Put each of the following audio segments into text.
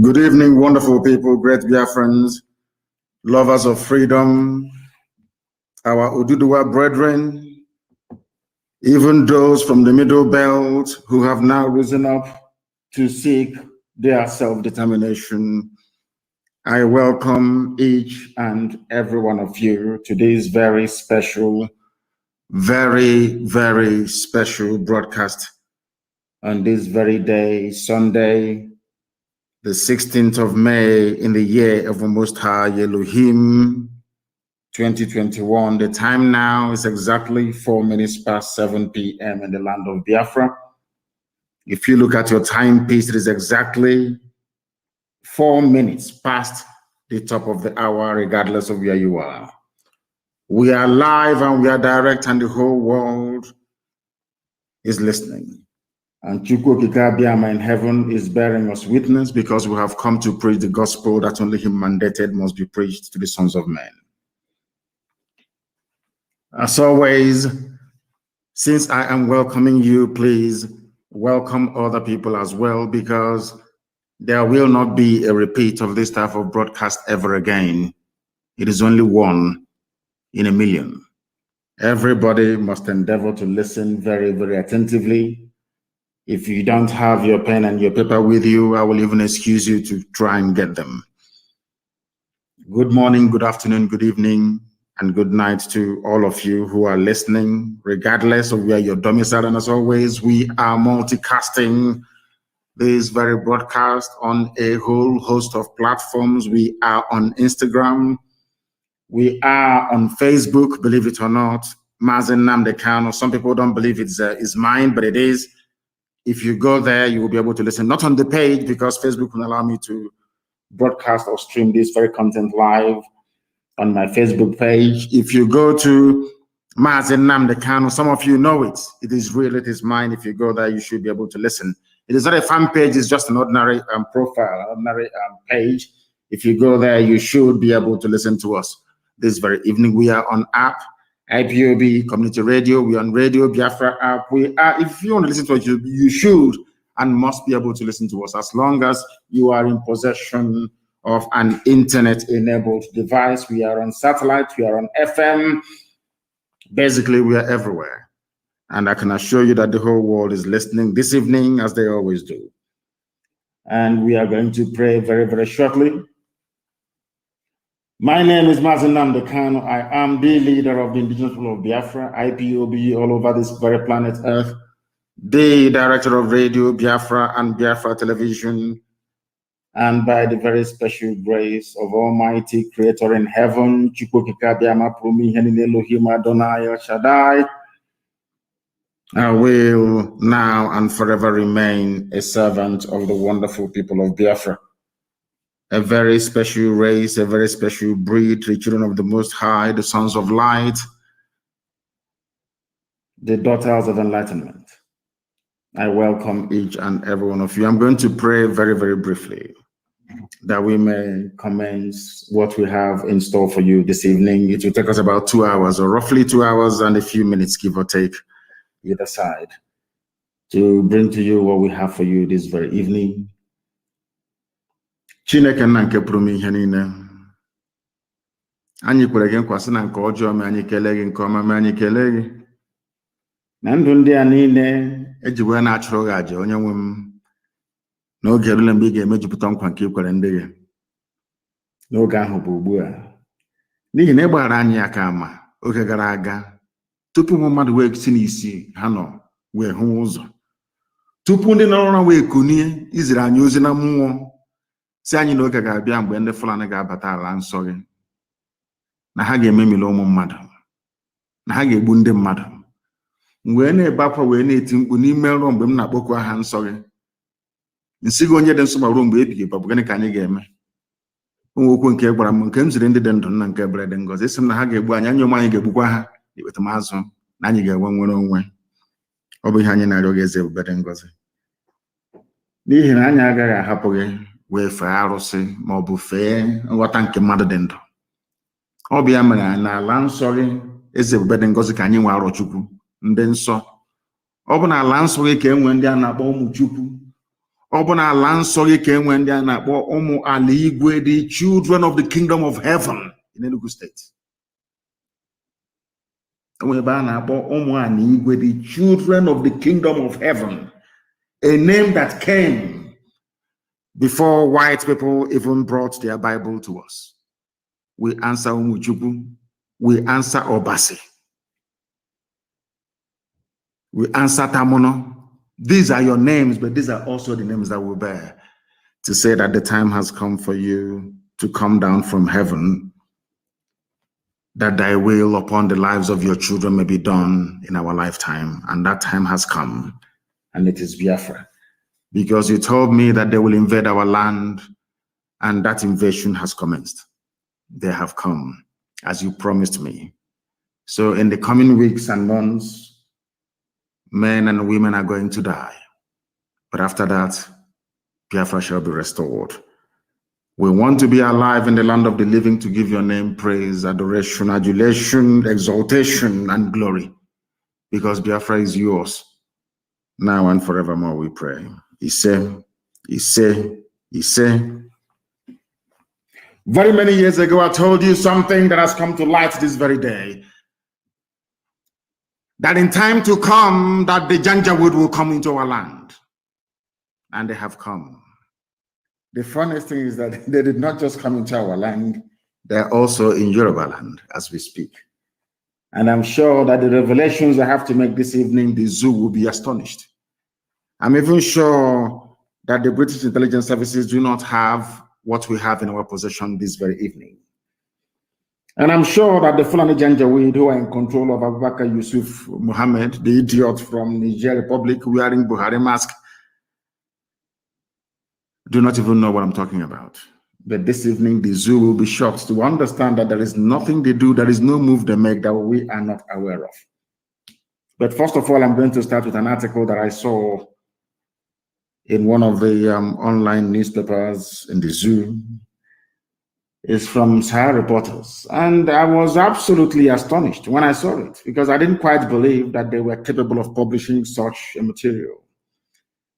Good evening, wonderful people, great Biafrans, lovers of freedom, our Oduduwa brethren, even those from the Middle Belt who have now risen up to seek their self-determination. I welcome each and every one of you to this very special, very special broadcast on this very day, Sunday, the 16th of May in the year of the Most High Elohim 2021. The time now is exactly 4 minutes past 7 p.m. in the land of Biafra. If you look at your timepiece, it is exactly 4 minutes past the top of the hour, regardless of where you are. We are live and we are direct, and the whole world is listening. And Chukwu Kikabiama in heaven is bearing us witness, because we have come to preach the gospel that only him mandated must be preached to the sons of men. As always, since I am welcoming you, please welcome other people as well, because there will not be a repeat of this type of broadcast ever again. It is only one in a million. Everybody must endeavor to listen very attentively. If you don't have your pen and your paper with you, I will even excuse you to try and get them. Good morning, good afternoon, good evening, and good night to all of you who are listening, regardless of where you're domiciled. And as always, we are multicasting this very broadcast on a whole host of platforms. We are on Instagram. We are on Facebook, believe it or not. Mazi Nnamdi Kanu. Some people don't believe it's mine, but it is. If you go there, you will be able to listen, not on the page, because Facebook will allow me to broadcast or stream this very content live on my Facebook page. If you go to Mazi Nnamdi Kanu, some of you know it. It is real, it is mine. If you go there, you should be able to listen. It is not a fan page, it's just an ordinary profile, ordinary page. If you go there, you should be able to listen to us. This very evening, we are on app, IPOB Community Radio. We're on Radio Biafra app. We are, if you want to listen to us, you should and must be able to listen to us, as long as you are in possession of an internet-enabled device. We are on satellite, we are on FM. Basically, we are everywhere. And I can assure you that the whole world is listening this evening, as they always do. And we are going to pray very shortly. My name is Mazi Nnamdi Kanu. I am the leader of the indigenous people of Biafra, IPOB, all over this very planet Earth, the director of Radio Biafra and Biafra Television, and by the very special grace of Almighty Creator in heaven, Chukwu Kikabiama Pumi Henine Elohim Adonai El Shaddai, I will now and forever remain a servant of the wonderful people of Biafra. A very special race, a very special breed, the children of the Most High, the sons of light, the daughters of enlightenment. I welcome each and every one of you. I'm going to pray very briefly, that we may commence what we have in store for you this evening. It will take us about 2 hours, or roughly 2 hours and a few minutes, give or take, either side, to bring to you what we have for you this very evening. Chineke nna nke pụrụ m ihe niile, anyị kwere gị nkwa sị na nke ọjọọ ma anyị kelee gị, nke ọma ma anyị kelee gị. Na ndụ ndị a niile ejiwe na-achụrụ gị aja, onye nwe m, n'oge erule mgbe ị ga-emejupụta nkwa nke ikwere ndị gị. N'oge ahụ bụ ugbu a, n'ihi na ị gbara anyị aka ama oge gara aga, tupu mmadụ wee si n'isi ha nọ wee hụ ụzọ, tupu ndị nọrọ na wee kunie iziri anyị ozi na mmụọ, si anyị n'oge ga-abịa mgbe ndị Fulani ga-abata ala nsọ gị, na ha ga-ememili ụmụ mmadụ, na ha ga-egbu ndị mmadụ. Mgbe na-ebe akwa wee na-eti mkpu n'ime nrọ mgbe m na-akpọku aha nsọ gị, nsị gị onye dị nsọ ma ruo mgbe ebighị ebi, bụ gịnị ka anyị ga-eme? Okwu nke gwara m, nke m ziri ndị dị ndụ na nke bere dị ngọzi, sị m na ha ga-egbu anyị, anyị onwe anyị ga-egbukwa ha ikpeta m azụ, na anyị ga-enwe nwere onwe. Ọ bụ ihe anyị na-arịọ gị, eze ebube dị ngọzi, n'ihi na anyị agaghị ahapụ gị wee fee arụsị ma ọ bụ fee nghọta nke mmadụ dị ndụ. Ọ bụ ya mere na ala nsọ gị, eze ebube dị ngọzi, ka anyị nwe arọ Chukwu ndị nsọ. Ọ bụ na ala nsọ gị ka e nwee ndị a na-akpọ ụmụ Chukwu. the children of the kingdom of heaven in Enugu State. The children of the kingdom of heaven, a name that came before white people even brought their Bible to us. We answer Umujubu, we answer Obasi, we answer Tamono. These are your names, but these are also the names that we bear to say that the time has come for you to come down from heaven, that thy will upon the lives of your children may be done in our lifetime. And that time has come, and it is Biafra. Because you told me that they will invade our land, and that invasion has commenced. They have come, as you promised me. So in the coming weeks and months, men and women are going to die. But after that, Biafra shall be restored. We want to be alive in the land of the living to give your name praise, adoration, adulation, exaltation, and glory. Because Biafra is yours. Now and forevermore we pray. Ise. Very many years ago, I told you something that has come to light this very day. That in time to come, that the Janjaweed will come into our land. And they have come. The funniest thing is that they did not just come into our land, they're also in Yoruba land as we speak. And I'm sure that the revelations I have to make this evening, the zoo will be astonished. I'm even sure that the British intelligence services do not have what we have in our possession this very evening. And I'm sure that the Fulani Janjaweed who are in control of Abubakar Yusuf Muhammad, the idiot from Niger Republic wearing Buhari mask, do not even know what I'm talking about. But this evening, the zoo will be shocked to understand that there is nothing they do, there is no move they make that we are not aware of. But first of all, I'm going to start with an article that I saw in one of the online newspapers in the zoo. It's from Sahara Reporters. And I was absolutely astonished when I saw it, because I didn't quite believe that they were capable of publishing such a material.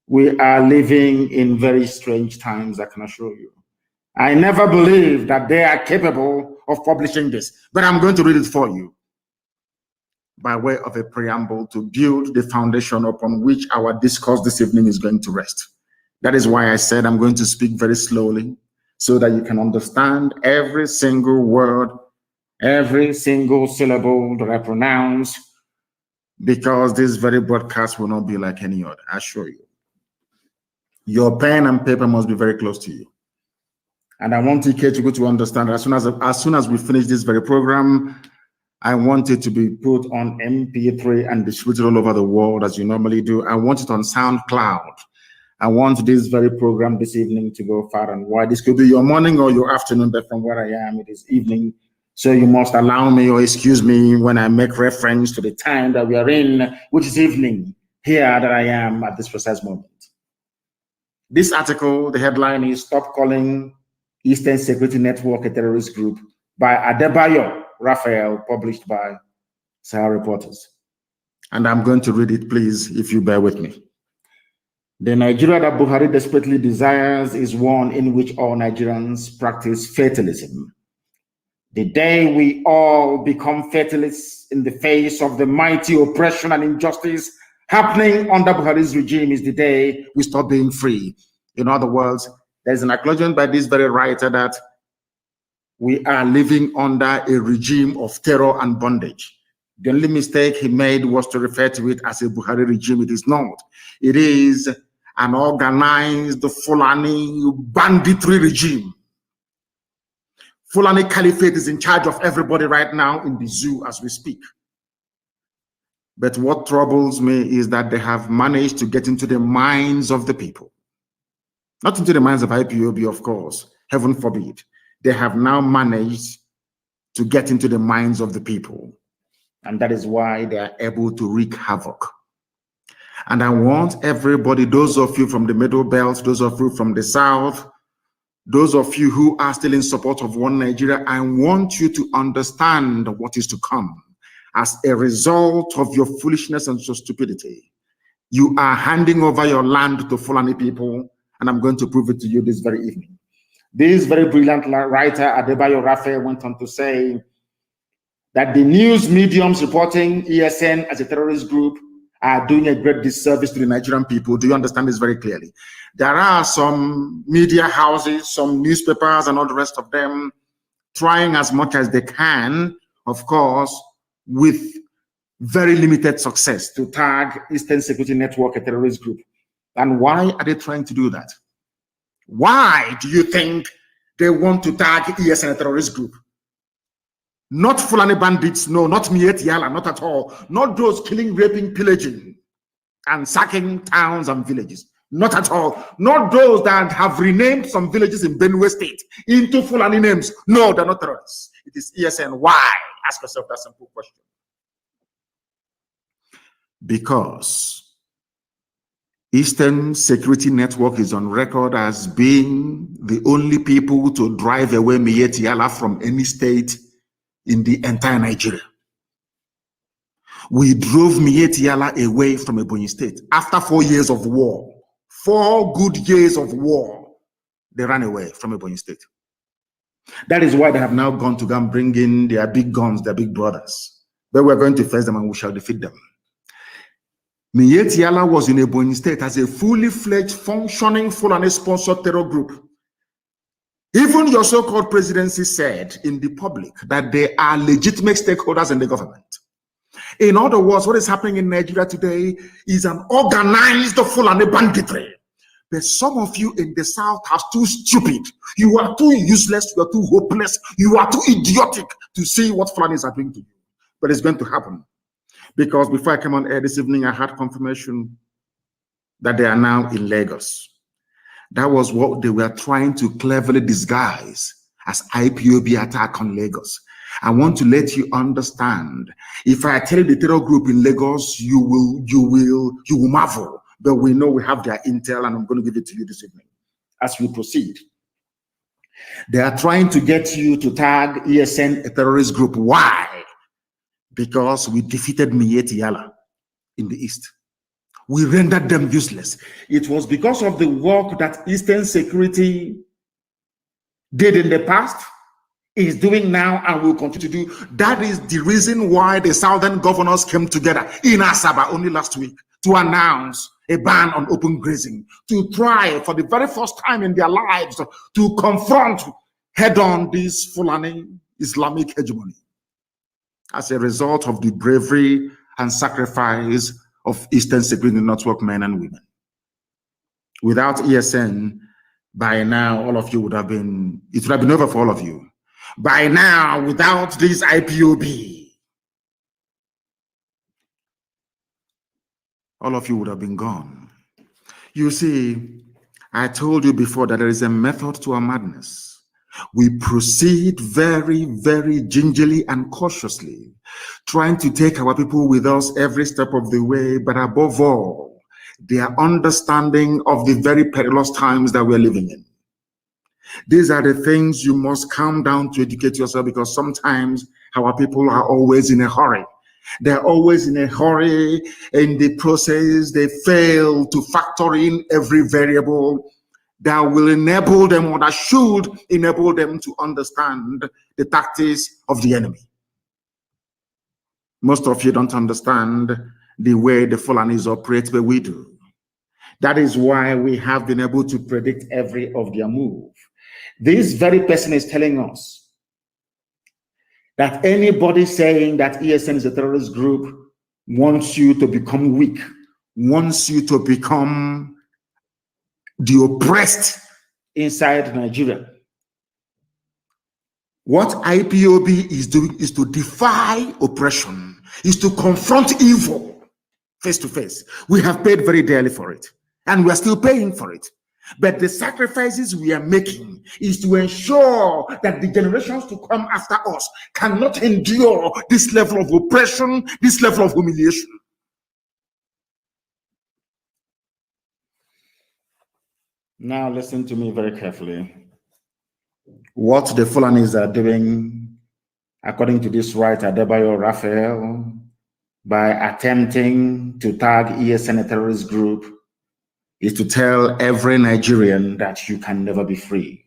We are living in very strange times, I can assure you. I never believed that they are capable of publishing this, but I'm going to read it for you by way of a preamble to build the foundation upon which our discourse this evening is going to rest. That is why I said I'm going to speak very slowly so that you can understand every single word, every single syllable that I pronounce, because this very broadcast will not be like any other, I assure you. Your pen and paper must be very close to you. And I want TK to understand as soon as we finish this very program, I want it to be put on MP3 and distributed all over the world as you normally do. I want it on SoundCloud. I want this very program this evening to go far and wide. This could be your morning or your afternoon, but from where I am, it is evening. So you must allow me or excuse me when I make reference to the time that we are in, which is evening, here that I am at this precise moment. This article, the headline is "Stop Calling Eastern Security Network a Terrorist Group" by Adebayo Raphael, published by Sahara Reporters. And I'm going to read it, please, if you bear with me. The Nigeria that Buhari desperately desires is one in which all Nigerians practice fatalism. The day we all become fatalists in the face of the mighty oppression and injustice happening under Buhari's regime is the day we stop being free. In other words, there's an acknowledgement by this very writer that we are living under a regime of terror and bondage. The only mistake he made was to refer to it as a Buhari regime. It is not. It is an organized Fulani banditry regime. Fulani Caliphate is in charge of everybody right now in the zoo as we speak. But what troubles me is that they have managed to get into the minds of the people. Not into the minds of IPOB, of course, heaven forbid. They have now managed to get into the minds of the people. And that is why they are able to wreak havoc. And I want everybody, those of you from the Middle Belt, those of you from the South, those of you who are still in support of one Nigeria, I want you to understand what is to come. As a result of your foolishness and your stupidity, you are handing over your land to Fulani people, and I'm going to prove it to you this very evening. This very brilliant writer, Adebayo Raphael, went on to say that the news mediums reporting ESN as a terrorist group are doing a great disservice to the Nigerian people. Do you understand this very clearly? There are some media houses, some newspapers, and all the rest of them trying as much as they can, of course, with very limited success, to tag Eastern Security Network a terrorist group. And why are they trying to do that? Why do you think they want to tag ESN a terrorist group? Not Fulani bandits, no, not Miet Yala, not at all. Not those killing, raping, pillaging, and sacking towns and villages. Not at all. Not those that have renamed some villages in Benue State into Fulani names. No, they're not terrorists. It is ESN. Why? Ask yourself that simple question. Because Eastern Security Network is on record as being the only people to drive away Miet Yala from any state in the entire Nigeria. We drove Miet Yala away from Ebonyi State after 4 years of war. 4 good years of war, they ran away from Ebonyi State. That is why they have now gone to go and bring in their big guns, their big brothers. But we're going to face them and we shall defeat them. Miet Yala was in Ebonyi State as a fully fledged, functioning, Fulani-sponsored terror group. Even your so-called presidency said in the public that they are legitimate stakeholders in the government. In other words, what is happening in Nigeria today is an organized Fulani banditry. But some of you in the South are too stupid. You are too useless. You are too hopeless. You are too idiotic to see what Fulanis are doing to you. But it's going to happen. Because before I came on air this evening, I had confirmation that they are now in Lagos. That was what they were trying to cleverly disguise as IPOB attack on Lagos. I want to let you understand. If I tell you the terror group in Lagos, you will marvel. But we know we have their intel, and I'm going to give it to you this evening as we proceed. They are trying to get you to tag ESN a terrorist group. Why? Because we defeated Miet Yala in the East. We rendered them useless. It was because of the work that Eastern Security did in the past, is doing now, and will continue to do. That is the reason why the Southern governors came together in Asaba only last week to announce a ban on open grazing, to try for the very first time in their lives to confront head-on this Fulani Islamic hegemony as a result of the bravery and sacrifice of Eastern Security Network men and women. Without ESN, by now, all of you would have been, it would have been over for all of you. By now, without this IPOB, all of you would have been gone. You see, I told you before that there is a method to our madness. We proceed very, very gingerly and cautiously, trying to take our people with us every step of the way, but above all, their understanding of the very perilous times that we're living in. These are the things you must calm down to educate yourself, because sometimes our people are always in a hurry. They're always in a hurry. In the process, they fail to factor in every variable that will enable them, or that should enable them, to understand the tactics of the enemy. Most of you don't understand the way the Fulanis operate, but we do. That is why we have been able to predict every of their move. This very person is telling us that anybody saying that ESN is a terrorist group wants you to become weak, wants you to become the oppressed inside Nigeria. What IPOB is doing is to defy oppression, is to confront evil face to face. We have paid very dearly for it, and we are still paying for it. But the sacrifices we are making is to ensure that the generations to come after us cannot endure this level of oppression, this level of humiliation. Now listen to me very carefully. What the Fulanis are doing, according to this writer, Adebayo Raphael, by attempting to tag ESN a terrorist group, is to tell every Nigerian that you can never be free.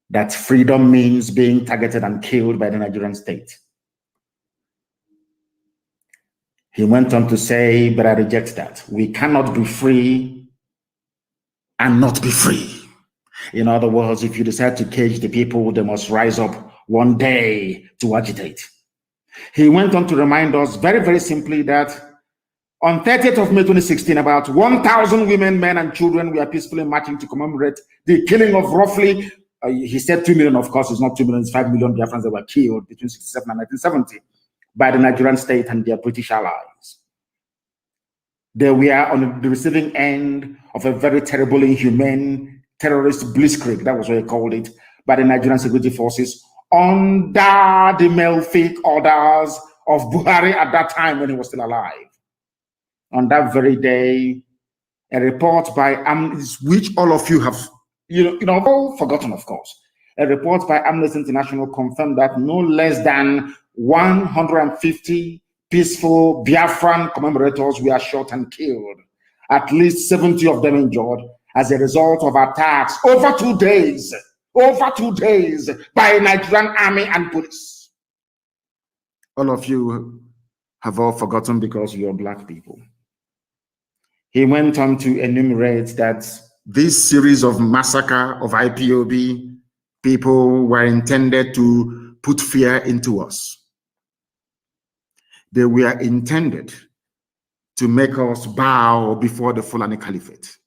That freedom means being targeted and killed by the Nigerian state. He went on to say, but I reject that. We cannot be free and not be free. In other words, if you decide to cage the people, they must rise up one day to agitate. He went on to remind us very, very simply that on 30th of May 2016, about 1,000 women, men, and children were peacefully marching to commemorate the killing of roughly, he said 2 million, of course, it's not 2 million, it's 5 million Biafrans that were killed between 1967 and 1970 by the Nigerian state and their British allies. They were on the receiving end of a very terrible, inhumane terrorist blitzkrieg, that was what they called it, by the Nigerian security forces under the malefic orders of Buhari at that time when he was still alive. On that very day, a report by which all of you have, all forgotten, of course. A report by Amnesty International confirmed that no less than 150 peaceful Biafran commemorators were shot and killed. At least 70 of them injured as a result of attacks over 2 days by Nigerian army and police. All of you have all forgotten because you're black people. He went on to enumerate that this series of massacre of IPOB people were intended to put fear into us. They were intended to make us bow before the Fulani Caliphate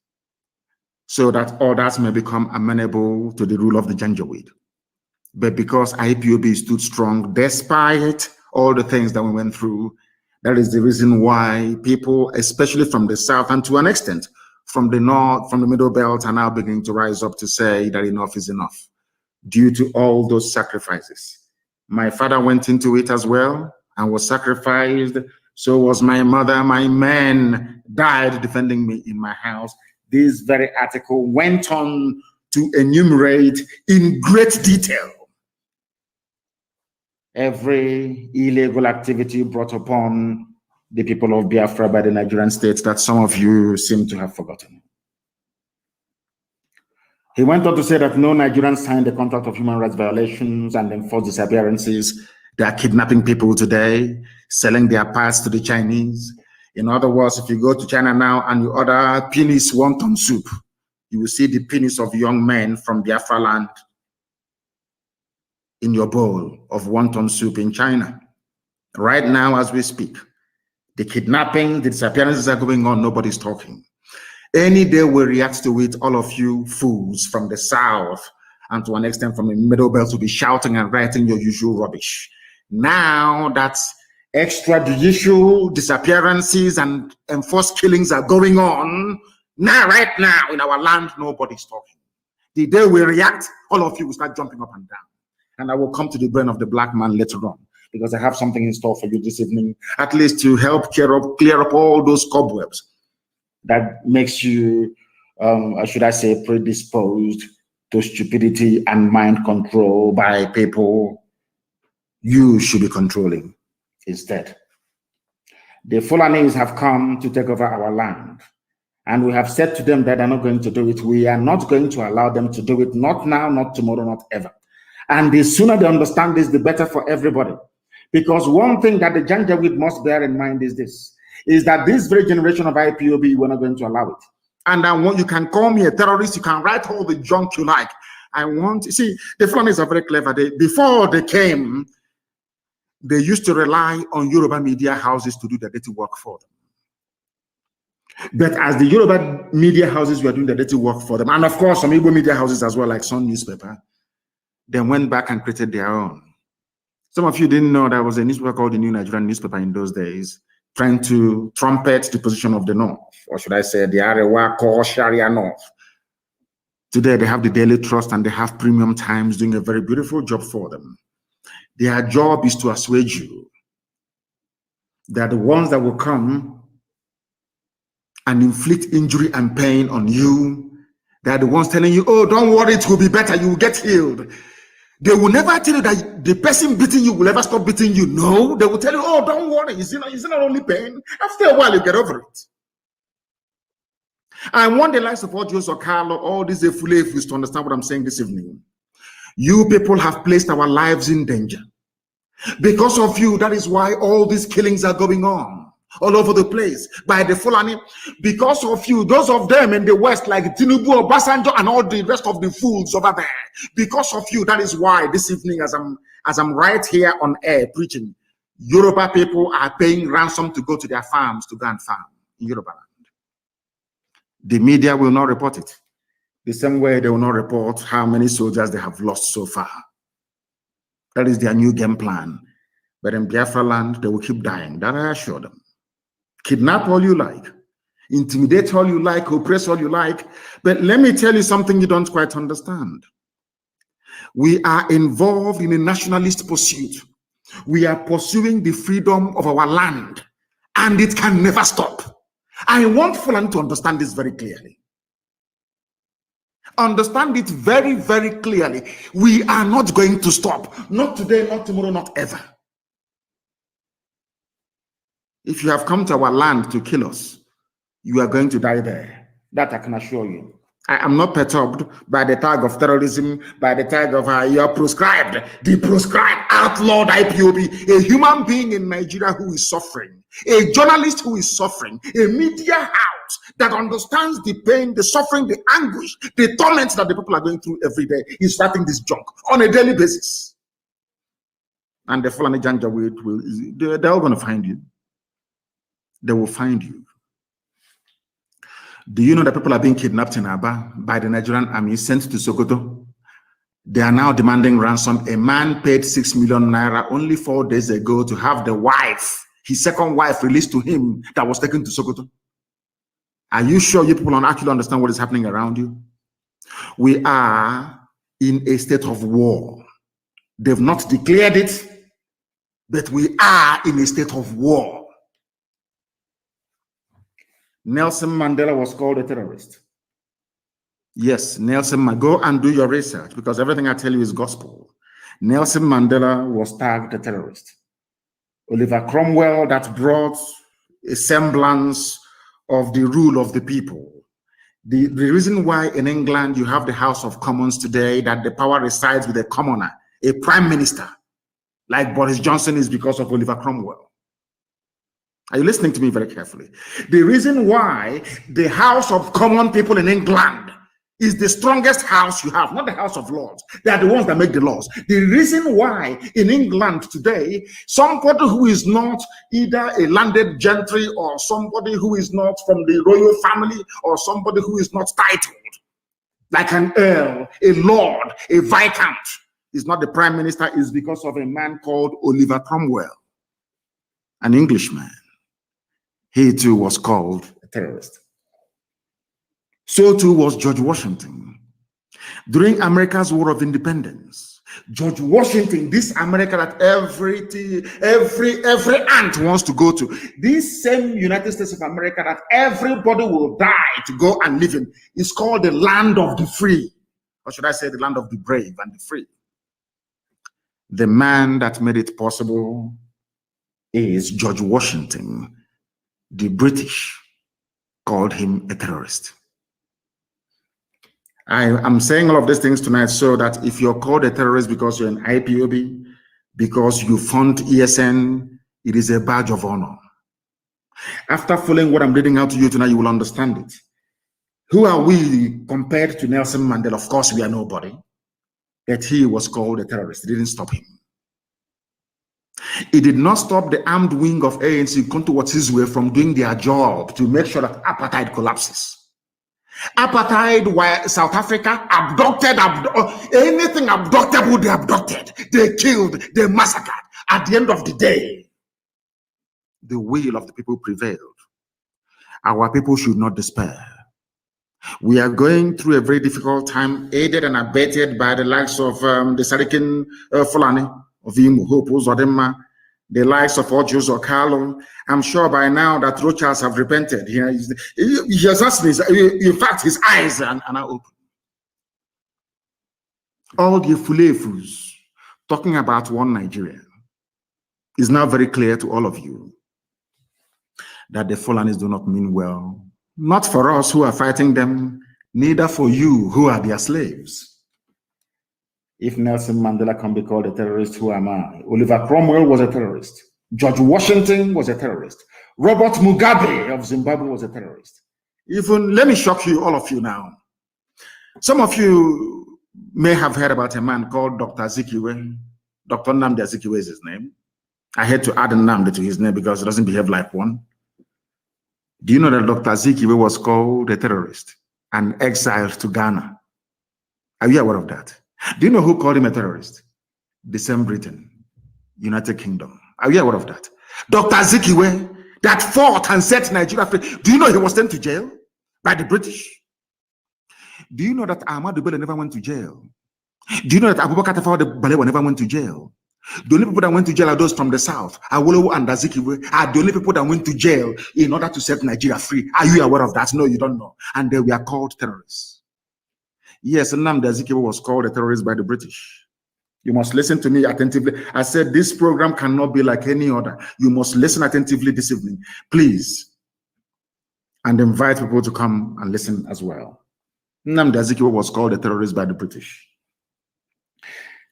so that others may become amenable to the rule of the Janjaweed. But because IPOB stood strong despite all the things that we went through, that is the reason why people, especially from the south and to an extent from the north, from the middle belt, are now beginning to rise up to say that enough is enough due to all those sacrifices. My father went into it as well and was sacrificed. So was my mother. My men died defending me in my house. This very article went on to enumerate in great detail every illegal activity brought upon the people of Biafra by the Nigerian state that some of you seem to have forgotten. He went on to say that no Nigerians signed the contract of human rights violations and enforced disappearances. They are kidnapping people today, selling their parts to the Chinese. In other words, if you go to China now and you order penis wonton soup, you will see the penis of young men from Biafra land in your bowl of wonton soup in China. Right now, as we speak, the kidnapping, the disappearances are going on, nobody's talking. Any day we react to it, all of you fools from the south and to an extent from the middle belt will be shouting and writing your usual rubbish. Now that extrajudicial disappearances and enforced killings are going on, now, right now in our land, nobody's talking. The day we react, all of you will start jumping up and down. And I will come to the brain of the black man later on, because I have something in store for you this evening, at least to help clear up all those cobwebs that makes you, should I say, predisposed to stupidity and mind control by people you should be controlling instead. The Fulanis have come to take over our land, and we have said to them that they're not going to do it. We are not going to allow them to do it, not now, not tomorrow, not ever. And the sooner they understand this, the better for everybody. Because one thing that the Janjaweed must bear in mind is this, is that this very generation of IPOB, we're not going to allow it. And I want, you can call me a terrorist, you can write all the junk you like. See, the Fulanis are very clever. Before they came, they used to rely on Yoruba media houses to do the dirty work for them. But as the Yoruba media houses were doing the dirty work for them, and of course some Igbo media houses as well, like Sun newspaper, they went back and created their own. Some of you didn't know there was a newspaper called the New Nigerian Newspaper in those days, trying to trumpet the position of the North, or should I say the Arewa core Sharia North. Today they have the Daily Trust and they have Premium Times doing a very beautiful job for them. Their job is to assuage you. They're the ones that will come and inflict injury and pain on you. They're the ones telling you, oh, don't worry, it will be better, you will get healed. They will never tell you that the person beating you will ever stop beating you. No, they will tell you, oh, don't worry, it's not only pain. After a while, you get over it. I want the likes of Ojos or Carlo, all these Efulefus to understand what I'm saying this evening. You people have placed our lives in danger. Because of you, that is why all these killings are going on all over the place by the Fulani. Because of you, those of them in the West, like Tinubu, Obasanjo, and all the rest of the fools over there. Because of you, that is why this evening, as I'm right here on air preaching, Yoruba people are paying ransom to go to their farms to go and farm in Yoruba land. The media will not report it. The same way they will not report how many soldiers they have lost so far. That is their new game plan. But in Biafra land, they will keep dying. That I assure them. Kidnap all you like. Intimidate all you like. Oppress all you like. But let me tell you something you don't quite understand. We are involved in a nationalist pursuit. We are pursuing the freedom of our land. And it can never stop. I want Fulani to understand this very clearly. Understand it very, very clearly. We are not going to stop. Not today, not tomorrow, not ever. If you have come to our land to kill us, you are going to die there. That I can assure you. I am not perturbed by the tag of terrorism, by the tag of you are proscribed, the proscribed, outlawed IPOB, a human being in Nigeria who is suffering, a journalist who is suffering, a media house that understands the pain, the suffering, the anguish, the torments that the people are going through every day is starting this junk on a daily basis. And the Fulani Janja they're all going to find you. They will find you. Do you know that people are being kidnapped in Aba by the Nigerian army sent to Sokoto? They are now demanding ransom. A man paid 6 million naira only 4 days ago to have the wife, his second wife, released to him that was taken to Sokoto. Are you sure you people don't actually understand what is happening around you? We are in a state of war. They've not declared it, but we are in a state of war. Nelson Mandela was called a terrorist. Yes, Nelson, go and do your research because everything I tell you is gospel. Nelson Mandela was tagged a terrorist. Oliver Cromwell, that brought a semblance of the rule of the people. The reason why in England you have the House of Commons today, that the power resides with a commoner, a prime minister, like Boris Johnson, is because of Oliver Cromwell. Are you listening to me very carefully? The reason why the House of Common People in England is the strongest house you have, not the House of Lords. They are the ones that make the laws. The reason why in England today, somebody who is not either a landed gentry or somebody who is not from the royal family or somebody who is not titled, like an earl, a lord, a viscount, is not the prime minister, is because of a man called Oliver Cromwell, an Englishman. He too was called a terrorist. So too was George Washington. During America's War of Independence, George Washington, this America that every ant wants to go to, this same United States of America that everybody will die to go and live in, is called the land of the free. Or should I say the land of the brave and the free? The man that made it possible is George Washington. The British called him a terrorist. I am saying all of these things tonight so that if you're called a terrorist because you're an IPOB, because you fund ESN, it is a badge of honor. After following what I'm reading out to you tonight, you will understand it. Who are we compared to Nelson Mandela? Of course, we are nobody. That he was called a terrorist. It didn't stop him. It did not stop the armed wing of ANC come towards his way from doing their job to make sure that apartheid collapses. Apartheid, while South Africa abducted, anything abductable, they abducted, they killed, they massacred. At the end of the day, the will of the people prevailed. Our people should not despair. We are going through a very difficult time, aided and abetted by the likes of the Sarikin Fulani, of Imo, Hope, Zodema, the likes of Ojos or Carlo. I'm sure by now that Rochas have repented. He has asked me, in fact, his eyes are open. All the Fulefus talking about one Nigeria is now very clear to all of you that the Fulanis do not mean well Not for us who are fighting them, neither for you who are their slaves. If Nelson Mandela can be called a terrorist, who am I? Oliver Cromwell was a terrorist. George Washington was a terrorist. Robert Mugabe of Zimbabwe was a terrorist. Even, let me shock you, all of you now. Some of you may have heard about a man called Dr. Azikiwe. Dr. Nnamdi Azikiwe is his name. I had to add Nnamdi to his name because he doesn't behave like one. Do you know that Dr. Azikiwe was called a terrorist and exiled to Ghana? Are you aware of that? Do you know who called him a terrorist? The same Britain, United Kingdom. Are you aware of that? Dr. Azikiwe, that fought and set Nigeria free. Do you know he was sent to jail by the British? Do you know that Ahmadu Bello never went to jail? Do you know that Abubakar Tafawa Balewa never went to jail? The only people that went to jail are those from the south. Awolowo and Azikiwe are the only people that went to jail in order to set Nigeria free. Are you aware of that? No, you don't know. And they were called terrorists. Yes, Nnamdi Azikiwe was called a terrorist by the British. You must listen to me attentively. I said this program cannot be like any other. You must listen attentively this evening, please. And invite people to come and listen as well. Nnamdi Azikiwe was called a terrorist by the British.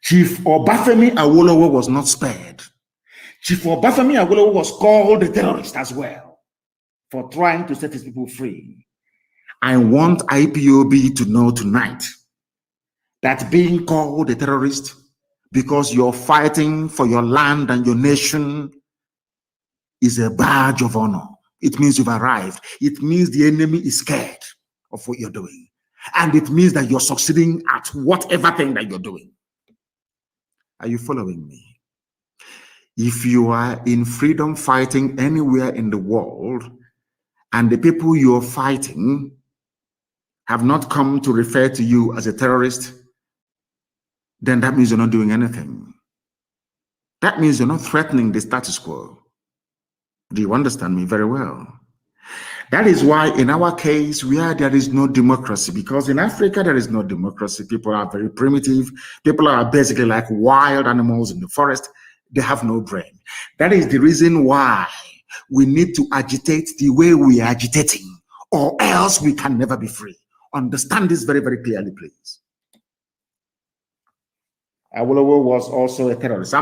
Chief Obafemi Awolowo was not spared. Chief Obafemi Awolowo was called a terrorist as well for trying to set his people free. I want IPOB to know tonight that being called a terrorist because you're fighting for your land and your nation is a badge of honor. It means you've arrived. It means the enemy is scared of what you're doing. And it means that you're succeeding at whatever thing that you're doing. Are you following me? If you are in freedom fighting anywhere in the world and the people you're fighting have not come to refer to you as a terrorist, then that means you're not doing anything. That means you're not threatening the status quo. Do you understand me very well? That is why in our case, where there is no democracy, because in Africa, there is no democracy. People are very primitive. People are basically like wild animals in the forest. They have no brain. That is the reason why we need to agitate the way we are agitating, or else we can never be free. Understand this very, very clearly, please. Awolowo was also a terrorist.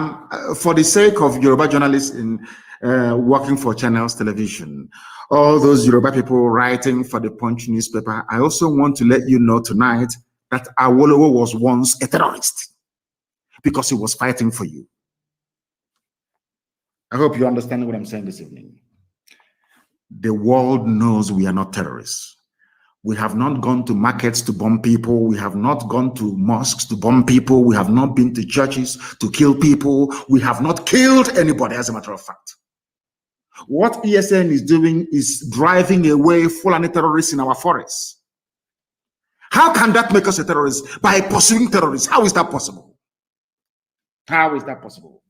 For the sake of Yoruba journalists in working for Channels Television, all those Yoruba people writing for the Punch newspaper, I also want to let you know tonight that Awolowo was once a terrorist because he was fighting for you. I hope you understand what I'm saying this evening. The world knows we are not terrorists. We have not gone to markets to bomb people. We have not gone to mosques to bomb people. We have not been to churches to kill people. We have not killed anybody, as a matter of fact. What ESN is doing is driving away Fulani terrorists in our forests. How can that make us a terrorist? By pursuing terrorists. How is that possible? How is that possible?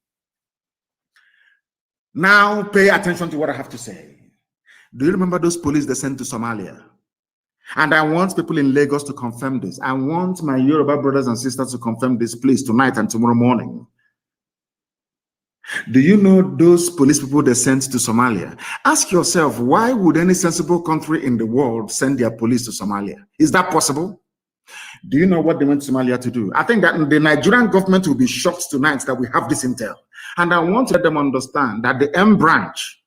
Now pay attention to what I have to say. Do you remember those police they sent to Somalia? And I want people in Lagos to confirm this. I want my Yoruba brothers and sisters to confirm this, please, tonight and tomorrow morning. Do you know those police people they sent to Somalia? Ask yourself, why would any sensible country in the world send their police to Somalia? Is that possible? Do you know what they went to Somalia to do? I think that the Nigerian government will be shocked tonight that we have this intel. And I want to let them understand that the M branch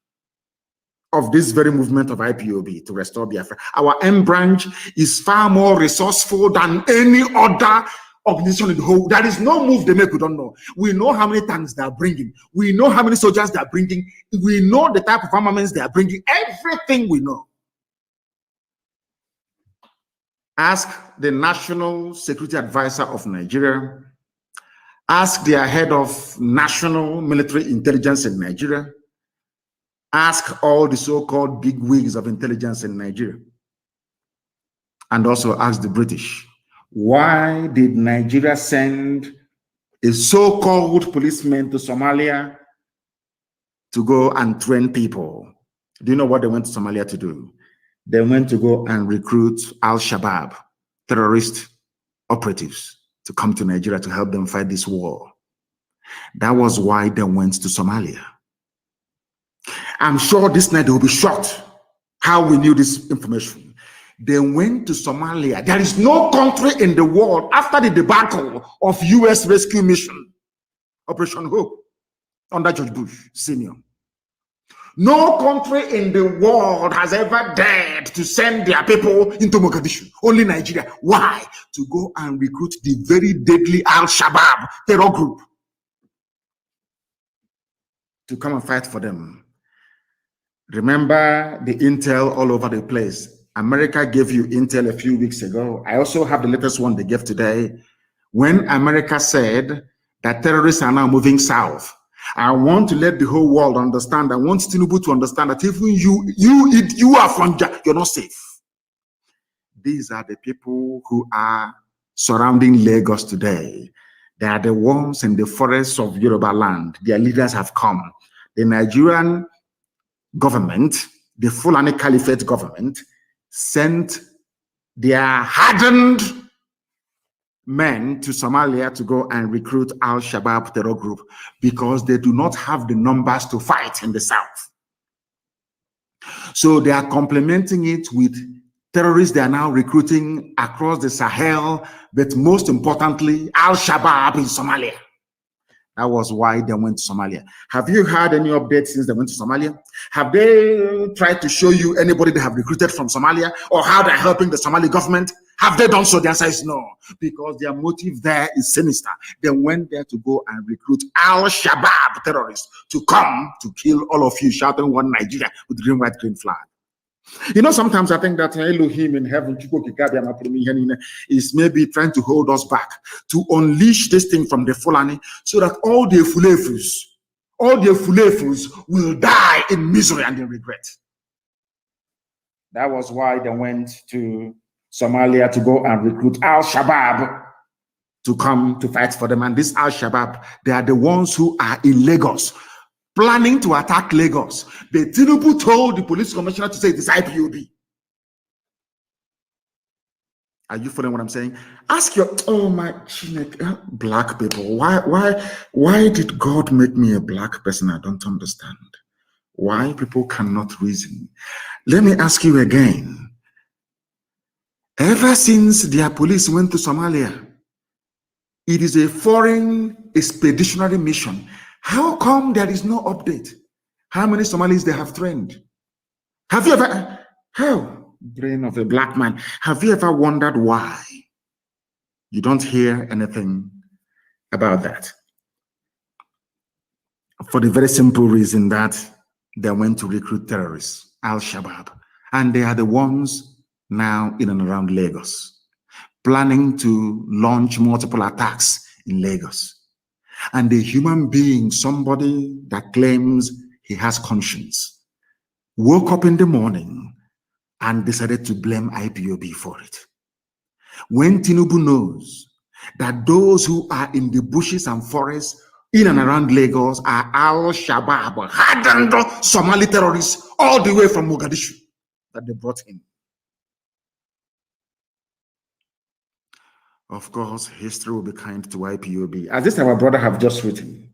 of this very movement of IPOB to restore Biafra, our M branch is far more resourceful than any other organization in the whole. There is no move they make we don't know. We know how many tanks they are bringing. We know how many soldiers they are bringing. We know the type of armaments they are bringing. Everything we know. Ask the National Security Advisor of Nigeria. Ask their head of National Military Intelligence in Nigeria. Ask all the so-called big wigs of intelligence in Nigeria. And also ask the British, why did Nigeria send a so-called policeman to Somalia to go and train people? Do you know what they went to Somalia to do? They went to go and recruit Al-Shabaab, terrorist operatives, to come to Nigeria to help them fight this war. That was why they went to Somalia. I'm sure this night they will be shocked how we knew this information. They went to Somalia. There is no country in the world after the debacle of U.S. rescue mission, Operation Hope, under George Bush Sr. No country in the world has ever dared to send their people into Mogadishu. Only Nigeria. Why? To go and recruit the very deadly Al-Shabaab terror group to come and fight for them. Remember the intel all over the place. America gave you intel a few weeks ago. I also have the latest one they gave today. When America said that terrorists are now moving south, I want to let the whole world understand. I want Tinubu to understand that even you are from, you're not safe. These are the people who are surrounding Lagos today. They are the ones in the forests of Yoruba land. Their leaders have come. The Nigerian government, the Fulani Caliphate government, sent their hardened men to Somalia to go and recruit Al-Shabaab terror group because they do not have the numbers to fight in the south. So they are complementing it with terrorists they are now recruiting across the Sahel, but most importantly, Al-Shabaab in Somalia. That was why they went to Somalia. Have you had any updates since they went to Somalia? Have they tried to show you anybody they have recruited from Somalia or how they're helping the Somali government? Have they done so? The answer is no, because their motive there is sinister. They went there to go and recruit Al-Shabaab terrorists to come to kill all of you, shouting one Nigeria with green, white, green flag. You know, sometimes I think that Elohim in heaven is maybe trying to hold us back to unleash this thing from the Fulani so that all the Fulefus will die in misery and in regret. That was why they went to Somalia to go and recruit Al-Shabaab to come to fight for them. And this Al-Shabaab, they are the ones who are in Lagos, planning to attack Lagos. But Tinubu told the police commissioner to say it is IPOB. Are you following what I'm saying? Ask your, oh my, black people, why did God make me a black person? I don't understand. Why people cannot reason. Let me ask you again. Ever since their police went to Somalia, it is a foreign expeditionary mission. How come there is no update? How many Somalis they have trained? Have you ever, how? Brain of a black man. Have you ever wondered why you don't hear anything about that? For the very simple reason that they went to recruit terrorists, Al-Shabaab, and they are the ones now in and around Lagos, planning to launch multiple attacks in Lagos. And a human being, somebody that claims he has conscience, woke up in the morning and decided to blame IPOB for it. When Tinubu knows that those who are in the bushes and forests in and around Lagos are Al-Shabaab, hardened Somali terrorists all the way from Mogadishu that they brought in. Of course, history will be kind to IPOB. As this our brother have just written,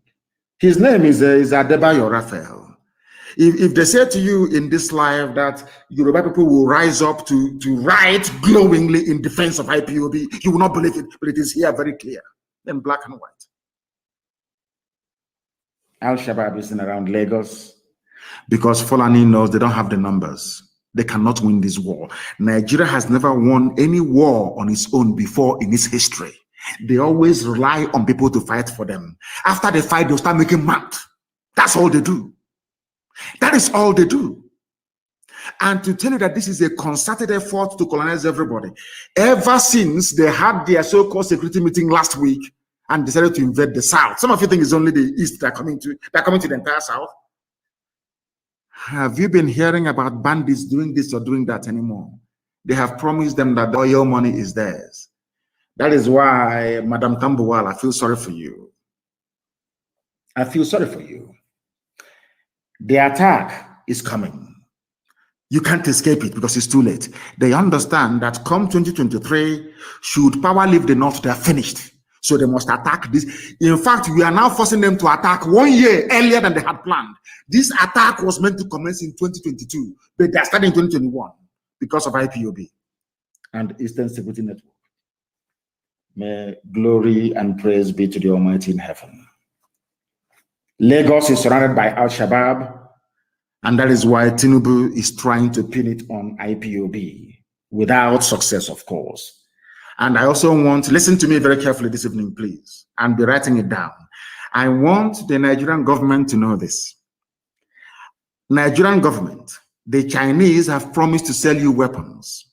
his name is Adebayo Raphael. If they say to you in this life that Yoruba people will rise up to write glowingly in defense of IPOB, you will not believe it, but it is here very clear, in black and white. Al-Shabaab is in around Lagos because Fulani knows they don't have the numbers. They cannot win this war. Nigeria has never won any war on its own before in its history. They always rely on people to fight for them. After they fight, they'll start making mad. That's all they do. That is all they do. And to tell you that this is a concerted effort to colonize everybody, ever since they had their so-called security meeting last week and decided to invade the South. Some of you think it's only the East that are coming to the entire South. Have you been hearing about bandits doing this or doing that anymore? They have promised them that the oil money is theirs. That is why, Madam Tambuwal, I feel sorry for you. I feel sorry for you. The attack is coming. You can't escape it because it's too late. They understand that come 2023, should power leave the North, they are finished. So they must attack this. In fact, we are now forcing them to attack 1 year earlier than they had planned. This attack was meant to commence in 2022, but they are starting in 2021 because of IPOB and Eastern Security Network. May glory and praise be to the Almighty in heaven. Lagos is surrounded by Al-Shabaab, and that is why Tinubu is trying to pin it on IPOB, without success, of course. And I also want, listen to me very carefully this evening, please, and be writing it down. I want the Nigerian government to know this. Nigerian government, the Chinese have promised to sell you weapons.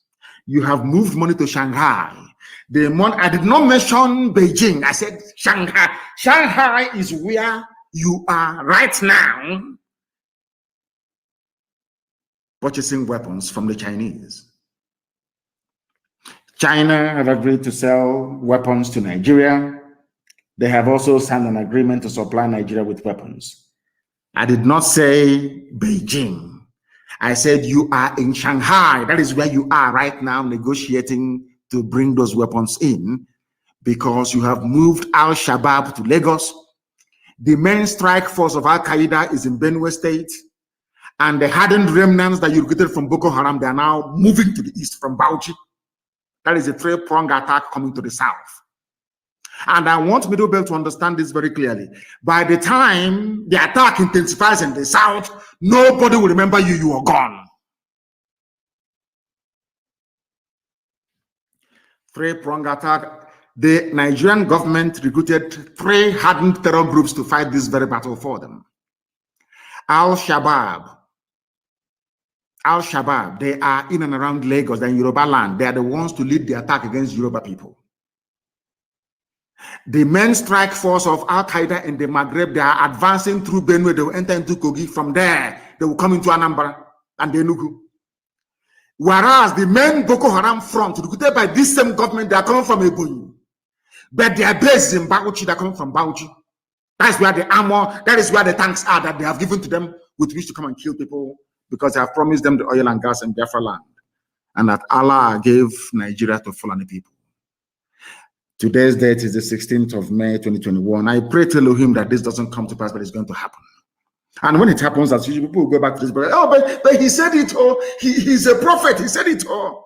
You have moved money to Shanghai. I did not mention Beijing. I said Shanghai. Shanghai is where you are right now purchasing weapons from the Chinese. China have agreed to sell weapons to Nigeria. They have also signed an agreement to supply Nigeria with weapons. I did not say Beijing. I said you are in Shanghai. That is where you are right now negotiating to bring those weapons in, because you have moved Al-Shabaab to Lagos. The main strike force of Al-Qaeda is in Benue State, and the hardened remnants that you recruited from Boko Haram, they are now moving to the east from Bauchi. That is a three-pronged attack coming to the south. And I want Middle Belt to understand this very clearly. By the time the attack intensifies in the south, nobody will remember you, you are gone. Three-pronged attack. The Nigerian government recruited 3 hardened terror groups to fight this very battle for them. Al-Shabaab, they are in and around Lagos, they're in Yoruba land. They are the ones to lead the attack against Yoruba people. The main strike force of Al-Qaeda in the Maghreb, they are advancing through Benue. They will enter into Kogi. From there, they will come into Anambra and Enugu. Whereas the main Boko Haram front, recruited by this same government, they are coming from Ebonyi. But their base is in Bauchi, they're coming from Bauchi. That's where the armor, that is where the tanks are that they have given to them with which to come and kill people, because they have promised them the oil and gas in Biafra land. And that Allah gave Nigeria to Fulani people. Today's date is the 16th of May, 2021. I pray to Elohim that this doesn't come to pass, but it's going to happen. And when it happens, as usual, people will go back to this, but he said it, or he's a prophet, he said it, or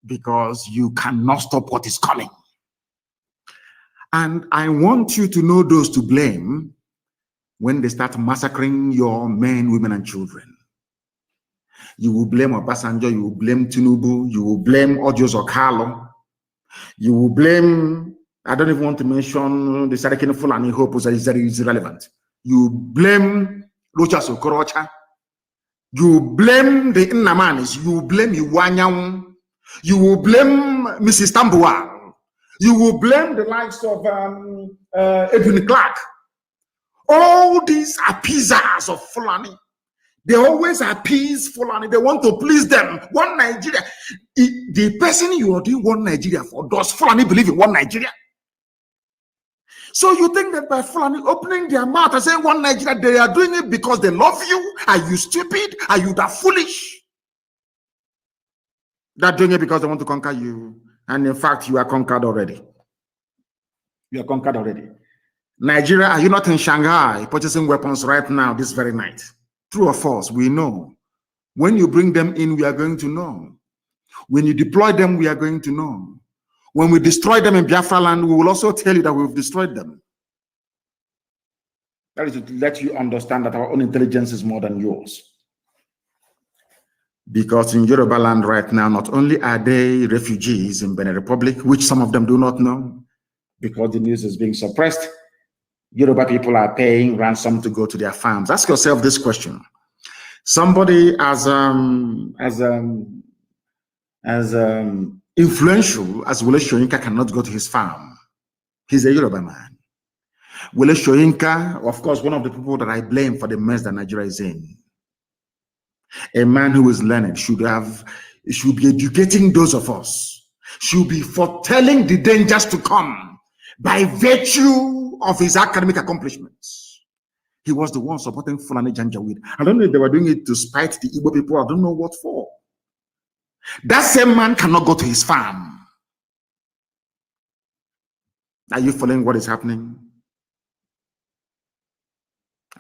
because you cannot stop what is coming. And I want you to know those to blame when they start massacring your men, women, and children. You will blame Obasanjo, you will blame Tinubu, you will blame Odios Okalo, you will blame, I don't even want to mention the Sarikini Fulani Hope, that is irrelevant. You blame Rochas Okorocha, you blame the Innamanis, you blame Iwanyang, you will blame Mrs. Tambuwal, you will blame the likes of Edwin Clark. All these appeasers of Fulani, they always appease Fulani. They want to please them. One Nigeria. The person you are doing one Nigeria for, does Fulani believe in one Nigeria? So you think that by Fulani opening their mouth and saying one Nigeria, they are doing it because they love you? Are you stupid? Are you that foolish? They're doing it because they want to conquer you. And in fact, you are conquered already. You are conquered already. Nigeria, are you not in Shanghai purchasing weapons right now, this very night? True or false? We know. When you bring them in, we are going to know. When you deploy them, we are going to know. When we destroy them in Biafra land, we will also tell you that we've destroyed them. That is to let you understand that our own intelligence is more than yours. Because in Yoruba land right now, not only are they refugees in Benin Republic, which some of them do not know, because the news is being suppressed, Yoruba people are paying ransom to go to their farms. Ask yourself this question. Somebody as influential as Wole Soyinka cannot go to his farm. He's a Yoruba man. Wole Soyinka, of course, one of the people that I blame for the mess that Nigeria is in. A man who is learned should be educating those of us, should be foretelling the dangers to come by virtue of his academic accomplishments. He was the one supporting Fulani Janjaweed. I don't know if they were doing it to spite the Igbo people. I don't know what for. That same man cannot go to his farm. Are you following what is happening?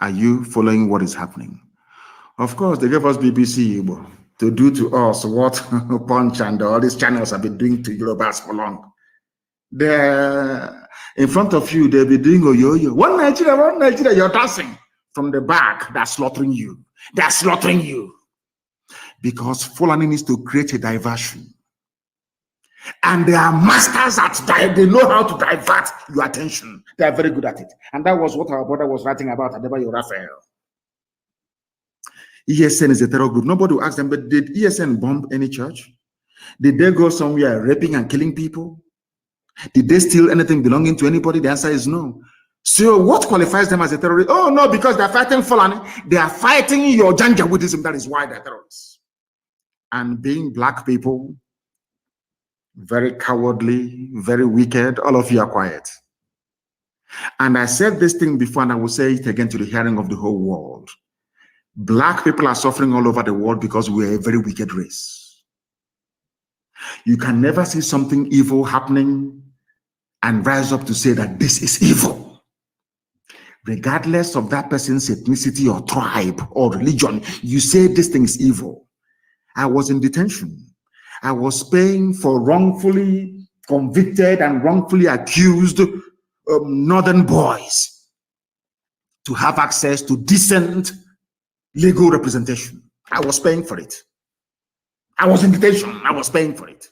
Are you following what is happening? Of course, they gave us BBC Igbo to do to us what Punch and all these channels have been doing to Yorubas for long. They're in front of you, they'll be doing oyo-yo. One Nigeria, you're dancing. From the back, they're slaughtering you. They're slaughtering you. Because Fulani needs to create a diversion. And they are masters at they know how to divert your attention. They are very good at it. And that was what our brother was writing about Adebayo Raphael. ESN is a terror group. Nobody will ask them, but did ESN bomb any church? Did they go somewhere raping and killing people? Did they steal anything belonging to anybody? The answer is no. So what qualifies them as a terrorist? Oh, no, because they're fighting Fulani. They are fighting your Janjaweedism. That is why they're terrorists. And being black people, very cowardly, very wicked, all of you are quiet. And I said this thing before, and I will say it again to the hearing of the whole world. Black people are suffering all over the world because we are a very wicked race. You can never see something evil happening and rise up to say that this is evil. Regardless of that person's ethnicity or tribe or religion, you say this thing is evil. I was in detention. I was paying for wrongfully convicted and wrongfully accused northern boys to have access to decent legal representation. I was paying for it. I was in detention. I was paying for it.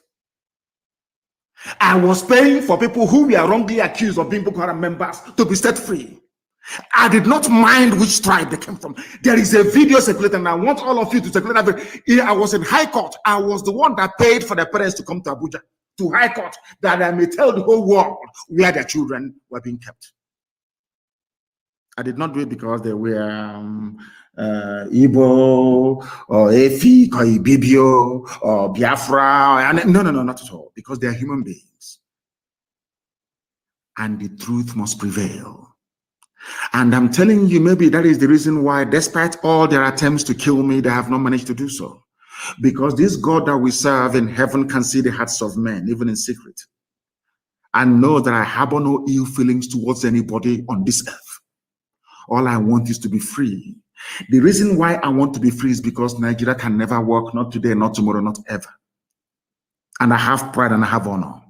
I was paying for people who were wrongly accused of being Boko Haram members to be set free. I did not mind which tribe they came from. There is a video circulating, and I want all of you to circulate that. I was in High Court. I was the one that paid for the parents to come to Abuja, to High Court, that I may tell the whole world where their children were being kept. I did not do it because they were Igbo or Efik or Ibibio or Biafra. No, not at all. Because they are human beings. And the truth must prevail. And I'm telling you, maybe that is the reason why, despite all their attempts to kill me, they have not managed to do so. Because this God that we serve in heaven can see the hearts of men, even in secret. And know that I harbor no ill feelings towards anybody on this earth. All I want is to be free. The reason why I want to be free is because Nigeria can never work, not today, not tomorrow, not ever. And I have pride and I have honor.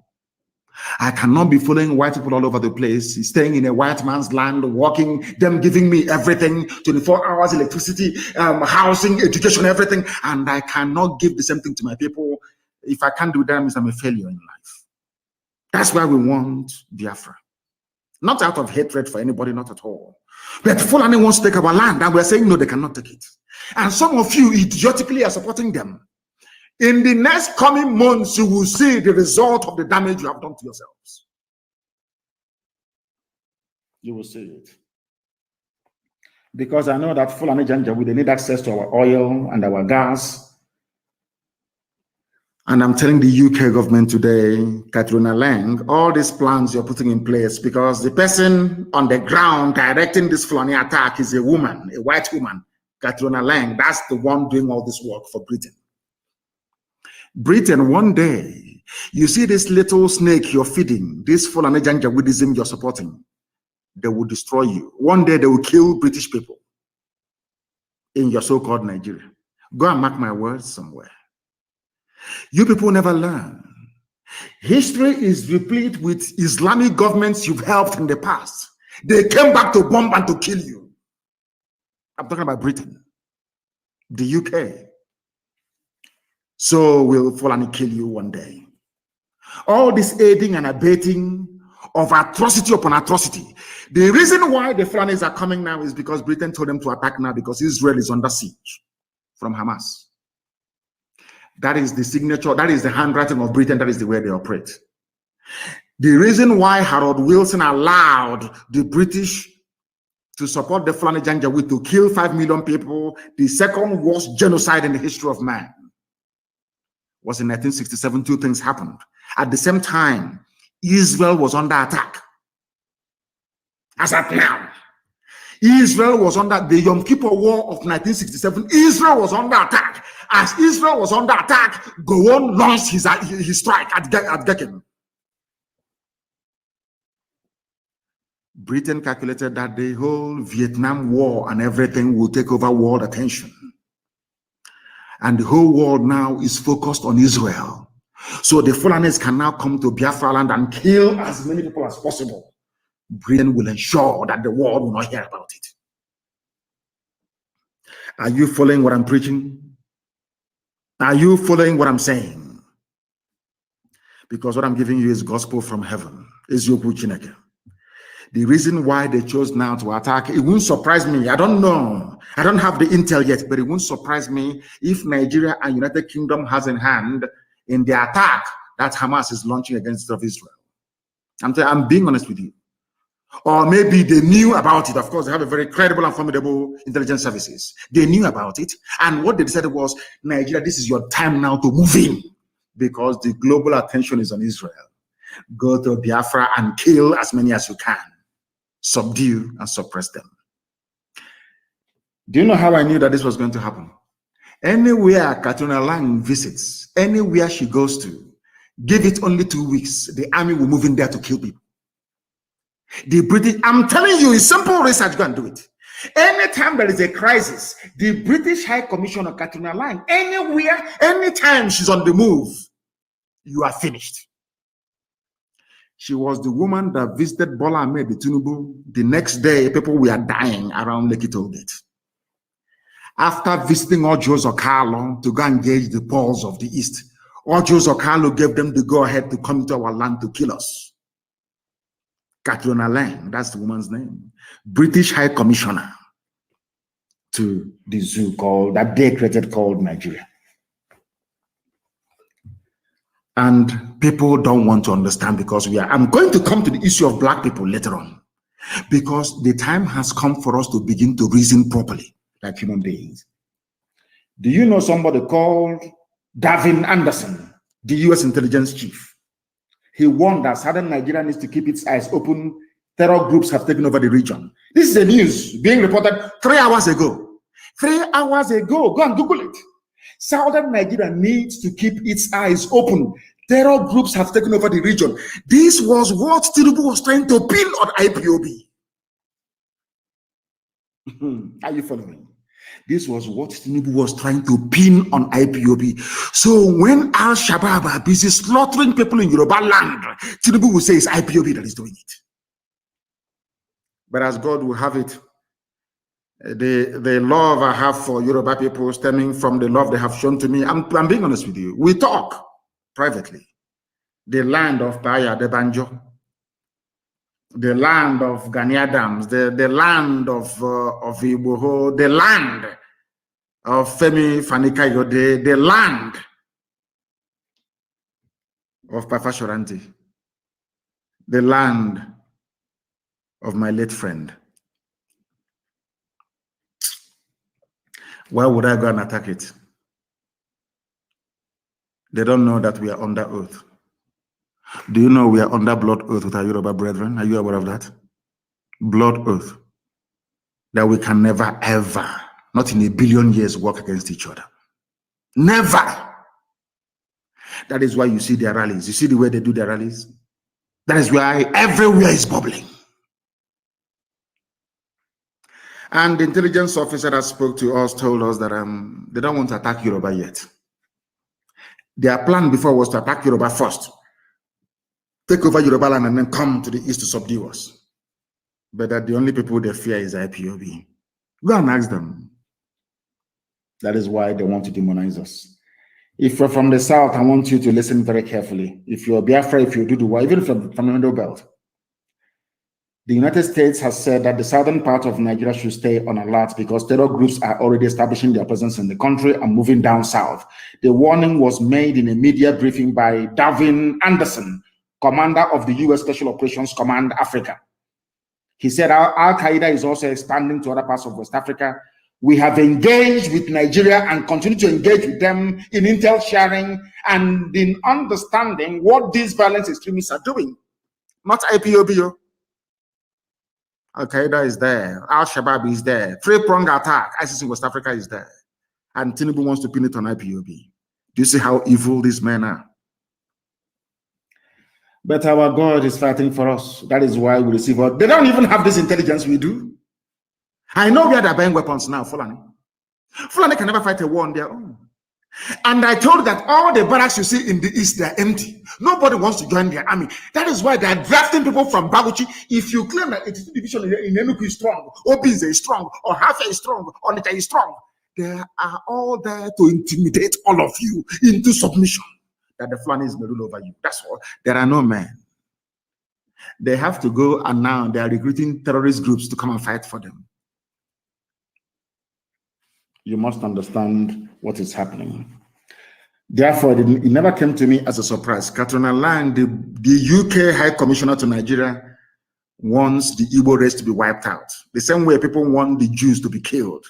I cannot be following white people all over the place, staying in a white man's land, working, them giving me everything, 24 hours, electricity, housing, education, everything. And I cannot give the same thing to my people. If I can't do that, means I'm a failure in life. That's why we want Biafra. Not out of hatred for anybody, not at all. But Fulani wants to take our land, and we're saying no, they cannot take it. And some of you idiotically are supporting them. In the next coming months, you will see the result of the damage you have done to yourselves. You will see it. Because I know that Fulani Janjaweed, they need access to our oil and our gas. And I'm telling the UK government today, Katrina Lang, all these plans you're putting in place, because the person on the ground directing this Fulani attack is a woman, a white woman, Katrina Lang. That's the one doing all this work for Britain. Britain, one day, you see this little snake you're feeding, this Fulani Janjaweedism you're supporting, they will destroy you. One day they will kill British people in your so-called Nigeria. Go and mark my words somewhere. You people never learn. History is replete with Islamic governments you've helped in the past. They came back to bomb and to kill you. I'm talking about Britain, the UK. So will Fulani kill you one day. All this aiding and abetting of atrocity upon atrocity. The reason why the Fulanis are coming now is because Britain told them to attack now, because Israel is under siege from Hamas. That is the signature, that is the handwriting of Britain, that is the way they operate. The reason why Harold Wilson allowed the British to support the Fulani Janjaweed to kill 5 million people, the second worst genocide in the history of man, was in 1967. Two things happened. At the same time, Israel was under attack. As at now, Israel was under the Yom Kippur War of 1967. Israel was under attack. As Israel was under attack, Gowon launched his strike at Gekken. Britain calculated that the whole Vietnam War and everything will take over world attention. And the whole world now is focused on Israel. So the Fulanis can now come to Biafra land and kill as many people as possible. Britain will ensure that the world will not hear about it. Are you following what I'm preaching? Are you following what I'm saying? Because what I'm giving you is gospel from heaven. Is your Chineke. The reason why they chose now to attack, it won't surprise me. I don't know. I don't have the intel yet, but it won't surprise me if Nigeria and United Kingdom has in hand in the attack that Hamas is launching against Israel. I'm being honest with you. Or maybe they knew about it. Of course, they have a very credible and formidable intelligence services. They knew about it. And what they decided was, Nigeria, this is your time now to move in, because the global attention is on Israel. Go to Biafra and kill as many as you can. Subdue and suppress them. Do you know how I knew that this was going to happen? Anywhere Katrina Lang visits, anywhere she goes to, give it only 2 weeks, the army will move in there to kill people. The British, I'm telling you, it's simple research, go and do it. Anytime there is a crisis, the British High Commissioner Katrina Lang, anywhere, anytime she's on the move, you are finished. She was the woman that visited Bola Ahmed Tinubu. The next day, people were dying around Lekki Tollgate. After visiting Ojo Zokalo to go engage the Poles of the East, Ojo Zokalo gave them the go-ahead to come into our land to kill us. Katrina Lang, that's the woman's name. British High Commissioner to the zoo that they created called Nigeria. And people don't want to understand because I'm going to come to the issue of black people later on, because the time has come for us to begin to reason properly like human beings. Do you know somebody called Davin Anderson, the US intelligence chief? He warned that southern Nigeria needs to keep its eyes open. Terror groups have taken over the region. This is the news being reported 3 hours ago. 3 hours ago, go and Google it. Southern Nigeria needs to keep its eyes open. Terror groups have taken over the region. This was what Tinubu was trying to pin on IPOB. Are you following? This was what Tinubu was trying to pin on IPOB. So when Al-Shabaab are busy slaughtering people in Yoruba land, Tinubu will say it's IPOB that is doing it. But as God will have it, the love I have for Yoruba people stemming from the love they have shown to me, I'm being honest with you. We talk privately. The land of Baya de Banjo, the land of Gani Adams, the land of Iboho, the land of Femi Fanikayode, the land of Papa Shoranti, the land of my late friend. Why would I go and attack it? They don't know that we are under oath. Do you know we are under blood oath with our Yoruba brethren? Are you aware of that? Blood oath. That we can never, ever, not in a billion years, work against each other. Never. That is why you see their rallies. You see the way they do their rallies? That is why everywhere is bubbling. And the intelligence officer that spoke to us told us that they don't want to attack Yoruba yet. Their plan before was to attack Yoruba first, take over Yoruba land, and then come to the east to subdue us. But that the only people they fear is IPOB. Go and ask them. That is why they want to demonize us. If you're from the south, I want you to listen very carefully. If you're Biafra, if you do the war, even from the Middle Belt, the United States has said that the southern part of Nigeria should stay on alert because terror groups are already establishing their presence in the country and moving down south. The warning was made in a media briefing by Davin Anderson, commander of the U.S. Special Operations Command Africa. He said Al-Qaeda is also expanding to other parts of West Africa. We have engaged with Nigeria and continue to engage with them in intel sharing and in understanding what these violent extremists are doing. Not IPOB. Al-Qaeda is there. Al-Shabaab is there. Three-pronged attack. ISIS in West Africa is there. And Tinubu wants to pin it on IPOB. Do you see how evil these men are? But our God is fighting for us. That is why we receive. They don't even have this intelligence we do. I know we are buying weapons now, Fulani. Fulani can never fight a war on their own. And I told that all the barracks you see in the east, they're empty. Nobody wants to join their army. That is why they're drafting people from Baguchi. If you claim that 82 division in Enugu is strong, Obinze is strong, or Hafe is strong, or Onitsha is strong, they are all there to intimidate all of you into submission, that the Fulanis may rule over you. That's all. There are no men. They have to go, and now they are recruiting terrorist groups to come and fight for them. You must understand what is happening. Therefore, it never came to me as a surprise. Katrina Lang, the UK High Commissioner to Nigeria, wants the Igbo race to be wiped out. The same way people want the Jews to be killed.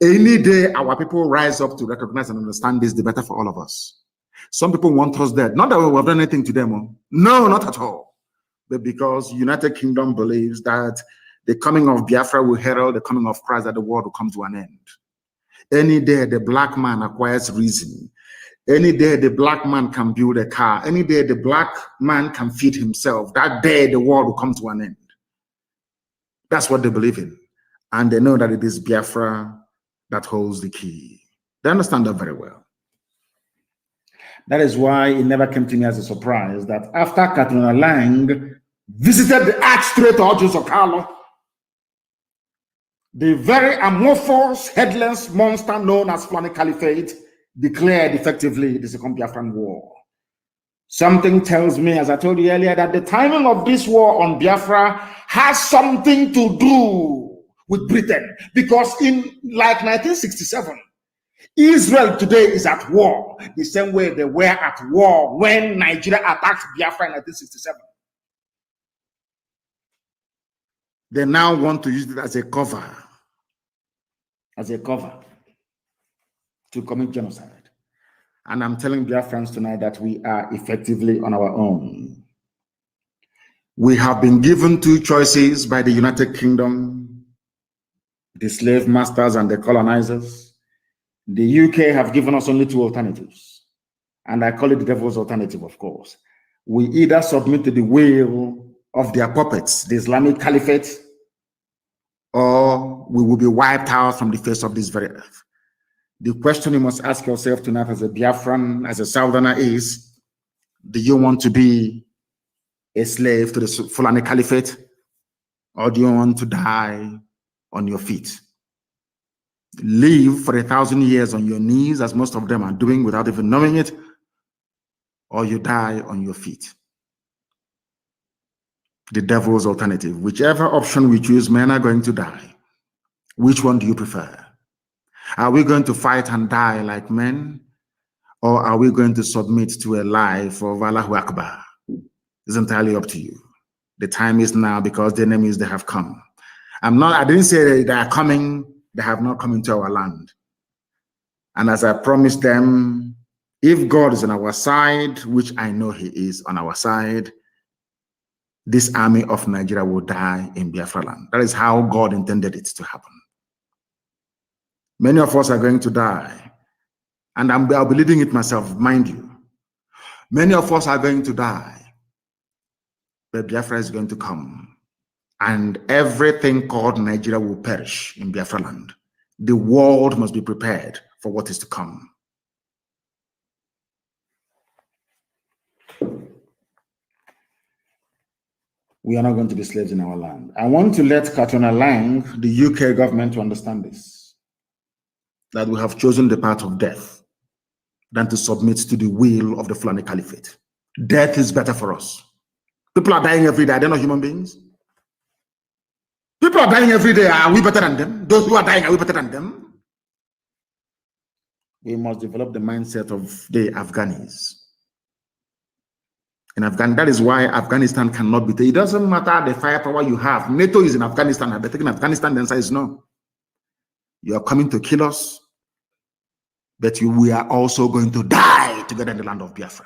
Any day our people rise up to recognize and understand this, the better for all of us. Some people want us dead. Not that we have done anything to them. No, not at all. But because United Kingdom believes that the coming of Biafra will herald the coming of Christ, that the world will come to an end. Any day the black man acquires reason. Any day the black man can build a car. Any day the black man can feed himself. That day the world will come to an end. That's what they believe in. And they know that it is Biafra that holds the key. They understand that very well. That is why it never came to me as a surprise that after Katrina Lang visited the arch-traitor Joseph Carlo, the very amorphous, headless monster known as Fulani Caliphate declared effectively the Second Biafran War. Something tells me, as I told you earlier, that the timing of this war on Biafra has something to do with Britain. Because in like 1967, Israel today is at war the same way they were at war when Nigeria attacked Biafra in 1967. They now want to use it as a cover to commit genocide. And I'm telling Biafrans tonight that we are effectively on our own. We have been given two choices by the United Kingdom, the slave masters and the colonizers. The UK have given us only two alternatives. And I call it the devil's alternative, of course. We either submit to the will of their puppets, the Islamic Caliphate, or we will be wiped out from the face of this very earth. The question you must ask yourself tonight as a Biafran, as a Southerner is, do you want to be a slave to the Fulani Caliphate, or do you want to die on your feet? Live for 1,000 years on your knees, as most of them are doing without even knowing it, or you die on your feet. The devil's alternative. Whichever option we choose, men are going to die. Which one do you prefer? Are we going to fight and die like men? Or are we going to submit to a life of Allahu Akbar? It's entirely up to you. The time is now because the enemies, they have come. I didn't say they are coming, they have not come into our land. And as I promised them, if God is on our side, which I know he is on our side, this army of Nigeria will die in Biafra land. That is how God intended it to happen. Many of us are going to die. And I'll be leading it myself, mind you. Many of us are going to die. But Biafra is going to come. And everything called Nigeria will perish in Biafra land. The world must be prepared for what is to come. We are not going to be slaves in our land. I want to let Katrina Lang, the UK government, to understand this. That we have chosen the path of death than to submit to the will of the Fulani Caliphate. Death is better for us. People are dying every day. Are they not human beings? People are dying every day. Are we better than them? Those who are dying, are we better than them? We must develop the mindset of the Afghanis. In Afghanistan, that is why Afghanistan cannot be taken. It doesn't matter the firepower you have. NATO is in Afghanistan. Have they taken Afghanistan? The answer is no. You are coming to kill us, but we are also going to die together in the land of Biafra.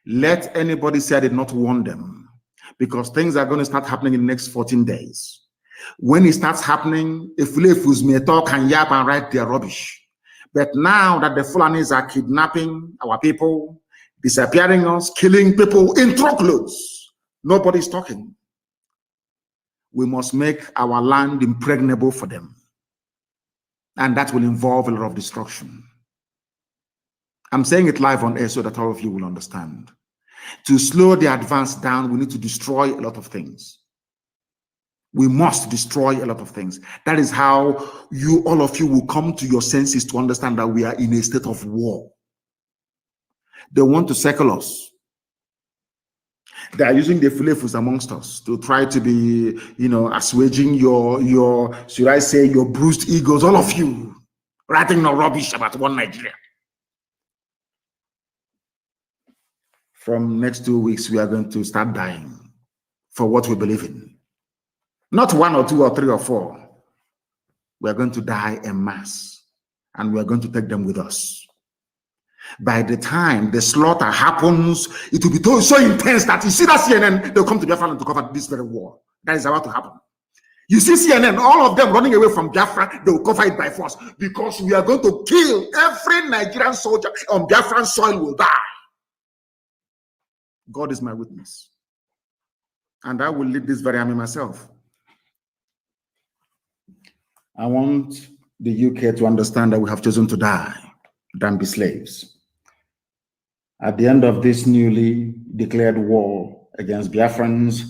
Let anybody say I did not warn them, because things are going to start happening in the next 14 days. When it starts happening, if Fulefus may talk and yap and write their rubbish. But now that the Fulanis are kidnapping our people, disappearing us, killing people in truckloads. Nobody's talking. We must make our land impregnable for them. And that will involve a lot of destruction. I'm saying it live on air so that all of you will understand. To slow the advance down, we need to destroy a lot of things. We must destroy a lot of things. That is how all of you will come to your senses to understand that we are in a state of war. They want to circle us. They are using the flavors amongst us to try to be, assuaging your, should I say, your bruised egos, all of you, writing no rubbish about one Nigeria. From next 2 weeks, we are going to start dying for what we believe in. Not 1 or 2 or 3 or 4. We are going to die en masse, and we are going to take them with us. By the time the slaughter happens, it will be so intense that you see that CNN, they'll come to Biafra to cover this very war. That is about to happen. You see CNN, all of them running away from Biafra, they will cover it by force because we are going to kill every Nigerian soldier on Biafran soil will die. God is my witness. And I will lead this very army myself. I want the UK to understand that we have chosen to die than be slaves. At the end of this newly declared war against Biafrans,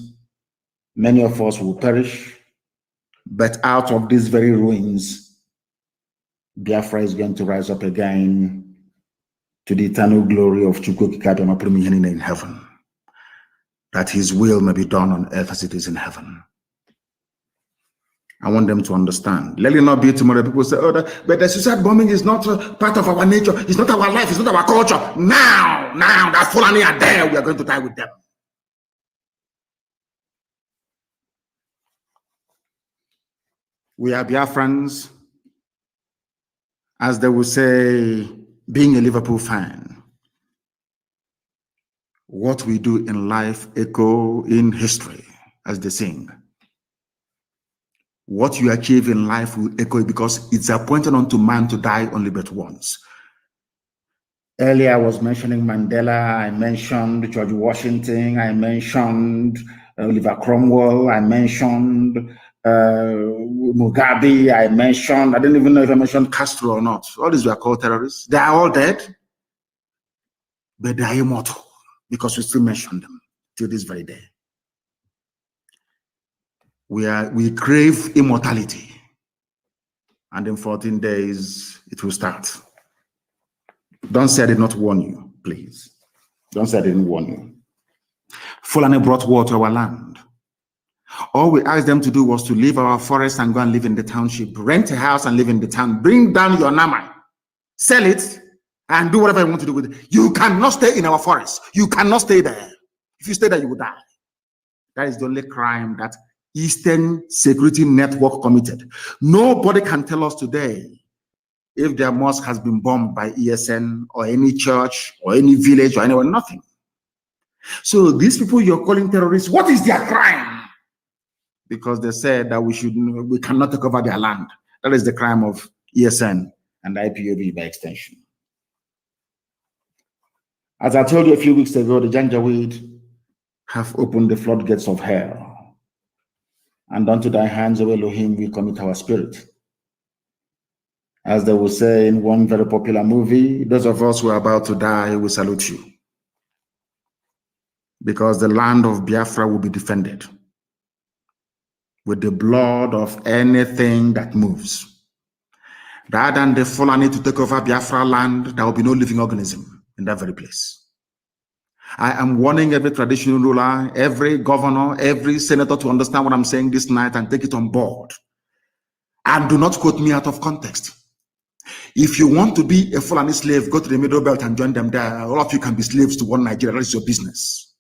many of us will perish, but out of these very ruins, Biafra is going to rise up again to the eternal glory of Chukwukikabiyama in heaven, that his will may be done on earth as it is in heaven. I want them to understand. Let it not be tomorrow. People say, but the suicide bombing is not part of our nature. It's not our life. It's not our culture. Now that Fulani are there, we are going to die with them. We are Biafrans, as they will say, being a Liverpool fan. What we do in life echo in history, as they sing. What you achieve in life will echo because it's appointed unto man to die only but once. Earlier I was mentioning Mandela, I mentioned George Washington, I mentioned Oliver Cromwell, I mentioned Mugabe, I didn't even know if I mentioned Castro or not. All these were called terrorists. They are all dead, but they are immortal because we still mention them till this very day. We crave immortality. And in 14 days, it will start. Don't say I did not warn you, please. Don't say I didn't warn you. Fulani brought war to our land. All we asked them to do was to leave our forest and go and live in the township, rent a house and live in the town, bring down your nama, sell it, and do whatever you want to do with it. You cannot stay in our forest. You cannot stay there. If you stay there, you will die. That is the only crime that Eastern Security Network committed. Nobody can tell us today if their mosque has been bombed by ESN or any church or any village or anyone, nothing. So these people you're calling terrorists, what is their crime? Because they said that we cannot take over their land. That is the crime of ESN and IPOB by extension. As I told you a few weeks ago, the Janjaweed have opened the floodgates of hell. And unto thy hands, O Elohim, we commit our spirit. As they will say in one very popular movie, those of us who are about to die, we salute you. Because the land of Biafra will be defended with the blood of anything that moves. Rather than the Fulani to take over Biafra land, there will be no living organism in that very place. I am warning every traditional ruler, every governor, every senator to understand what I'm saying this night and take it on board. And do not quote me out of context. If you want to be a Fulani slave, go to the Middle Belt and join them there. All of you can be slaves to one Nigeria. That is your business.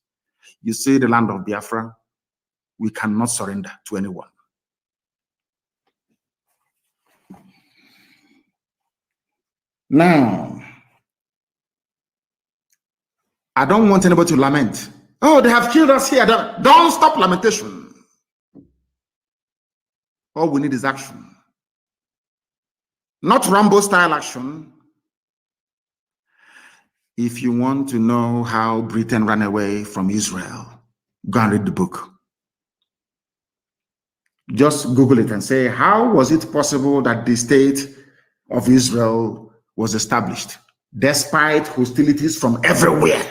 You see the land of Biafra, we cannot surrender to anyone. Now, I don't want anybody to lament. Oh, they have killed us here. Don't stop lamentation. All we need is action. Not Rambo style action. If you want to know how Britain ran away from Israel, go and read the book. Just Google it and say, how was it possible that the state of Israel was established despite hostilities from everywhere,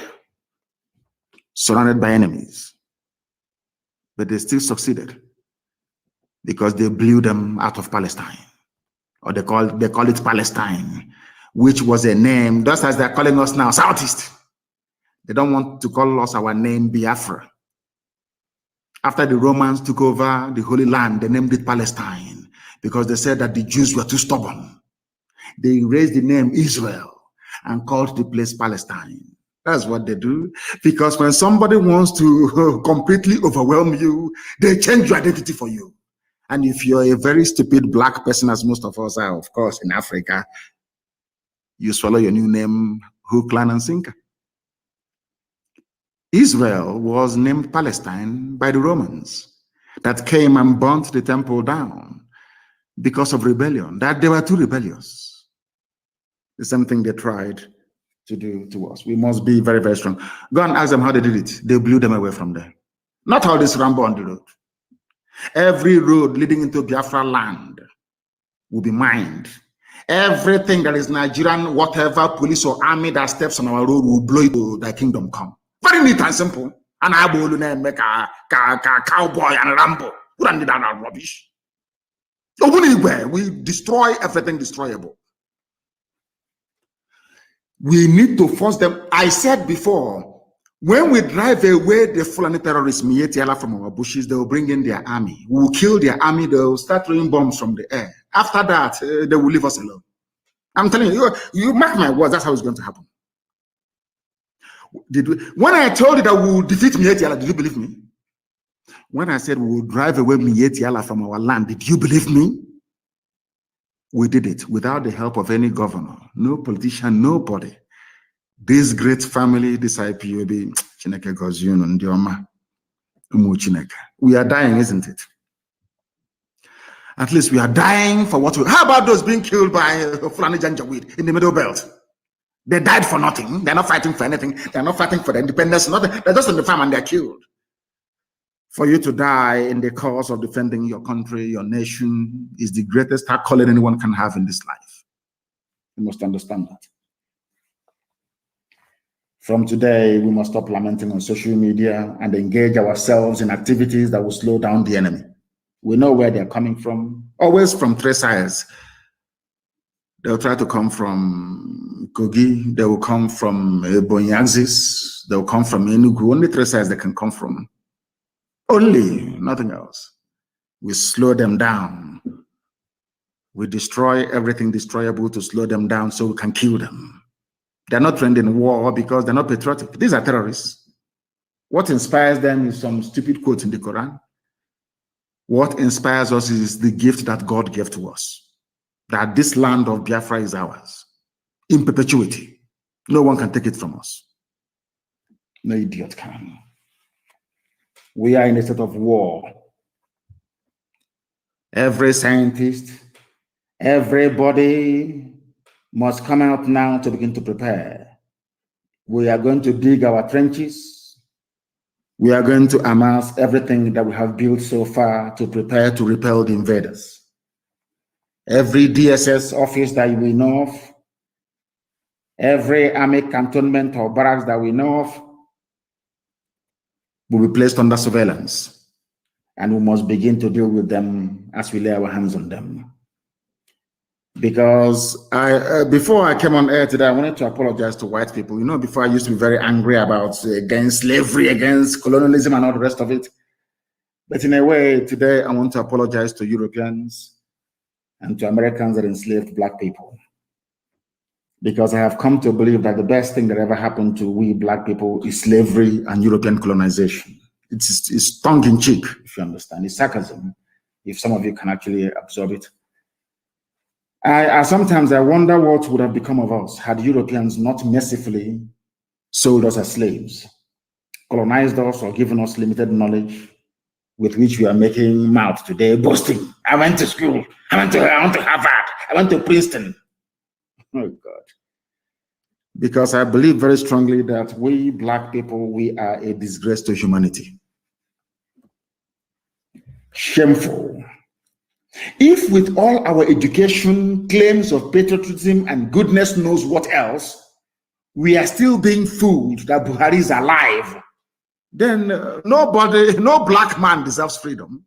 surrounded by enemies? But they still succeeded because they blew them out of Palestine, or they call it Palestine, which was a name, just as they're calling us now, Southeast. They don't want to call us our name Biafra. After the Romans took over the Holy Land, they named it Palestine because they said that the Jews were too stubborn. They erased the name Israel and called the place Palestine. That's what they do. Because when somebody wants to completely overwhelm you, they change your identity for you. And if you're a very stupid black person, as most of us are, of course, in Africa, you swallow your new name, hook, line, and sinker. Israel was named Palestine by the Romans that came and burnt the temple down because of rebellion, that they were too rebellious. The same thing they tried to do to us. We must be very, very strong. Go and ask them how they did it. They blew them away from there. Not all this Rambo on the road. Every road leading into Biafra land will be mined. Everything that is Nigerian, whatever police or army that steps on our road will blow it to thy kingdom come. Very neat and simple. And I will make a cowboy and Rambo. We don't need that rubbish. We destroy everything destroyable. We need to force them. I said before, when we drive away the Fulani terrorists, Mietiala, from our bushes, they will bring in their army. We will kill their army. They will start throwing bombs from the air. After that, they will leave us alone. I'm telling you, you mark my words, that's how it's going to happen. When I told you that we will defeat Mietiala, did you believe me? When I said we will drive away Mietiala from our land, did you believe me? We did it without the help of any governor, no politician, nobody. This great family, this IPOB, we are dying, isn't it? At least we are dying for what we... How about those being killed by Fulani Janjaweed in the Middle Belt? They died for nothing. They're not fighting for anything. They're not fighting for the independence. Nothing. They're just in the farm and they're killed. For you to die in the cause of defending your country, your nation, is the greatest accolade anyone can have in this life. You must understand that. From today, we must stop lamenting on social media and engage ourselves in activities that will slow down the enemy. We know where they're coming from, always from three sides. They'll try to come from Kogi, they will come from Bonyaxis, they'll come from Enugu. Only three sides they can come from. Only, nothing else. We slow them down. We destroy everything destroyable to slow them down so we can kill them. They're not trained in war because they're not patriotic. These are terrorists. What inspires them is some stupid quote in the Quran. What inspires us is the gift that God gave to us, that this land of Biafra is ours in perpetuity. No one can take it from us. No idiot can. We are in a state of war. Every scientist, everybody must come out now to begin to prepare. We are going to dig our trenches. We are going to amass everything that we have built so far to prepare to repel the invaders. Every DSS office that we know of, every army cantonment or barracks that we know of, will be placed under surveillance. And we must begin to deal with them as we lay our hands on them. Because before I came on air today, I wanted to apologize to white people. You know, before I used to be very angry about against slavery, against colonialism and all the rest of it. But in a way, today I want to apologize to Europeans and to Americans that enslaved black people. Because I have come to believe that the best thing that ever happened to we black people is slavery and European colonization. It's tongue-in-cheek, if you understand. It's sarcasm, if some of you can actually absorb it. Sometimes I wonder what would have become of us had Europeans not mercifully sold us as slaves, colonized us, or given us limited knowledge with which we are making mouth today, boasting. I went to school. I went to Harvard. I went to Princeton. Oh, God. Because I believe very strongly that we Black people, we are a disgrace to humanity. Shameful. If with all our education, claims of patriotism and goodness knows what else, we are still being fooled that Buhari is alive, then no Black man deserves freedom.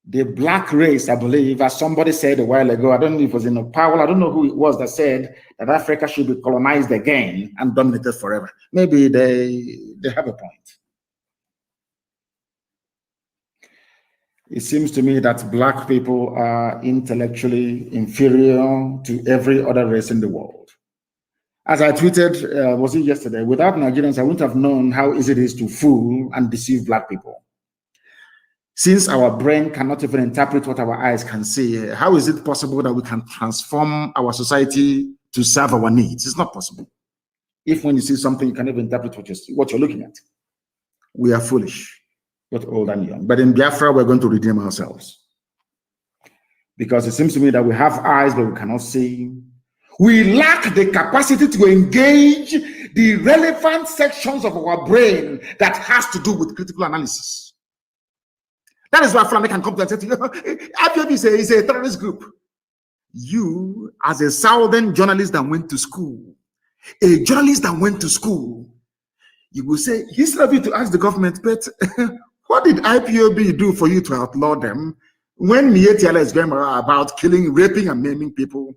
The Black race, I believe, as somebody said a while ago, I don't know if it was in Powell, I don't know who it was that said that Africa should be colonized again and dominated forever. Maybe they have a point. It seems to me that Black people are intellectually inferior to every other race in the world. As I tweeted, was it yesterday? Without Nigerians, I wouldn't have known how easy it is to fool and deceive Black people. Since our brain cannot even interpret what our eyes can see, how is it possible that we can transform our society to serve our needs? It's not possible. If when you see something, you can even interpret what you're looking at. We are foolish, both old and young. But in Biafra, we're going to redeem ourselves. Because it seems to me that we have eyes, but we cannot see. We lack the capacity to engage the relevant sections of our brain that has to do with critical analysis. That is why Fulani can come to and say to you, IPOB is a terrorist group. You, as a Southern journalist that went to school, a journalist that went to school, you will say, instead of you to ask the government, but what did IPOB do for you to outlaw them? When Mietiala is going about killing, raping, and maiming people,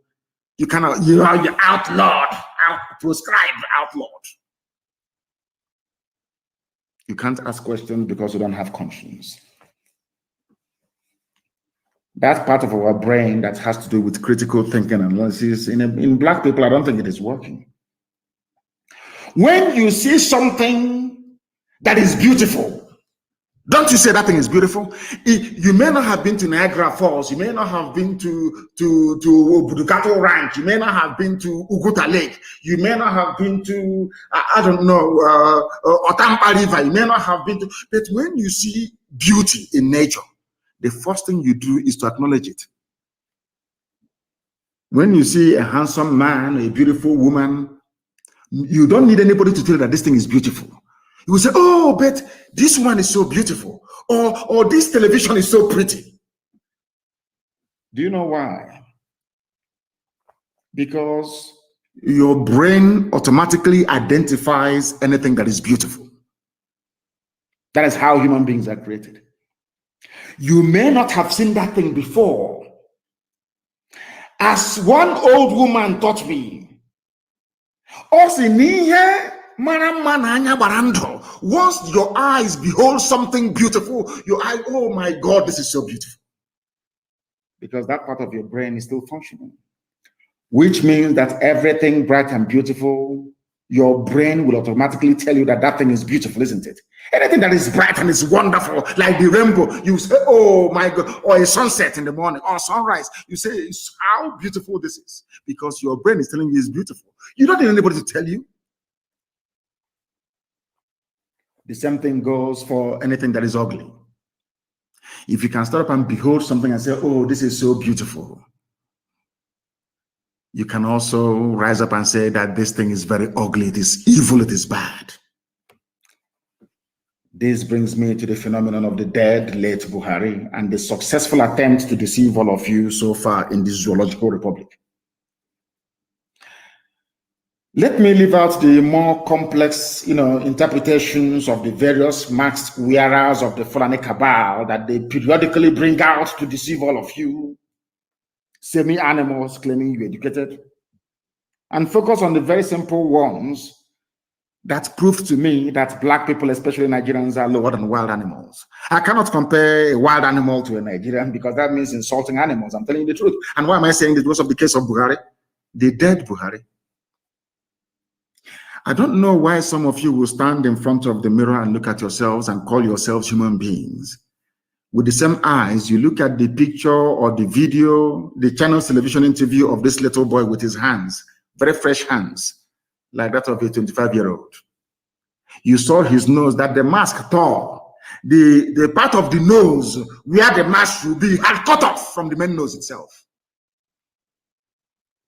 you are outlawed, proscribed, outlawed. You can't ask questions because you don't have conscience. That part of our brain that has to do with critical thinking and analysis, in Black people, I don't think it is working. When you see something that is beautiful, don't you say that thing is beautiful? You may not have been to Niagara Falls, you may not have been to Budukato Ranch, you may not have been to Uguta Lake, you may not have been to, I don't know, Otampa River, you may not have been to, but when you see beauty in nature, the first thing you do is to acknowledge it. When you see a handsome man, a beautiful woman, you don't need anybody to tell you that this thing is beautiful. You will say, oh, but this one is so beautiful, or this television is so pretty. Do you know why? Because your brain automatically identifies anything that is beautiful. That is how human beings are created. You may not have seen that thing before. As one old woman taught me, once your eyes behold something beautiful, your eye, oh my God, this is so beautiful. Because that part of your brain is still functioning. Which means that everything bright and beautiful, your brain will automatically tell you that that thing is beautiful, isn't it? Anything that is bright and is wonderful, like the rainbow, you say, oh my God, or a sunset in the morning, or sunrise, you say, how beautiful this is, because your brain is telling you it's beautiful. You don't need anybody to tell you. The same thing goes for anything that is ugly. If you can start up and behold something and say, oh, this is so beautiful, you can also rise up and say that this thing is very ugly, it is evil, it is bad. This brings me to the phenomenon of the dead, late Buhari, and the successful attempt to deceive all of you so far in this zoological republic. Let me leave out the more complex, interpretations of the various masked wearers of the Fulani cabal that they periodically bring out to deceive all of you, semi-animals claiming you educated, and focus on the very simple ones that prove to me that Black people, especially Nigerians, are lower than wild animals. I cannot compare a wild animal to a Nigerian because that means insulting animals. I'm telling you the truth. And why am I saying this? Because of the case of Buhari, the dead Buhari. I don't know why some of you will stand in front of the mirror and look at yourselves and call yourselves human beings. With the same eyes, you look at the picture or the video, the channel's television interview of this little boy with his hands, very fresh hands, like that of a 25-year-old. You saw his nose, that the mask tore. The part of the nose where the mask should be had cut off from the main nose itself.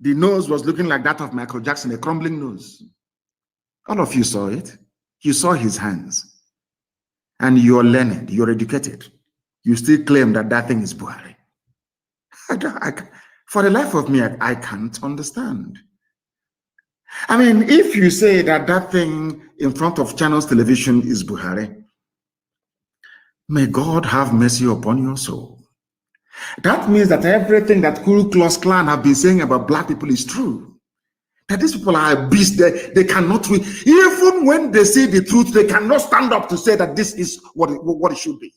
The nose was looking like that of Michael Jackson, a crumbling nose. All of you saw it. You saw his hands. And you're learned, you're educated. You still claim that that thing is Buhari. For the life of me, I can't understand. I mean, if you say that that thing in front of Channels Television is Buhari, may God have mercy upon your soul. That means that everything that Ku Klux Klan have been saying about black people is true. That these people are beasts. They cannot win. Even when they say the truth, they cannot stand up to say that this is what it should be.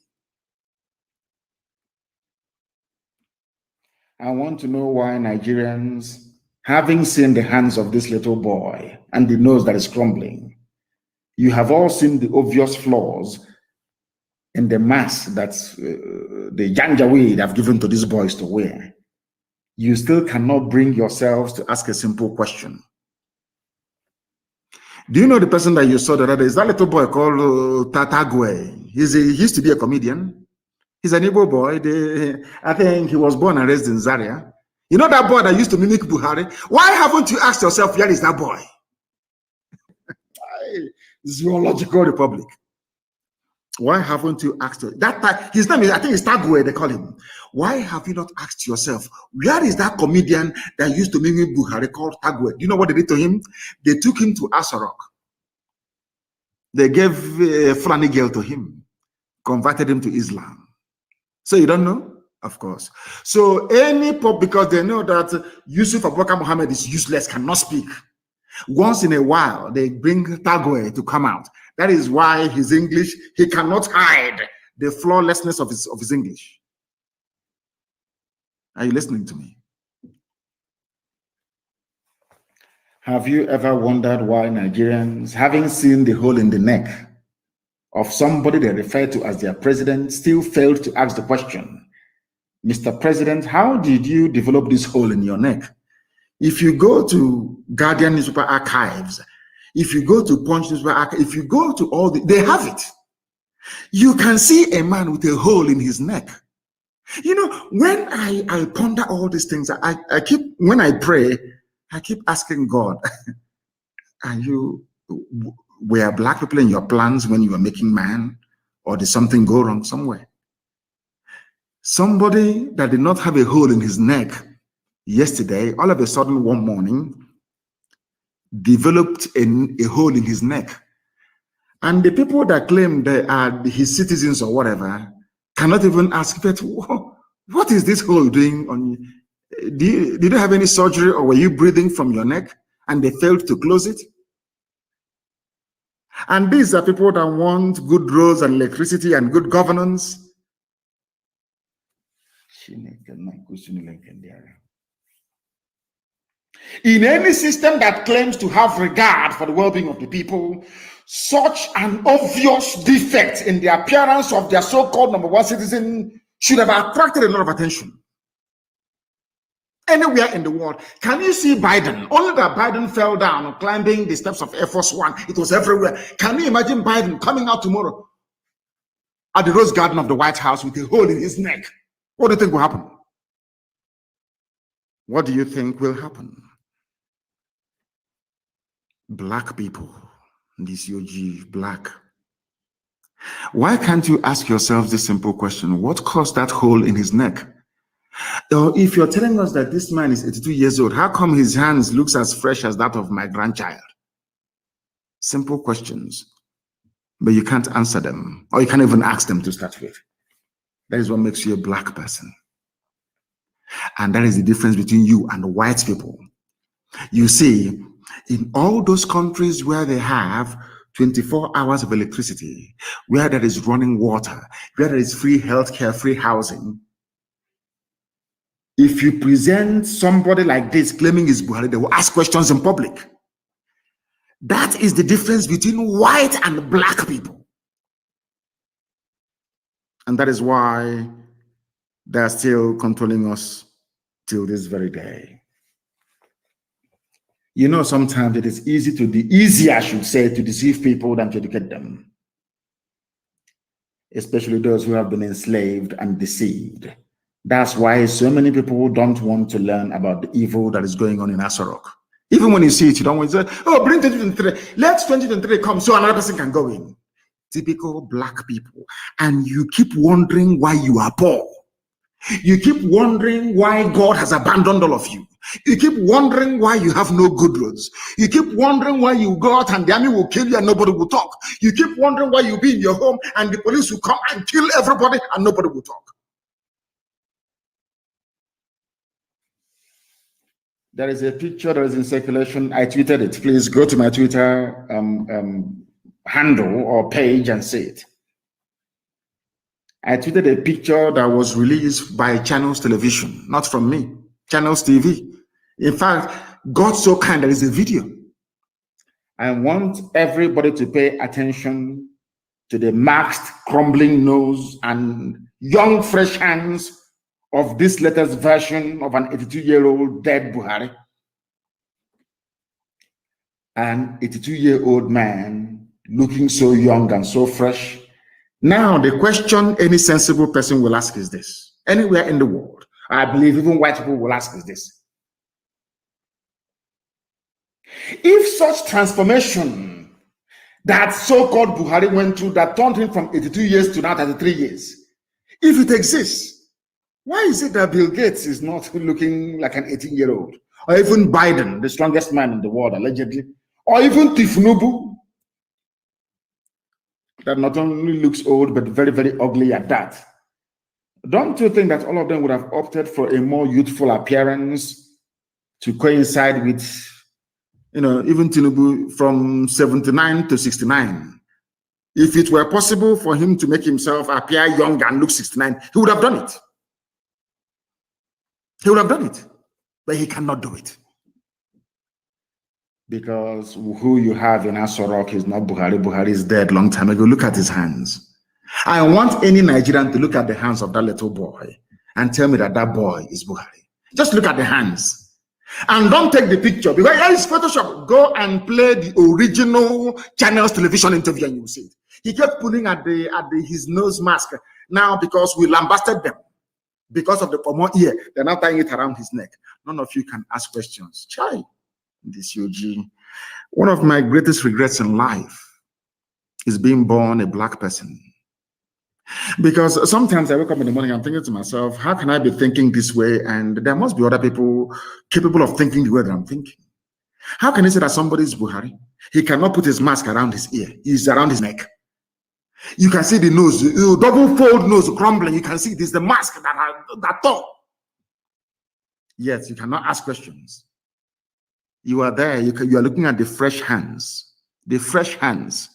I want to know why Nigerians, having seen the hands of this little boy and the nose that is crumbling, you have all seen the obvious flaws in the mask that the Janjaweed have given to these boys to wear. You still cannot bring yourselves to ask a simple question. Do you know the person that you saw the other day? Is that little boy called Tatagwe? He used to be a comedian. He's an Igbo boy. I think he was born and raised in Zaria. You know that boy that used to mimic Buhari? Why haven't you asked yourself, where is that boy? Zoological Republic. Why haven't you asked that? His name is, I think it's Tagwe, they call him. Why have you not asked yourself, where is that comedian that used to mimic Buhari called Tagwe? Do you know what they did to him? They took him to Asarok. They gave a Fulani girl to him, converted him to Islam. So you don't know? Of course. So because they know that Yusuf Abubakar Muhammad is useless, cannot speak. Once in a while, they bring Tagwe to come out. That is why his English, he cannot hide the flawlessness of his English. Are you listening to me? Have you ever wondered why Nigerians, having seen the hole in the neck of somebody they refer to as their president, still failed to ask the question, Mr. President, how did you develop this hole in your neck? If you go to Guardian newspaper archives, if you go to Punch newspaper archives, if you go to all they have it. You can see a man with a hole in his neck. You know, when I ponder all these things, I keep, when I pray, I keep asking God, were black people in your plans when you were making man? Or did something go wrong somewhere? Somebody that did not have a hole in his neck yesterday, all of a sudden one morning, developed a hole in his neck. And the people that claim they are his citizens or whatever cannot even ask, but what is this hole doing on you? Did you have any surgery, or were you breathing from your neck and they failed to close it? And these are people that want good roads and electricity and good governance. In any system that claims to have regard for the well-being of the people, such an obvious defect in the appearance of their so-called number one citizen should have attracted a lot of attention. Anywhere in the world. Can you see Biden? Only that Biden fell down climbing the steps of Air Force One. It was everywhere. Can you imagine Biden coming out tomorrow at the Rose Garden of the White House with a hole in his neck? What do you think will happen? What do you think will happen? Black people, this UG, black. Why can't you ask yourself this simple question? What caused that hole in his neck? Or if you're telling us that this man is 82 years old, how come his hands looks as fresh as that of my grandchild? Simple questions, but you can't answer them, or you can't even ask them to start with. That is what makes you a black person. And that is the difference between you and the white people. You see, in all those countries where they have 24 hours of electricity, where there is running water, where there is free healthcare, free housing, if you present somebody like this claiming he's Buhari, they will ask questions in public. That is the difference between white and black people. And that is why they're still controlling us till this very day. You know, sometimes it is easier, I should say, to deceive people than to educate them. Especially those who have been enslaved and deceived. That's why so many people don't want to learn about the evil that is going on in Asorok. Even when you see it, you don't want to say, oh, bring 2023. Let 2023 come so another person can go in. Typical black people. And you keep wondering why you are poor. You keep wondering why God has abandoned all of you. You keep wondering why you have no good roads. You keep wondering why you go out and the army will kill you and nobody will talk. You keep wondering why you be in your home and the police will come and kill everybody and nobody will talk. There is a picture that is in circulation. I tweeted it. Please go to my Twitter handle or page and see it. I tweeted a picture that was released by Channels Television, not from me, Channels TV. In fact, God so kind, there is a video. I want everybody to pay attention to the maxed, crumbling nose and young, fresh hands of this latest version of an 82-year-old dead Buhari. An 82-year-old man looking so young and so fresh. Now, the question any sensible person will ask is this. Anywhere in the world, I believe even white people will ask is this. If such transformation that so-called Buhari went through that turned him from 82 years to now 33 years, if it exists, why is it that Bill Gates is not looking like an 18-year-old? Or even Biden, the strongest man in the world, allegedly? Or even Tifunubu, that not only looks old, but very, very ugly at that? Don't you think that all of them would have opted for a more youthful appearance to coincide with, even Tinubu from 79 to 69? If it were possible for him to make himself appear young and look 69, he would have done it. He would have done it, but he cannot do it. Because who you have in Asorok is not Buhari. Buhari is dead long time ago. Look at his hands. I want any Nigerian to look at the hands of that little boy and tell me that that boy is Buhari. Just look at the hands. And don't take the picture because it's Photoshop. Go and play the original Channels Television interview and you'll see it. He kept pulling at his nose mask now because we lambasted them. Because of the pomo ear, they're now tying it around his neck. None of you can ask questions. Chai, this UG. One of my greatest regrets in life is being born a black person. Because sometimes I wake up in the morning, I'm thinking to myself, how can I be thinking this way? And there must be other people capable of thinking the way that I'm thinking. How can I say that somebody is Buhari? He cannot put his mask around his ear. He's around his neck. You can see the nose, double fold nose crumbling. You can see this, the mask that tall. Yes, you cannot ask questions. You are there. You are looking at the fresh hands. The fresh hands.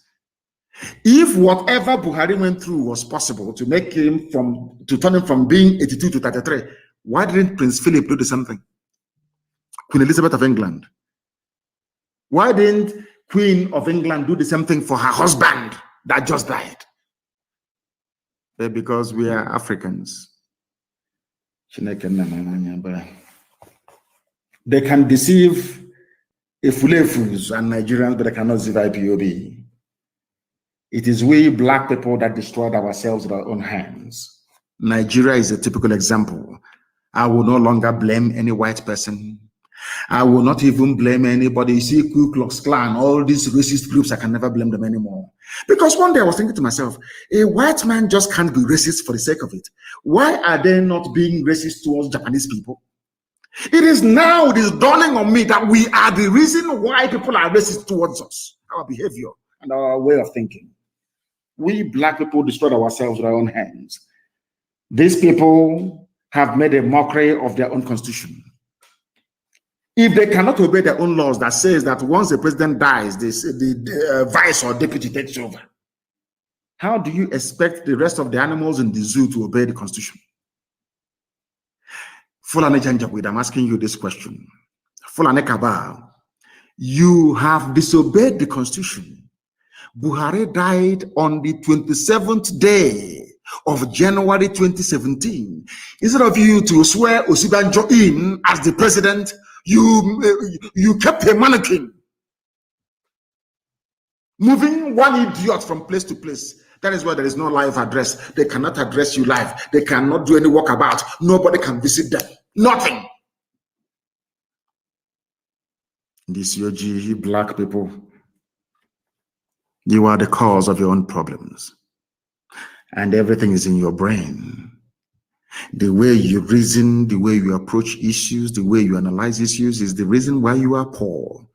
If whatever Buhari went through was possible to make him turn him from being 82 to 33, why didn't Prince Philip do the same thing? Queen Elizabeth of England. Why didn't Queen of England do the same thing for her husband that just died? Because we are Africans. They can deceive Ifulefus and Nigerians, but they cannot deceive IPOB. It is we black people that destroyed ourselves with our own hands. Nigeria is a typical example. I will no longer blame any white person. I will not even blame anybody. You see, Ku Klux Klan, all these racist groups, I can never blame them anymore. Because one day I was thinking to myself, a white man just can't be racist for the sake of it. Why are they not being racist towards Japanese people? It is dawning on me that we are the reason why people are racist towards us. Our behavior and our way of thinking. We black people destroyed ourselves with our own hands. These people have made a mockery of their own constitution. If they cannot obey their own laws that says that once the president dies, the vice or deputy takes over, how do you expect the rest of the animals in the zoo to obey the constitution? Fulani Janjaweed, I'm asking you this question. Fulani Kabal, you have disobeyed the constitution. Buhari died on the 27th day of January 2017. Instead of you to swear Osibanjo in as the president, you kept a mannequin, moving one idiot from place to place. That is why there is no live address. They cannot address you live. They cannot do any walkabout. Nobody can visit them. Nothing. These UG black people, you are the cause of your own problems. And everything is in your brain. The way you reason, the way you approach issues, the way you analyze issues is the reason why you are poor.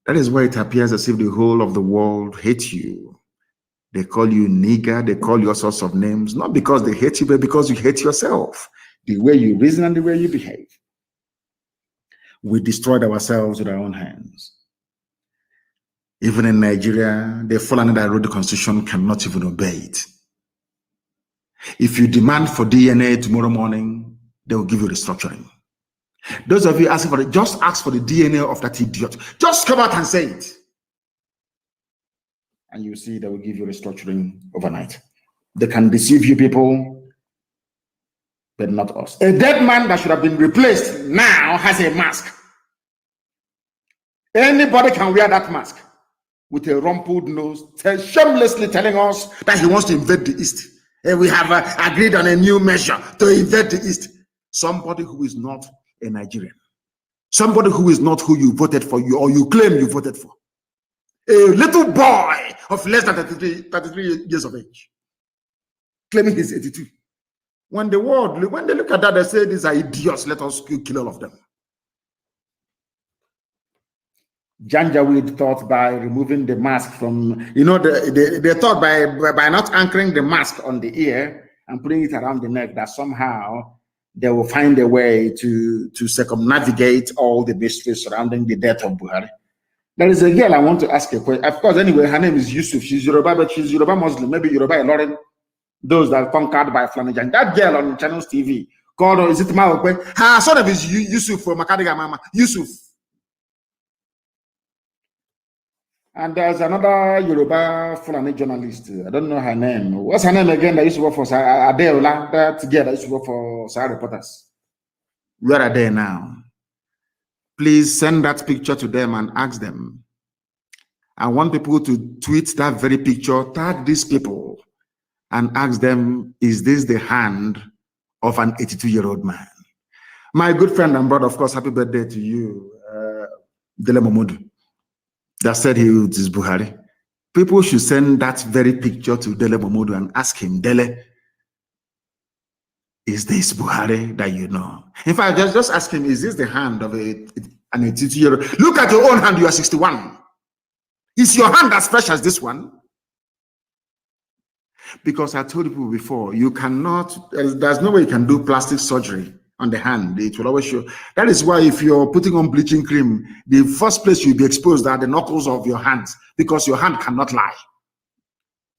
That is why it appears as if the whole of the world hates you. They call you nigger, they call you all sorts of names, not because they hate you, but because you hate yourself. The way you reason and the way you behave. We destroyed ourselves with our own hands. Even in Nigeria, the Fulani that wrote the constitution cannot even obey it. If you demand for DNA tomorrow morning, they will give you restructuring. Those of you asking for it, just ask for the DNA of that idiot. Just come out and say it. And you see they will give you restructuring overnight. They can deceive you people, but not us. A dead man that should have been replaced now has a mask. Anybody can wear that mask with a rumpled nose, shamelessly telling us that he wants to invade the East. And we have agreed on a new measure to invade the East. Somebody who is not a Nigerian. Somebody who is not who you voted for, you or you claim you voted for. A little boy of less than 33 years of age, claiming he's 82. When the world, when they look at that, they say these are idiots, let us kill all of them. Janjaweed thought by removing the mask from, they thought by not anchoring the mask on the ear and putting it around the neck that somehow they will find a way to circumnavigate all the mysteries surrounding the death of Buhari. There is a girl I want to ask a question. Of course, anyway, her name is Yusuf. She's Yoruba, but she's Yoruba Muslim. Maybe Yoruba Lauren, those that are conquered by Flanagan. That girl on Channels TV called, is it Maokwe? Her son of is Yusuf from Makadiga Mama. Yusuf. And there's another Yoruba Fulani journalist. I don't know her name. What's her name again? That used to work for Adeola. That girl that used to work for Sahara Reporters. Where are they now? Please send that picture to them and ask them. I want people to tweet that very picture, tag these people, and ask them, is this the hand of an 82-year-old man? My good friend and brother, of course, happy birthday to you, Dele Momodu, that said he is Buhari. People should send that very picture to Dele Momodu and ask him, Dele, is this Buhari that you know? In fact, just ask him, is this the hand of an 82-year-old? Look at your own hand, you are 61. Is your hand as fresh as this one? Because I told you before, you cannot, there's no way you can do plastic surgery on the hand. It will always show. That is why if you're putting on bleaching cream, the first place you'll be exposed are the knuckles of your hands, because your hand cannot lie.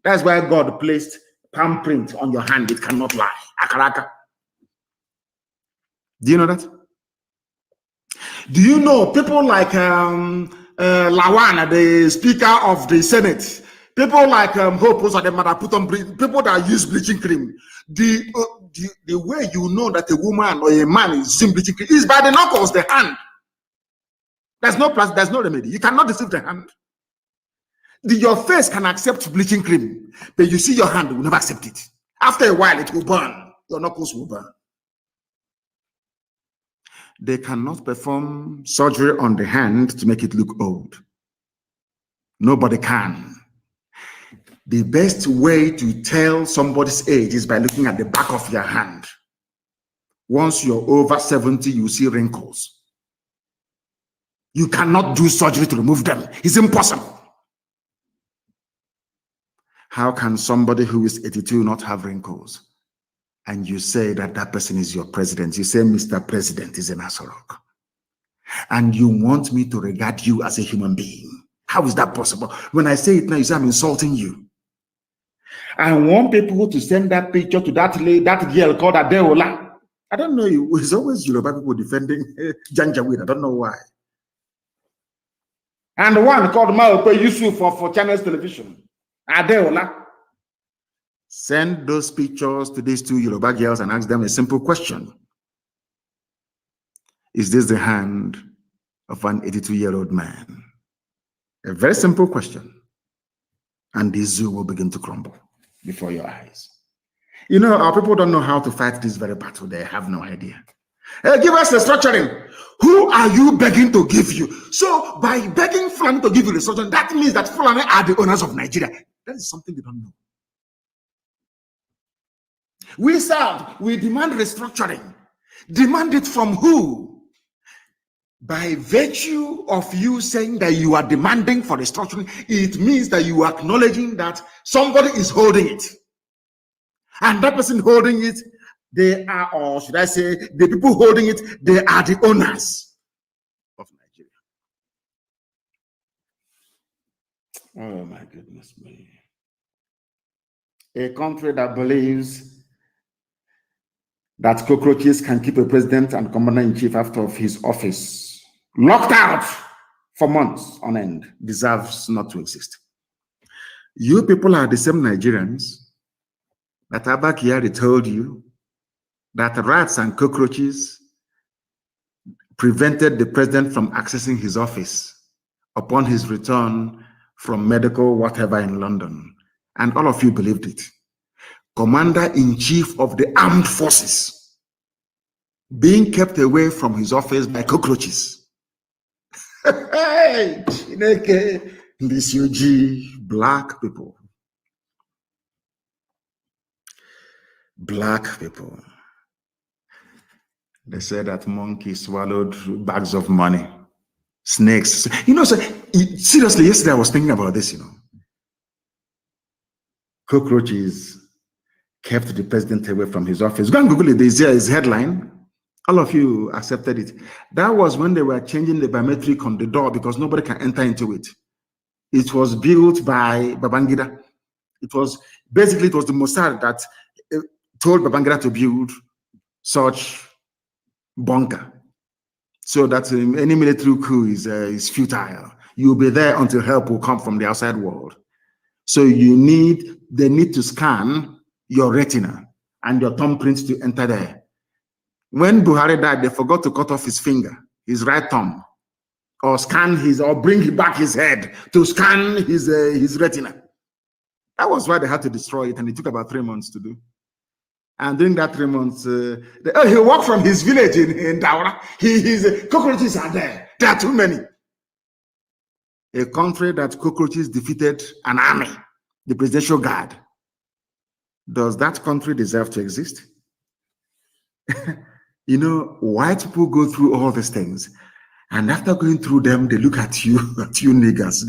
That's why God placed palm print on your hand. It cannot lie. Akaraka. Do you know that? Do you know people like Lawan, the Speaker of the Senate, people like Hope, that put on people that use bleaching cream? The way you know that a woman or a man is using bleaching cream is by the knuckles, the hand. There's no plus, there's no remedy. You cannot deceive the hand. Your face can accept bleaching cream, but you see your hand will never accept it. After a while, it will burn. Your knuckles will burn. They cannot perform surgery on the hand to make it look old. Nobody can. The best way to tell somebody's age is by looking at the back of your hand. Once you're over 70, you see wrinkles. You cannot do surgery to remove them. It's impossible. How can somebody who is 82 not have wrinkles? And you say that that person is your president. You say Mr. President is an Asorok. And you want me to regard you as a human being. How is that possible? When I say it now, you say I'm insulting you. I want people to send that picture to that lady, that girl called Adeola. I don't know. It's always Yoruba people defending Janjaweed. I don't know why. And the one called Maokwe Yusuf for Channels Television. Adeola. Send those pictures to these two Yoruba girls and ask them a simple question. Is this the hand of an 82-year-old man? A very simple question. and the zoo will begin to crumble before your eyes. You know, our people don't know how to fight this very battle. They have no idea. Give us the structuring. Who are you begging to give you? So by begging Fulani to give you the structuring, that means that Fulani are the owners of Nigeria. That is something they don't know. We serve, we demand restructuring. Demand it from who? By virtue of you saying that you are demanding for restructuring, it means that you are acknowledging that somebody is holding it. And that person holding it, they are, or should I say, the people holding it, they are the owners of Nigeria. Oh my goodness me. A country that believes that cockroaches can keep a president and commander-in-chief out of his office locked out for months on end deserves not to exist. You people are the same Nigerians that Abba Kyari told you that rats and cockroaches prevented the president from accessing his office upon his return from medical whatever in London. And all of you believed it. Commander-in-chief of the armed forces being kept away from his office by cockroaches. Hey, this UG, black people. Black people. They say that monkey swallowed bags of money. Snakes. You know, so, seriously, yesterday I was thinking about this, you know. Cockroaches kept the president away from his office. Go and Google it. There's his headline. All of you accepted it. That was when they were changing the biometric on the door because nobody can enter into it. It was built by Babangida. It was the Mossad that told Babangida to build such bunker, so that any military coup is futile. You'll be there until help will come from the outside world. So they need to scan your retina and your thumbprints to enter there. When Buhari died, they forgot to cut off his finger, his right thumb, or bring back his head to scan his retina. That was why they had to destroy it, and it took about 3 months to do. And during that 3 months, he walked from his village in Daura. His cockroaches are there. There are too many. A country that cockroaches defeated an army, the presidential guard. Does that country deserve to exist? You know, white people go through all these things, and after going through them, they look at you niggas.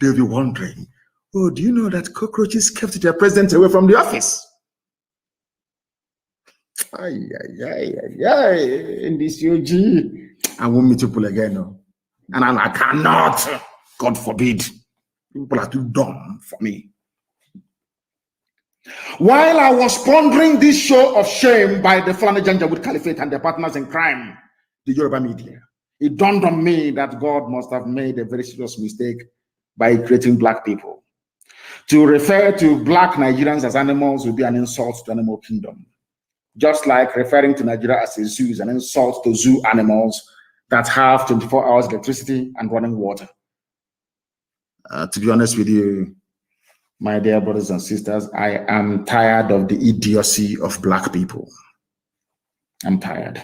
They'll be wondering, oh, do you know that cockroaches kept their president away from the office? In this UG, I won't meet people again. No. And I cannot, God forbid. People are too dumb for me. While I was pondering this show of shame by the Fulani Janjaweed Caliphate and their partners in crime, the Yoruba media, it dawned on me that God must have made a very serious mistake by creating black people. To refer to black Nigerians as animals would be an insult to animal kingdom. Just like referring to Nigeria as a zoo is an insult to zoo animals that have 24 hours electricity and running water. To be honest with you, my dear brothers and sisters, I am tired of the idiocy of black people. I'm tired.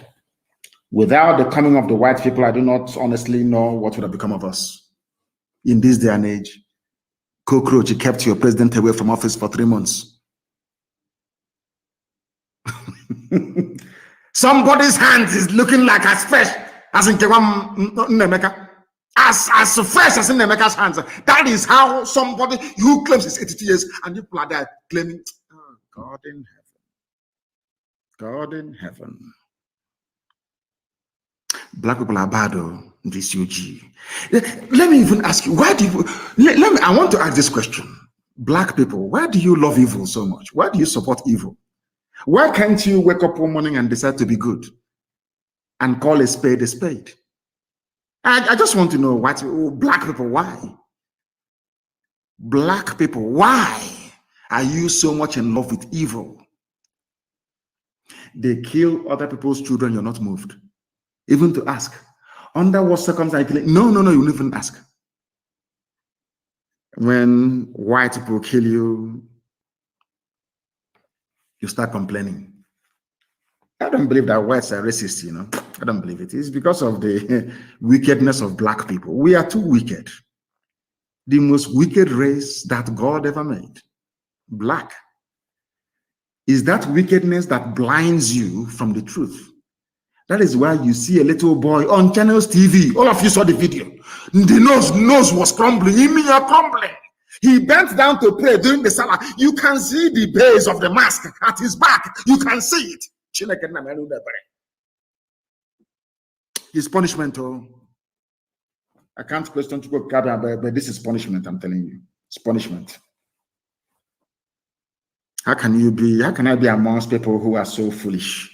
Without the coming of the white people, I do not honestly know what would have become of us. In this day and age, cockroach, you kept your president away from office for 3 months. Somebody's hands is looking like as fresh as in Nemeka. As fresh as in Nemeka's hands. That is how somebody who claims he's 82 years and people are there claiming, oh, God in heaven. God in heaven. Black people are bad, oh, this UG. Let me even ask you, why do you, I want to ask this question. Black people, why do you love evil so much? Why do you support evil? Why can't you wake up one morning and decide to be good and call a spade a spade? I just want to know what black people, why? Black people, why are you so much in love with evil? They kill other people's children, you're not moved. Even to ask, under what circumstances? No, you won't even ask. When white people kill you, you start complaining. I don't believe that whites are racist, you know. I don't believe it. It's because of the wickedness of black people. We are too wicked. The most wicked race that God ever made. Black. Is that wickedness that blinds you from the truth. That is why you see a little boy on Channels TV. All of you saw the video. The nose was crumbling. He mean crumbling. He bent down to pray during the salah. You can see the base of the mask at his back. You can see it. His punishment. Oh, I can't question to go, but this is punishment. I'm telling you, it's punishment. How can I be amongst people who are so foolish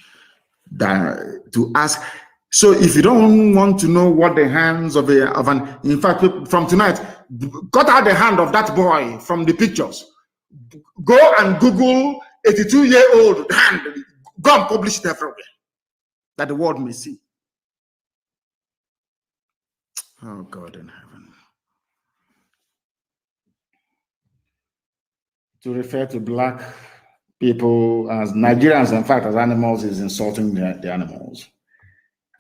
that to ask? So if you don't want to know what the hands of an, in fact, from tonight, cut out the hand of that boy from the pictures. Go and Google 82-year-old hand. Go and publish it everywhere that the world may see. Oh God in heaven. To refer to black people as Nigerians, in fact, as animals, is insulting the animals.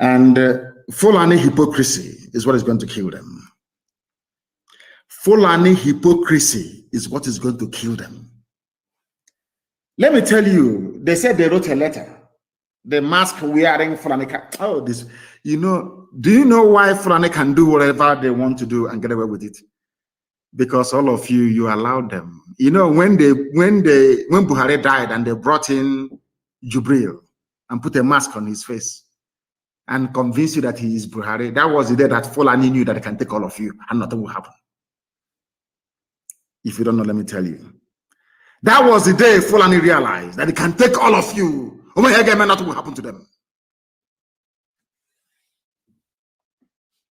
And Fulani hypocrisy is what is going to kill them. Fulani hypocrisy is what is going to kill them. Let me tell you, they said they wrote a letter. The mask wearing Fulani. Oh, this, you know, do you know why Fulani can do whatever they want to do and get away with it? Because all of you allowed them. You know, when Buhari died and they brought in Jubril and put a mask on his face and convinced you that he is Buhari, that was the day that Fulani knew that they can take all of you and nothing will happen. If you don't know, let me tell you. That was the day Fulani realized that they can take all of you. Nothing will happen to them.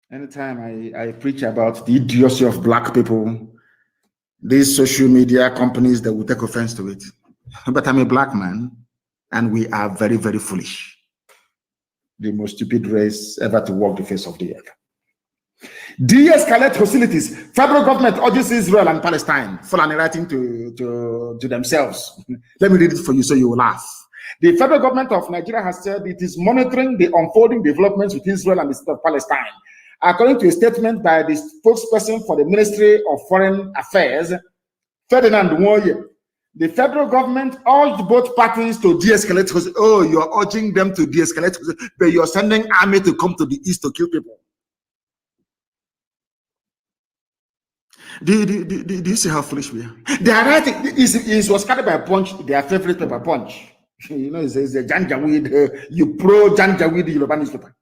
Anytime I preach about the idiocy of black people, these social media companies, they will take offense to it. But I'm a black man, and we are very, very foolish. The most stupid race ever to walk the face of the earth. De-escalate hostilities. Federal government urges Israel and Palestine. Fulani writing to themselves. Let me read it for you so you will laugh. The federal government of Nigeria has said it is monitoring the unfolding developments with Israel and the state of Palestine. According to a statement by the spokesperson for the Ministry of Foreign Affairs, Ferdinand Nwoye, the federal government urged both parties to de-escalate. Oh, you're urging them to de-escalate, but you're sending army to come to the east to kill people. Do you see how foolish we are? They are writing. It was carried by Punch, their favorite paper, Punch. You know, it says the Janjaweed, you pro Janjaweed Yoruba newspaper.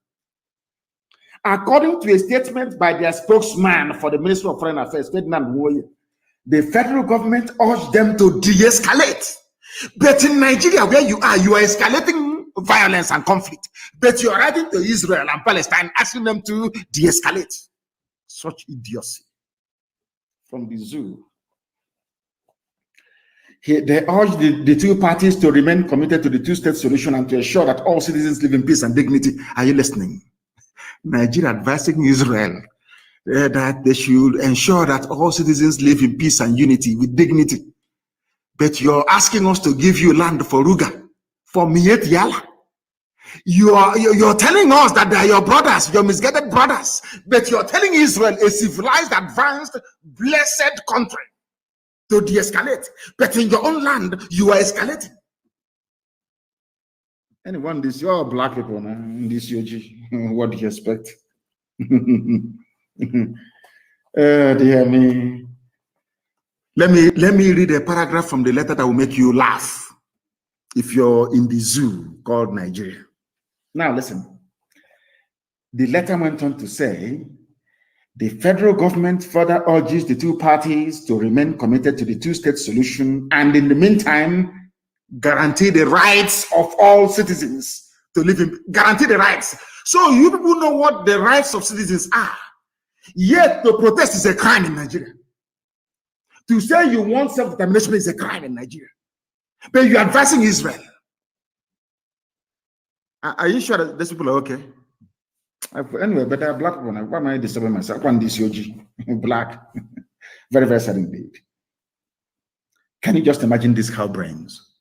According to a statement by their spokesman for the Ministry of Foreign Affairs, Ferdinand Nwoye, the federal government urged them to de-escalate. But in Nigeria, where you are escalating violence and conflict. But you are writing to Israel and Palestine, asking them to de-escalate. Such idiocy. From the zoo. They urged the two parties to remain committed to the two-state solution and to ensure that all citizens live in peace and dignity. Are you listening? Nigeria advising Israel that they should ensure that all citizens live in peace and unity with dignity. But you're asking us to give you land for Ruga, for Miet Yala. You're telling us that they are your brothers, your misguided brothers, but you're telling Israel, a civilized, advanced, blessed country, to de-escalate. But in your own land, you are escalating. Anyone, this, you're black people, man, in this UG. What do you expect? Dear me. Let me read a paragraph from the letter that will make you laugh if you're in the zoo called Nigeria. Now listen. The letter went on to say, the federal government further urges the two parties to remain committed to the two-state solution and in the meantime, guarantee the rights of all citizens to live in, guarantee the rights. So you people know what the rights of citizens are. Yet to protest is a crime in Nigeria. To say you want self-determination is a crime in Nigeria. But you're advising Israel. Are you sure that these people are okay? Anyway, but they're black people. Why am I disturbing myself? One this OG, black. Very, very sad indeed. Can you just imagine these cow brains?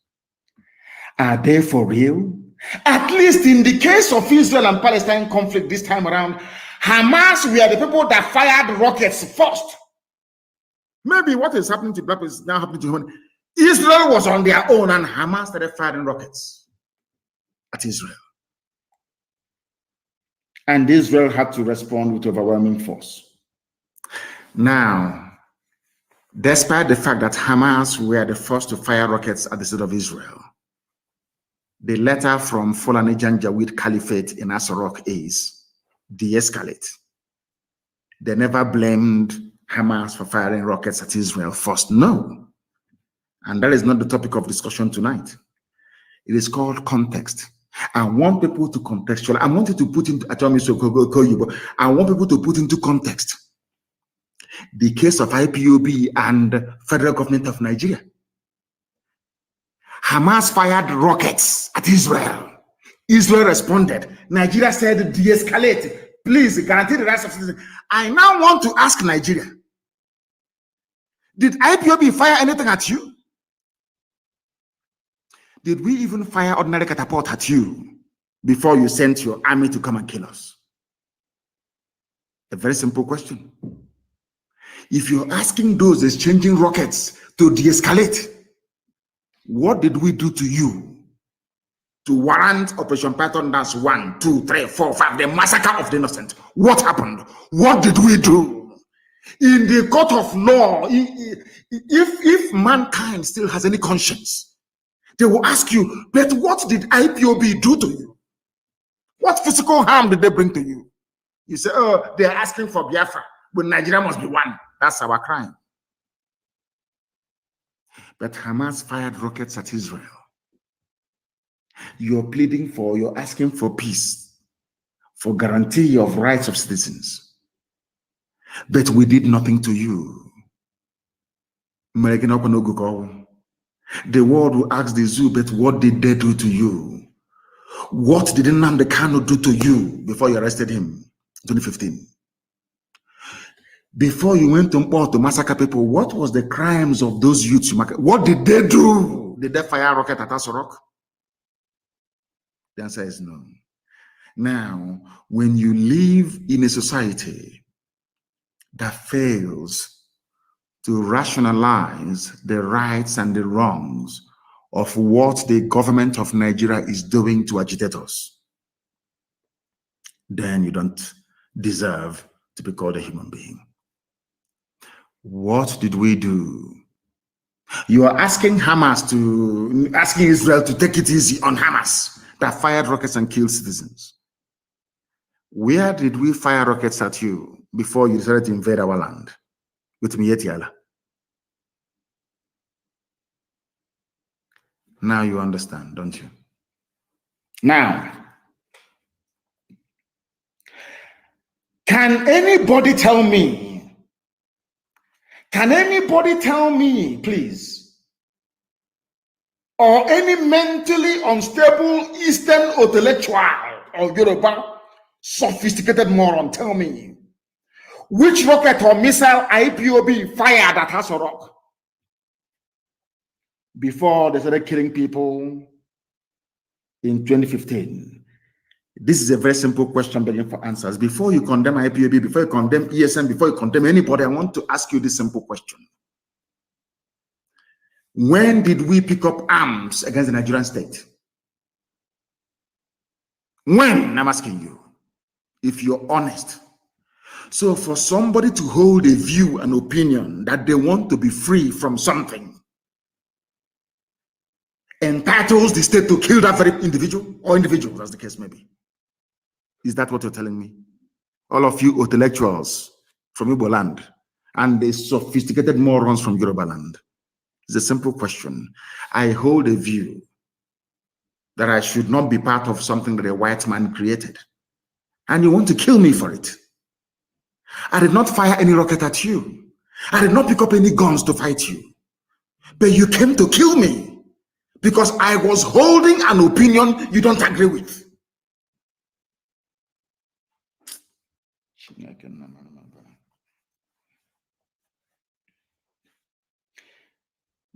Are they for real? At least in the case of Israel and Palestine conflict this time around, Hamas were the people that fired rockets first. Maybe what is happening to black is now happening to human. Israel was on their own and Hamas started firing rockets at Israel. And Israel had to respond with overwhelming force. Now, despite the fact that Hamas were the first to fire rockets at the state of Israel, the letter from Fulani Janjaweed Caliphate in Asarok is de-escalate. They never blamed Hamas for firing rockets at Israel first. No. And that is not the topic of discussion tonight. It is called context. I want people to contextualize. I want you to put into, I want people to put into context the case of IPOB and federal government of Nigeria. Hamas fired rockets at Israel. Israel responded. Nigeria said, de-escalate. Please guarantee the rights of citizens. I now want to ask Nigeria, did IPOB fire anything at you? Did we even fire ordinary catapult at you before you sent your army to come and kill us? A very simple question. If you're asking those exchanging rockets to de-escalate, what did we do to you to warrant Operation Python Dance 1, 2, 3, 4, 5, the massacre of the innocent? What happened? What did we do? In the court of law, if mankind still has any conscience, they will ask you, but what did IPOB do to you? What physical harm did they bring to you? You say, oh, they're asking for Biafra, but Nigeria must be one. That's our crime. But Hamas fired rockets at Israel. You're asking for peace, for guarantee of rights of citizens. But we did nothing to you. The world will ask the zoo, but what did they do to you? What did Nnamdi Kanu do to you before you arrested him in 2015? Before you went to Mport to massacre people, what was the crimes of those youths? What did they do? Did they fire a rocket at Asorok? The answer is no. Now, when you live in a society that fails to rationalize the rights and the wrongs of what the government of Nigeria is doing to agitators, then you don't deserve to be called a human being. What did we do? You are asking Israel to take it easy on Hamas that fired rockets and killed citizens. Where did we fire rockets at you before you decided to invade our land with Mietiala? Now you understand, don't you? Now, can anybody tell me, please, or any mentally unstable Eastern intellectual or Yoruba sophisticated moron, tell me which rocket or missile IPOB fired at Asorok before they started killing people in 2015? This is a very simple question begging for answers. Before you condemn IPOB, before you condemn ESN, before you condemn anybody, I want to ask you this simple question. When did we pick up arms against the Nigerian state? When? I'm asking you, if you're honest. So for somebody to hold a view, an opinion that they want to be free from something entitles the state to kill that very individual or individuals, as the case may be. Is that what you're telling me? All of you intellectuals from Igbo land and the sophisticated morons from Yoruba land. It's a simple question. I hold a view that I should not be part of something that a white man created. And you want to kill me for it. I did not fire any rocket at you. I did not pick up any guns to fight you. But you came to kill me because I was holding an opinion you don't agree with.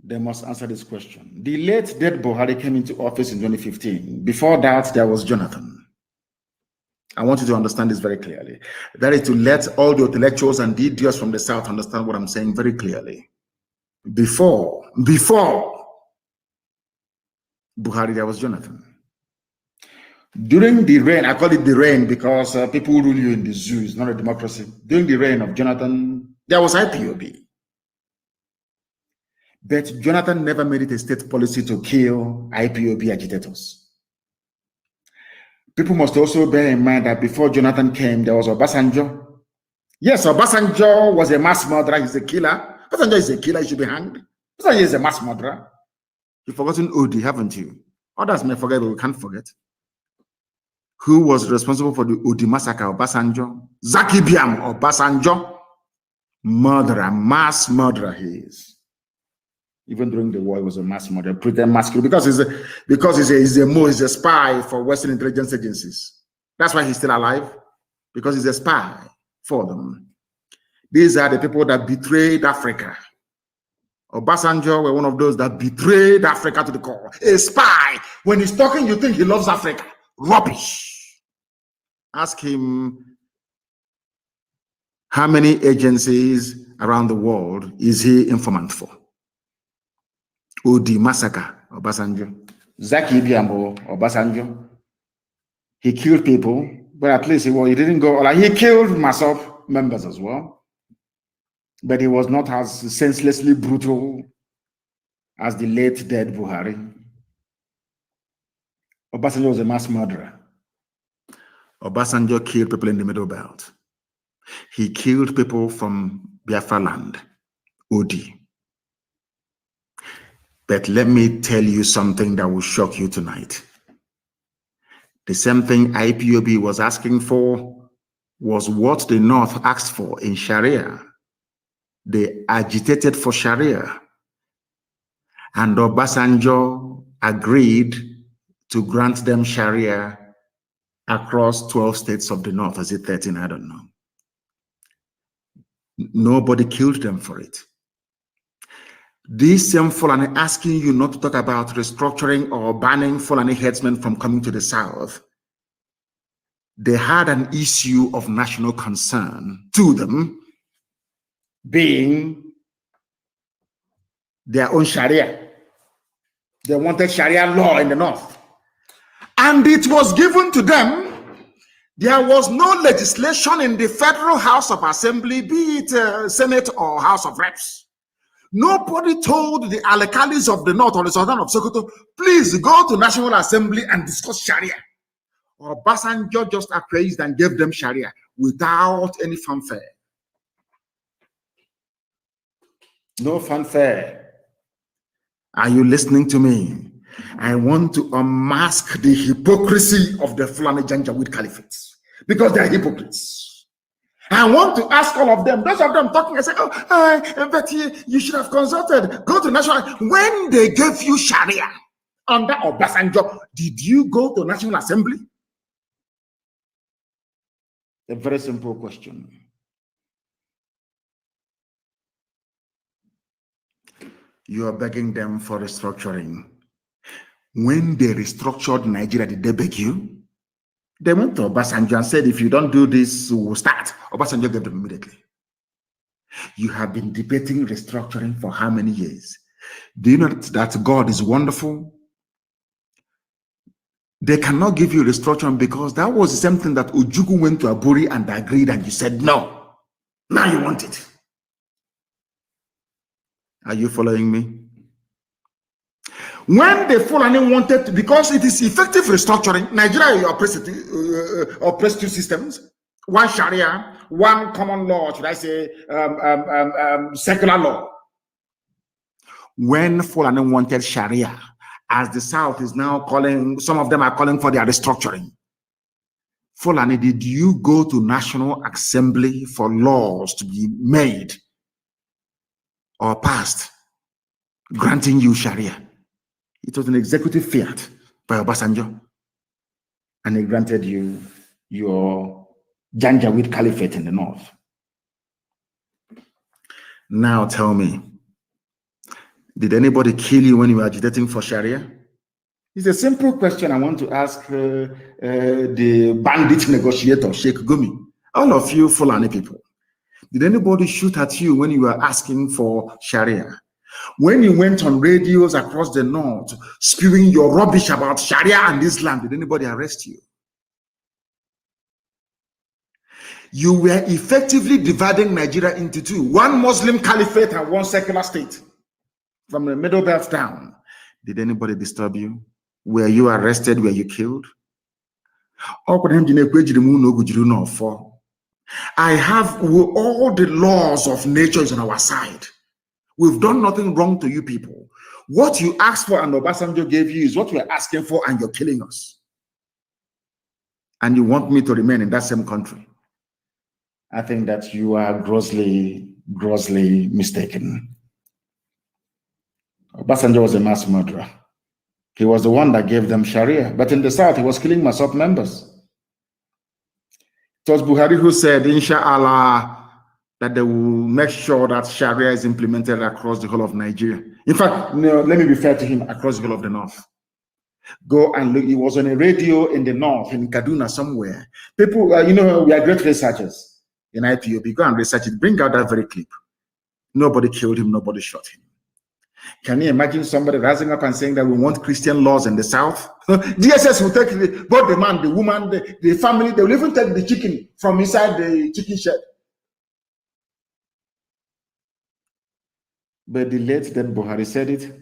They must answer this question. The late dead Buhari came into office in 2015. Before that, there was Jonathan. I want you to understand this very clearly. That is to let all the intellectuals and the idiots from the South understand what I'm saying very clearly. Before Buhari, there was Jonathan. During the reign, I call it the reign because people rule you in the zoo, it's not a democracy. During the reign of Jonathan, there was IPOB. But Jonathan never made it a state policy to kill IPOB agitators. People must also bear in mind that before Jonathan came, there was Obasanjo. Yes, Obasanjo was a mass murderer, he's a killer. Obasanjo is a killer, he should be hanged. Obasanjo is a mass murderer. You've forgotten Odi, haven't you? Others may forget, but we can't forget. Who was responsible for the Odi massacre? Obasanjo. Zaki Biam, Obasanjo. Murderer, mass murderer he is. Even during the war, he was a mass murderer, pretend mass killer, because he's a spy for Western intelligence agencies. That's why he's still alive, because he's a spy for them. These are the people that betrayed Africa. Obasanjo were one of those that betrayed Africa to the core. A spy. When he's talking, you think he loves Africa. Rubbish. Ask him how many agencies around the world is he informant for. Odi massacre, Obasanjo. Zaki Biambo, Obasanjo. He killed people, but at least he didn't go, like he killed MASOP members as well. But he was not as senselessly brutal as the late dead Buhari. Obasanjo was a mass murderer. Obasanjo killed people in the Middle Belt. He killed people from Biafra land, Odi. But let me tell you something that will shock you tonight. The same thing IPOB was asking for was what the North asked for in Sharia. They agitated for Sharia. And Obasanjo agreed to grant them Sharia across 12 states of the North. Is it 13? I don't know. Nobody killed them for it. This same Fulani asking you not to talk about restructuring or banning Fulani headsmen from coming to the South. They had an issue of national concern to them, being their own Sharia. They wanted Sharia law in the North. And it was given to them. There was no legislation in the Federal House of Assembly, be it Senate or House of Reps. Nobody told the Alekalis of the North or the Sultan of Sokoto, please go to National Assembly and discuss Sharia. Obasanjo just appraised and gave them Sharia without any fanfare. No fanfare. Are you listening to me? I want to unmask the hypocrisy of the Fulani Janjaweed Caliphates, because they are hypocrites. I want to ask all of them, those of them talking, I say, but you should have consulted, go to National. When they gave you Sharia under Obasanjo, did you go to National Assembly? A very simple question. You are begging them for restructuring. When they restructured Nigeria, did they beg you? They went to Obasanjo and said, if you don't do this, we'll start. Obasanjo gave them immediately. You have been debating restructuring for how many years? Do you know that God is wonderful? They cannot give you restructuring because that was the same thing that Ojukwu went to Aburi and agreed, and you said no. Now you want it. Are you following me? When the Fulani wanted to, because it is effective restructuring, Nigeria oppressed two systems, one Sharia, one common law, should I say, secular law. When Fulani wanted Sharia, as the South is now calling, some of them are calling for their restructuring. Fulani, did you go to National Assembly for laws to be made or passed granting you Sharia? It was an executive fiat by Obasanjo, and he granted you your Janjaweed Caliphate in the North. Now tell me, Did anybody kill you when you were agitating for Sharia? It's a simple question I want to ask the bandit negotiator, Sheikh Gumi. All of you Fulani people, did anybody shoot at you when you were asking for Sharia? When you went on radios across the north, spewing your rubbish about Sharia and Islam, did anybody arrest you? You were effectively dividing Nigeria into two, one Muslim caliphate and one secular state. From the Middle Belt down, did anybody disturb you? Were you arrested? Were you killed? I have all the laws of nature is on our side. We've done nothing wrong to you people. What you asked for and Obasanjo gave you is what we're asking for, and you're killing us. And you want me to remain in that same country. I think that you are grossly, grossly mistaken. Obasanjo was a mass murderer. He was the one that gave them Sharia. But in the South, he was killing Masop members. It was Buhari who said, Inshallah, that they will make sure that Sharia is implemented across the whole of Nigeria. In fact, no, let me be fair to him, across the whole of the North. Go and look. He was on a radio in the North, in Kaduna somewhere. People, you know, we are great researchers in IPOB. Go and research it. Bring out that very clip. Nobody killed him. Nobody shot him. Can you imagine somebody rising up and saying that we want Christian laws in the South? DSS will take both the man, the woman, the family. They will even take the chicken from inside the chicken shed. But the late dead Buhari said it,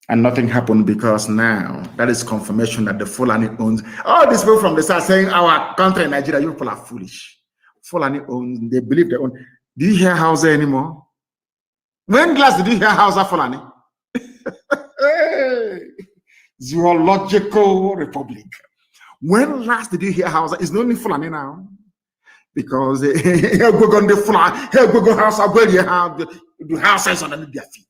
and nothing happened, because now that is confirmation that the Fulani owns. All these people from the South saying our country in Nigeria, you people are foolish. Fulani owns, they believe they own. Do you hear Hausa anymore? When last did you hear Hausa Fulani? Zoological Republic. When last did you hear Hausa? It's not only Fulani now. Because here go on the Fulani, here go Hausa, where you have the houses underneath their feet.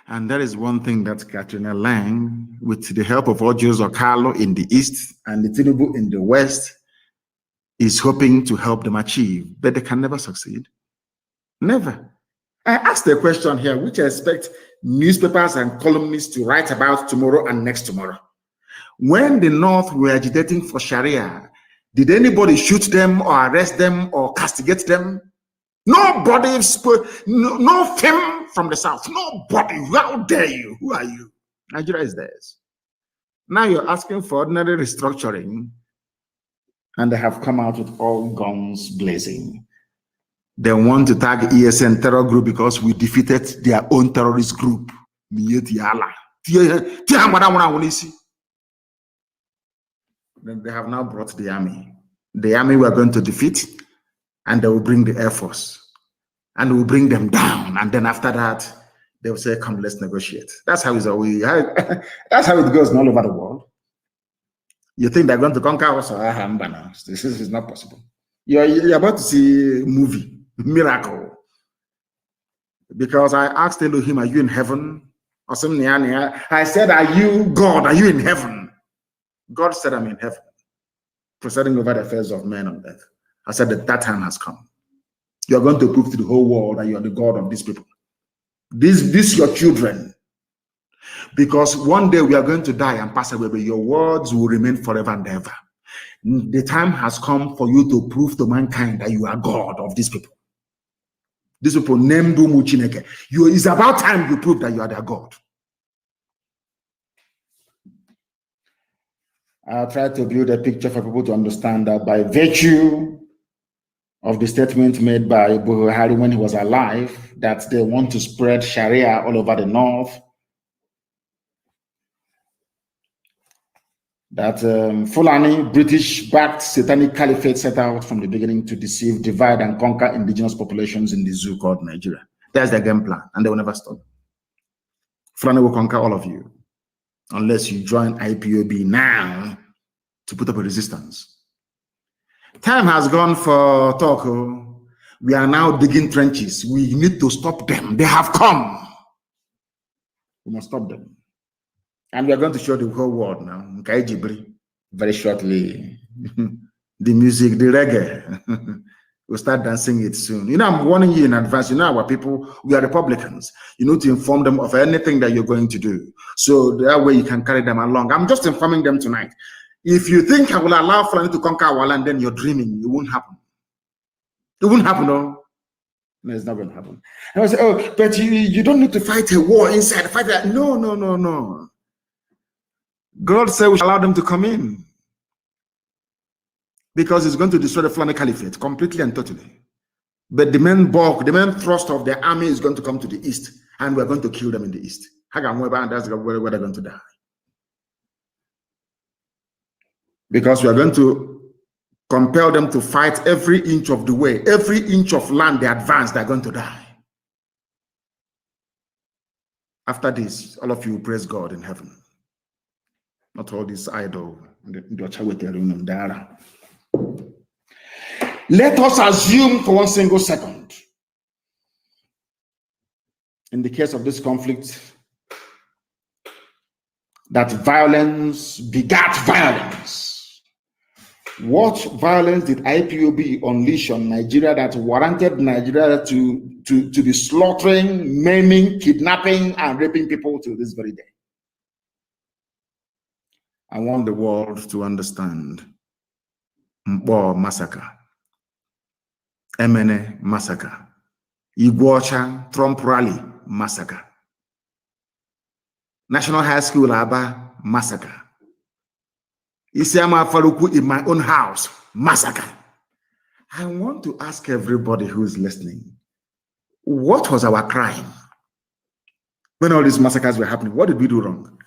And that is one thing that Katrina Lang, with the help of Ojos Okalo in the east and the Tinubu in the west, is hoping to help them achieve, but they can never succeed. Never. I asked a question here, which I expect newspapers and columnists to write about tomorrow and next tomorrow. When the North were agitating for Sharia, did anybody shoot them or arrest them or castigate them? Nobody spoke, no fame from the South. Nobody. How dare you? Who are you? Nigeria is theirs. Now you're asking for ordinary restructuring, and they have come out with all guns blazing. They want to tag ESN terror group because we defeated their own terrorist group. Then they have now brought the army. The army we are going to defeat, and they will bring the Air Force, and we'll bring them down. And then after that, they will say, come, let's negotiate. That's how, that's how it goes all over the world. You think they're going to conquer us? This is not possible. You're about to see a movie, miracle. Because I asked Elohim, are you in heaven? Or something. I said, are you God? Are you in heaven? God said, I'm in heaven, presiding over the affairs of men on earth. I said that time has come. You're going to prove to the whole world that you're the God of these people. These your children. Because one day we are going to die and pass away, but your words will remain forever and ever. The time has come for you to prove to mankind that you are God of these people. These people named Umuchineke. It's about time you prove that you are their God. I'll try to build a picture for people to understand that by virtue of the statement made by Buhari when he was alive, that they want to spread Sharia all over the North, that Fulani, British-backed satanic caliphate set out from the beginning to deceive, divide, and conquer indigenous populations in the zoo called Nigeria. That's their game plan, and they will never stop. Fulani will conquer all of you, unless you join IPOB now to put up a resistance. Time has gone for talk. We are now digging trenches. We need to stop them. They have come. We must stop them. And we are going to show the whole world now, very shortly. The music, the reggae. We'll start dancing it soon. You know, I'm warning you in advance. You know, our people, we are Republicans. You need to inform them of anything that you're going to do. So that way you can carry them along. I'm just informing them tonight. If you think I will allow Fulani to conquer our land, then you're dreaming. It won't happen. It won't happen, no. No, it's not going to happen. And I say, oh, but you don't need to fight a war inside. Fight that. No, no, no, no. God said we should allow them to come in. Because it's going to destroy the Fulani Caliphate completely and totally. But the main bulk, the main thrust of the army is going to come to the east, and we're going to kill them in the east. And that's where they're going to die. Because we are going to compel them to fight every inch of the way, every inch of land they advance, they're going to die. After this, all of you praise God in heaven. Not all this idol. Let us assume for one single second, in the case of this conflict, that violence begat violence. What violence did IPOB unleash on Nigeria that warranted Nigeria to be slaughtering, maiming, kidnapping, and raping people to this very day? I want the world to understand Mbo massacre, Emene massacre, Iguacha Trump rally massacre, National High School Aba massacre, Isiama Faruku in my own house massacre. I want to ask everybody who is listening, what was our crime when all these massacres were happening? What did we do wrong?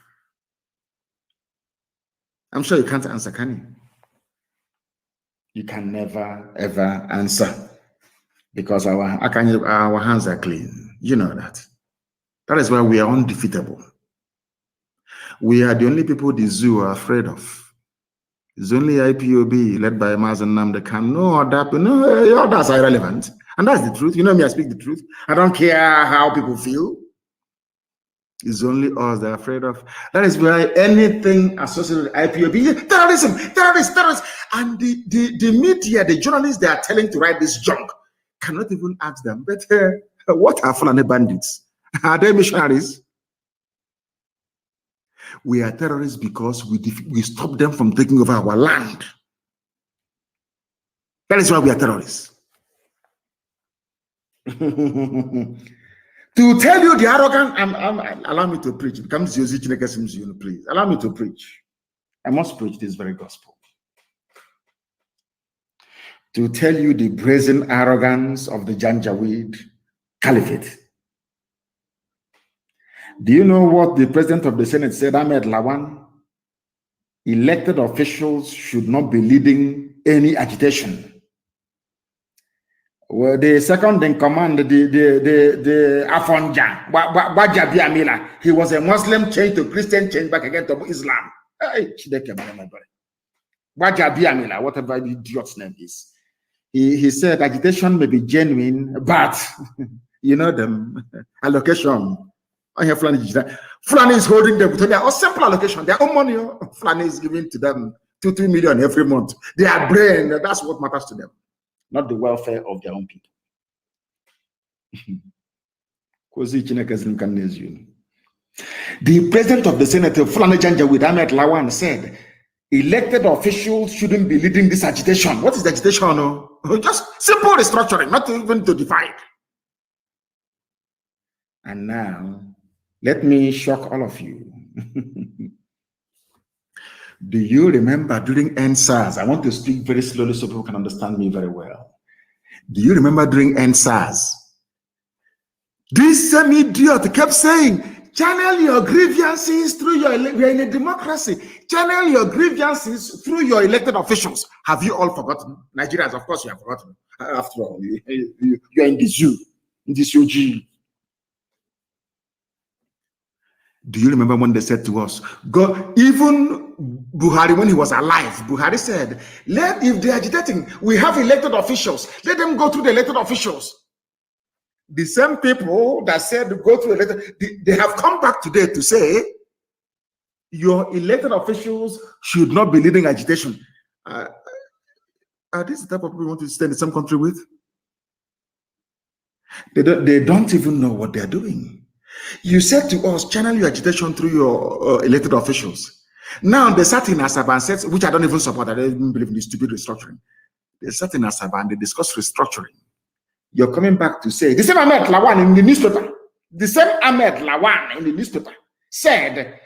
I'm sure you can't answer, can you? You can never, ever answer because our hands are clean. You know that. That is why we are undefeatable. We are the only people the zoo are afraid of. It's only IPOB led by Mazi Nnamdi Kanu. No, others are irrelevant. And that's the truth. You know me, I speak the truth. I don't care how people feel. It's only us they're afraid of. That is why anything associated with IPOB, terrorism, terrorists. And the media, the journalists they are telling to write this junk cannot even ask them, but what are Fulani bandits? Are they missionaries? We are terrorists because we stop them from taking over our land. That is why we are terrorists. To tell you the arrogant, allow me to preach. It comes to please. Allow me to preach. I must preach this very gospel. To tell you the brazen arrogance of the Janjaweed Caliphate. Do you know what the president of the Senate said, Ahmed Lawan? Elected officials should not be leading any agitation. Well, the second in command, the Afonja, Wajabi Amila, he was a Muslim changed to Christian, changed back again to Islam. Wajabi Amila, whatever the idiot's name is. He said agitation may be genuine, but you know them allocation. I have Fulani is holding them to their simple allocation, their own money. Fulani is giving to them 2-3 million every month. Their brain, that's what matters to them. Not the welfare of their own people. The president of the Senate, Fulani Janjaweed Ahmed Lawan, said elected officials shouldn't be leading this agitation. What is the agitation? No? Just simple restructuring, not even to divide. And now, let me shock all of you. Do you remember during NSAS? I want to speak very slowly so people can understand me very well. Do you remember during NSAS? This same idiot kept saying, channel your grievances through we are in a democracy. Channel your grievances through your elected officials. Have you all forgotten? Nigerians, of course, you have forgotten. After all, you're in the zoo, in the UG. Do you remember when they said to us, go, even Buhari, when he was alive, Buhari said, if they're agitating, we have elected officials. Let them go through the elected officials. The same people that said go through elected, they have come back today to say, your elected officials should not be leading agitation. Are these the type of people we want to stay in the same country with? They don't even know what they're doing. You said to us, channel your agitation through your elected officials. Now they sat in Asaba and said, which I don't even support, I don't even believe in this stupid restructuring. They sat in Asaba and they discussed restructuring. You're coming back to say, the same Ahmed Lawan in the newspaper, the same Ahmed Lawan in the newspaper said,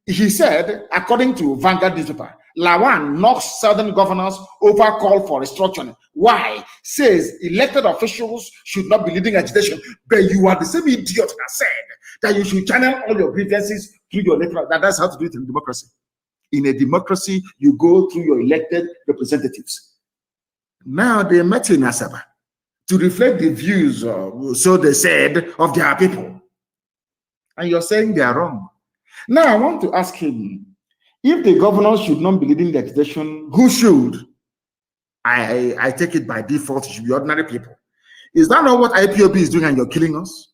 he said, according to Vanguard newspaper, Lawan knocks southern governors over call for restructuring. Why? Says elected officials should not be leading agitation. But you are the same idiot that said that you should channel all your grievances through your elected. That's how to do it in democracy. In a democracy, you go through your elected representatives. Now they met in Asaba to reflect the views, so they said, of their people. And you're saying they are wrong. Now I want to ask him, if the governors should not be leading the agitation, who should? I take it by default, it should be ordinary people. Is that not what IPOB is doing and you're killing us?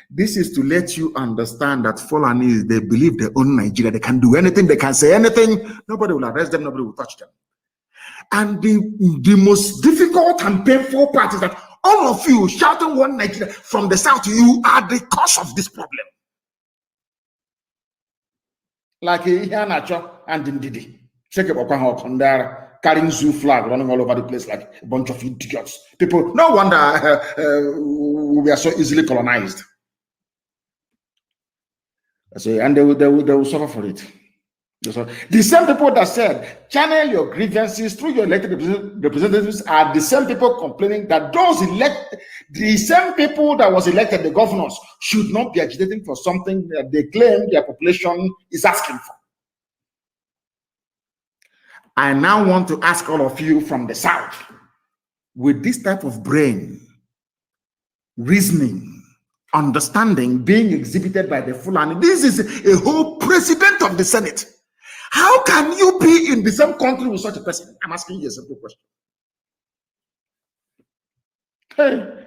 This is to let you understand that Fulani, they believe they own Nigeria. They can do anything, they can say anything. Nobody will arrest them, nobody will touch them. And the most difficult and painful part is that all of you shouting one Nigeria from the south, you are the cause of this problem. Like Ihanacho and Ndidi, carrying zoo flag running all over the place like a bunch of idiots. People, no wonder we are so easily colonized. So, and they will suffer for it. The same people that said channel your grievances through your elected representatives are the same people complaining that the same people that was elected, the governors, should not be agitating for something that they claim their population is asking for. I now want to ask all of you from the south, with this type of brain, reasoning, understanding being exhibited by the Fulani, this is a whole president of the Senate. How can you be in the same country with such a person? I'm asking you a simple question. Hey,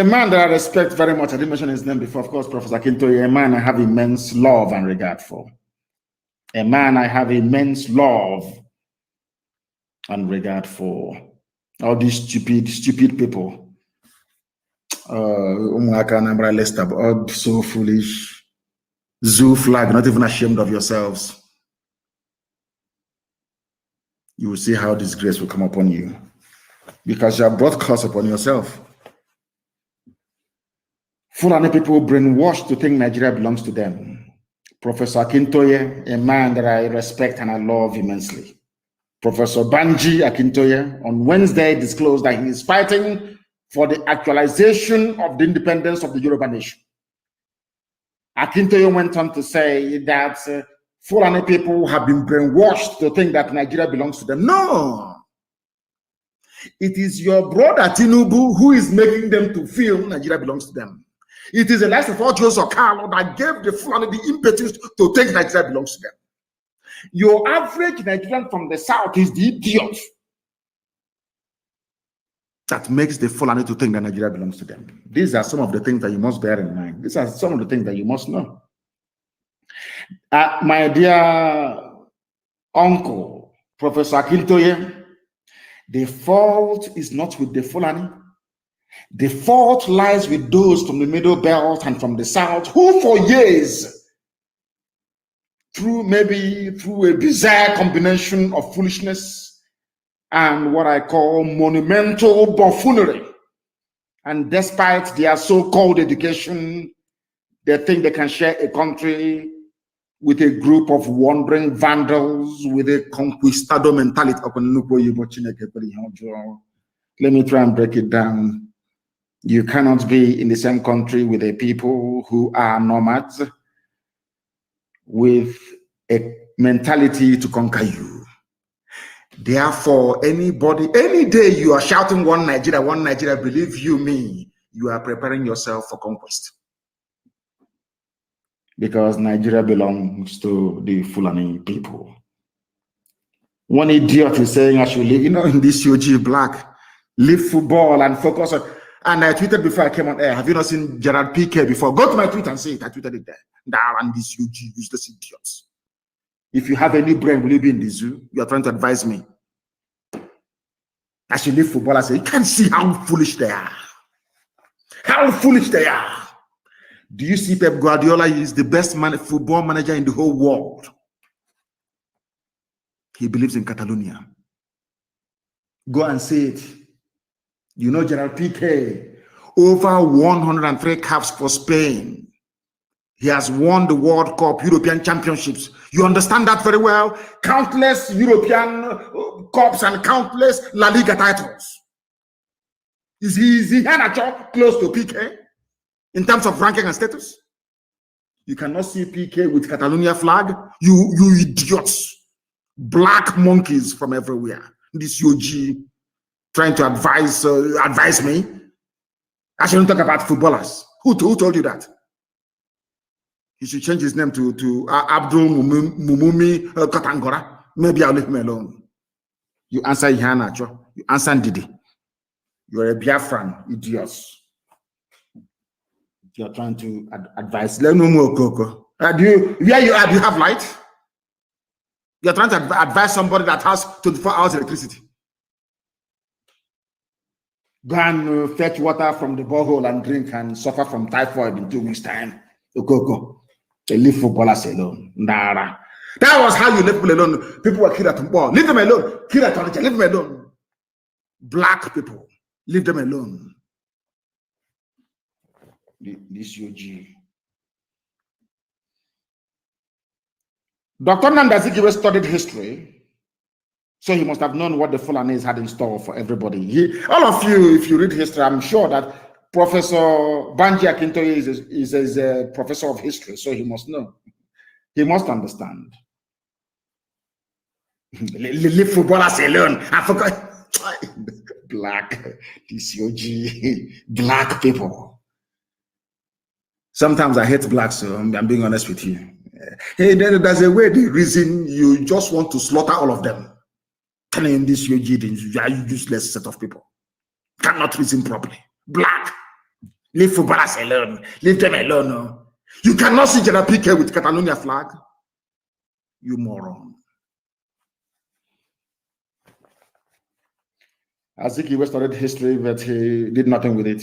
a man that I respect very much, I didn't mention his name before, of course, Professor Akintoye, a man I have immense love and regard for. A man I have immense love and regard for. All these stupid people. All so foolish. Zoo flag, not even ashamed of yourselves. You will see how disgrace will come upon you, because you have brought curse upon yourself. Fulani people brainwashed to think Nigeria belongs to them. Professor Akintoye, a man that I respect and I love immensely. Professor Banji Akintoye on Wednesday disclosed that he is fighting for the actualization of the independence of the Yoruba nation. Akintoye went on to say that Fulani people have been brainwashed to think that Nigeria belongs to them. No. It is your brother Tinubu who is making them to feel Nigeria belongs to them. It is the likes of Joseph Carlo that gave the Fulani the impetus to think Nigeria belongs to them. Your average Nigerian from the south is the idiot that makes the Fulani to think that Nigeria belongs to them. These are some of the things that you must bear in mind. These are some of the things that you must know. My dear uncle, Professor Akintoye, the fault is not with the Fulani. The fault lies with those from the Middle Belt and from the South who for years, through a bizarre combination of foolishness and what I call monumental buffoonery, and despite their so-called education, they think they can share a country with a group of wandering vandals with a conquistador mentality. Let me try and break it down. You cannot be in the same country with a people who are nomads with a mentality to conquer you. Therefore, anybody, any day you are shouting one Nigeria, believe you me, you are preparing yourself for conquest. Because Nigeria belongs to the Fulani people. One idiot is saying I should leave, in this UG black, leave football and focus on. And I tweeted before I came on air, have you not seen Gerard Piqué before? Go to my tweet and see it. I tweeted it there. Now, and these UG useless idiots. If you have any brain, will you be in the zoo? You are trying to advise me. I should leave football. I say, you can't see how foolish they are. How foolish they are. Do you see Pep Guardiola is the best football manager in the whole world? He believes in Catalonia. Go and see it. You know Gerald Piqué, over 103 caps for Spain. He has won the World Cup, European Championships. You understand that very well? Countless European Cups and countless La Liga titles. Is he close to Piqué in terms of ranking and status? You cannot see Piqué with Catalonia flag. You idiots. Black monkeys from everywhere. This UG trying to advise me. I shouldn't talk about footballers. Who told you that? He should change his name to Abdul Mumumi Katangora. Maybe I'll leave him alone. You answer Ihanacho. You answer Ndidi. You're a Biafran, idiots. You're trying to advise. Do you have light? You're trying to advise somebody that has 24 hours electricity. Go and fetch water from the borehole and drink and suffer from typhoid in 2 weeks' time. They leave footballers alone. Nara. That was how you leave people alone. People were killed at football. Leave them alone. Killed at leave them alone. Black people. Leave them alone. This UG. Dr. Nnamdi studied history, so he must have known what the Fulanis had in store for everybody. All of you, if you read history, I'm sure that Professor Banji Akintoye is a professor of history, so he must know. He must understand. Leave footballers alone. I forgot. Black, DCOG, black people. Sometimes I hate blacks, so I'm being honest with you. Hey, there's a way the reason you just want to slaughter all of them. Telling this UG, you are useless set of people. Cannot reason properly. Black. Leave footballers alone. Leave them alone. No. You cannot see Gerard Piqué with Catalonia flag. You moron. Azikiwe studied history, but he did nothing with it.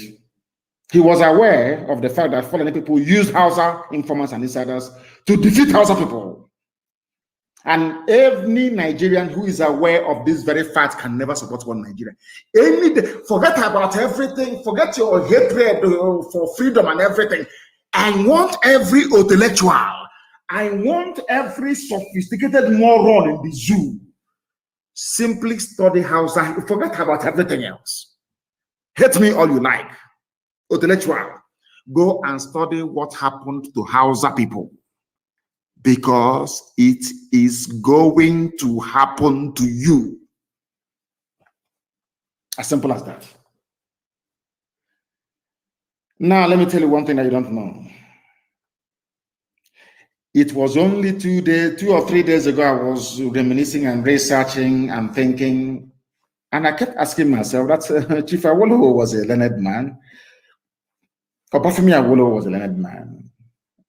He was aware of the fact that Fulani people used Hausa informants and insiders to defeat Hausa people. And any Nigerian who is aware of this very fact can never support one Nigeria. Forget about everything. Forget your hatred for freedom and everything. I want every intellectual. I want every sophisticated moron in the zoo. Simply study Hausa. Forget about everything else. Hate me all you like. Intellectual. Go and study what happened to Hausa people. Because it is going to happen to you. As simple as that. Now, let me tell you one thing that you don't know. It was only 2 or 3 days ago, I was reminiscing and researching and thinking, and I kept asking myself, that Chief Awolowo was a learned man. Obafemi Awolowo was a learned man.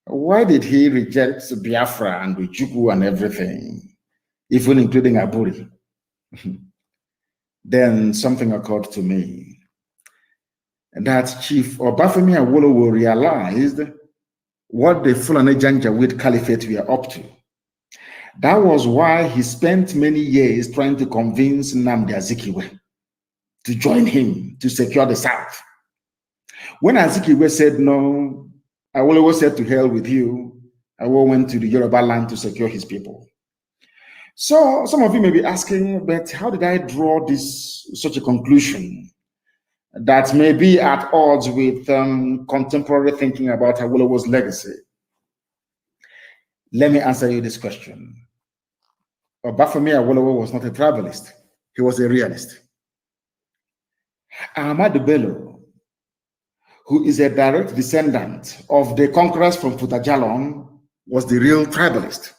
Why did he reject Biafra and Ujuku and everything, even including Aburi? Then something occurred to me, that Chief Obafemi Awolowo realized what the Fulani Janjaweed Caliphate were up to. That was why he spent many years trying to convince Nnamdi Azikiwe to join him to secure the South. When Azikiwe said no, Awolowo said to hell with you. Awolowo went to the Yoruba land to secure his people. So some of you may be asking, but how did I draw such a conclusion that may be at odds with contemporary thinking about Awolowo's legacy? Let me answer you this question. Obafemi Awolowo was not a tribalist. He was a realist. Ahmadu Bello, who is a direct descendant of the conquerors from Futajalon, was the real tribalist.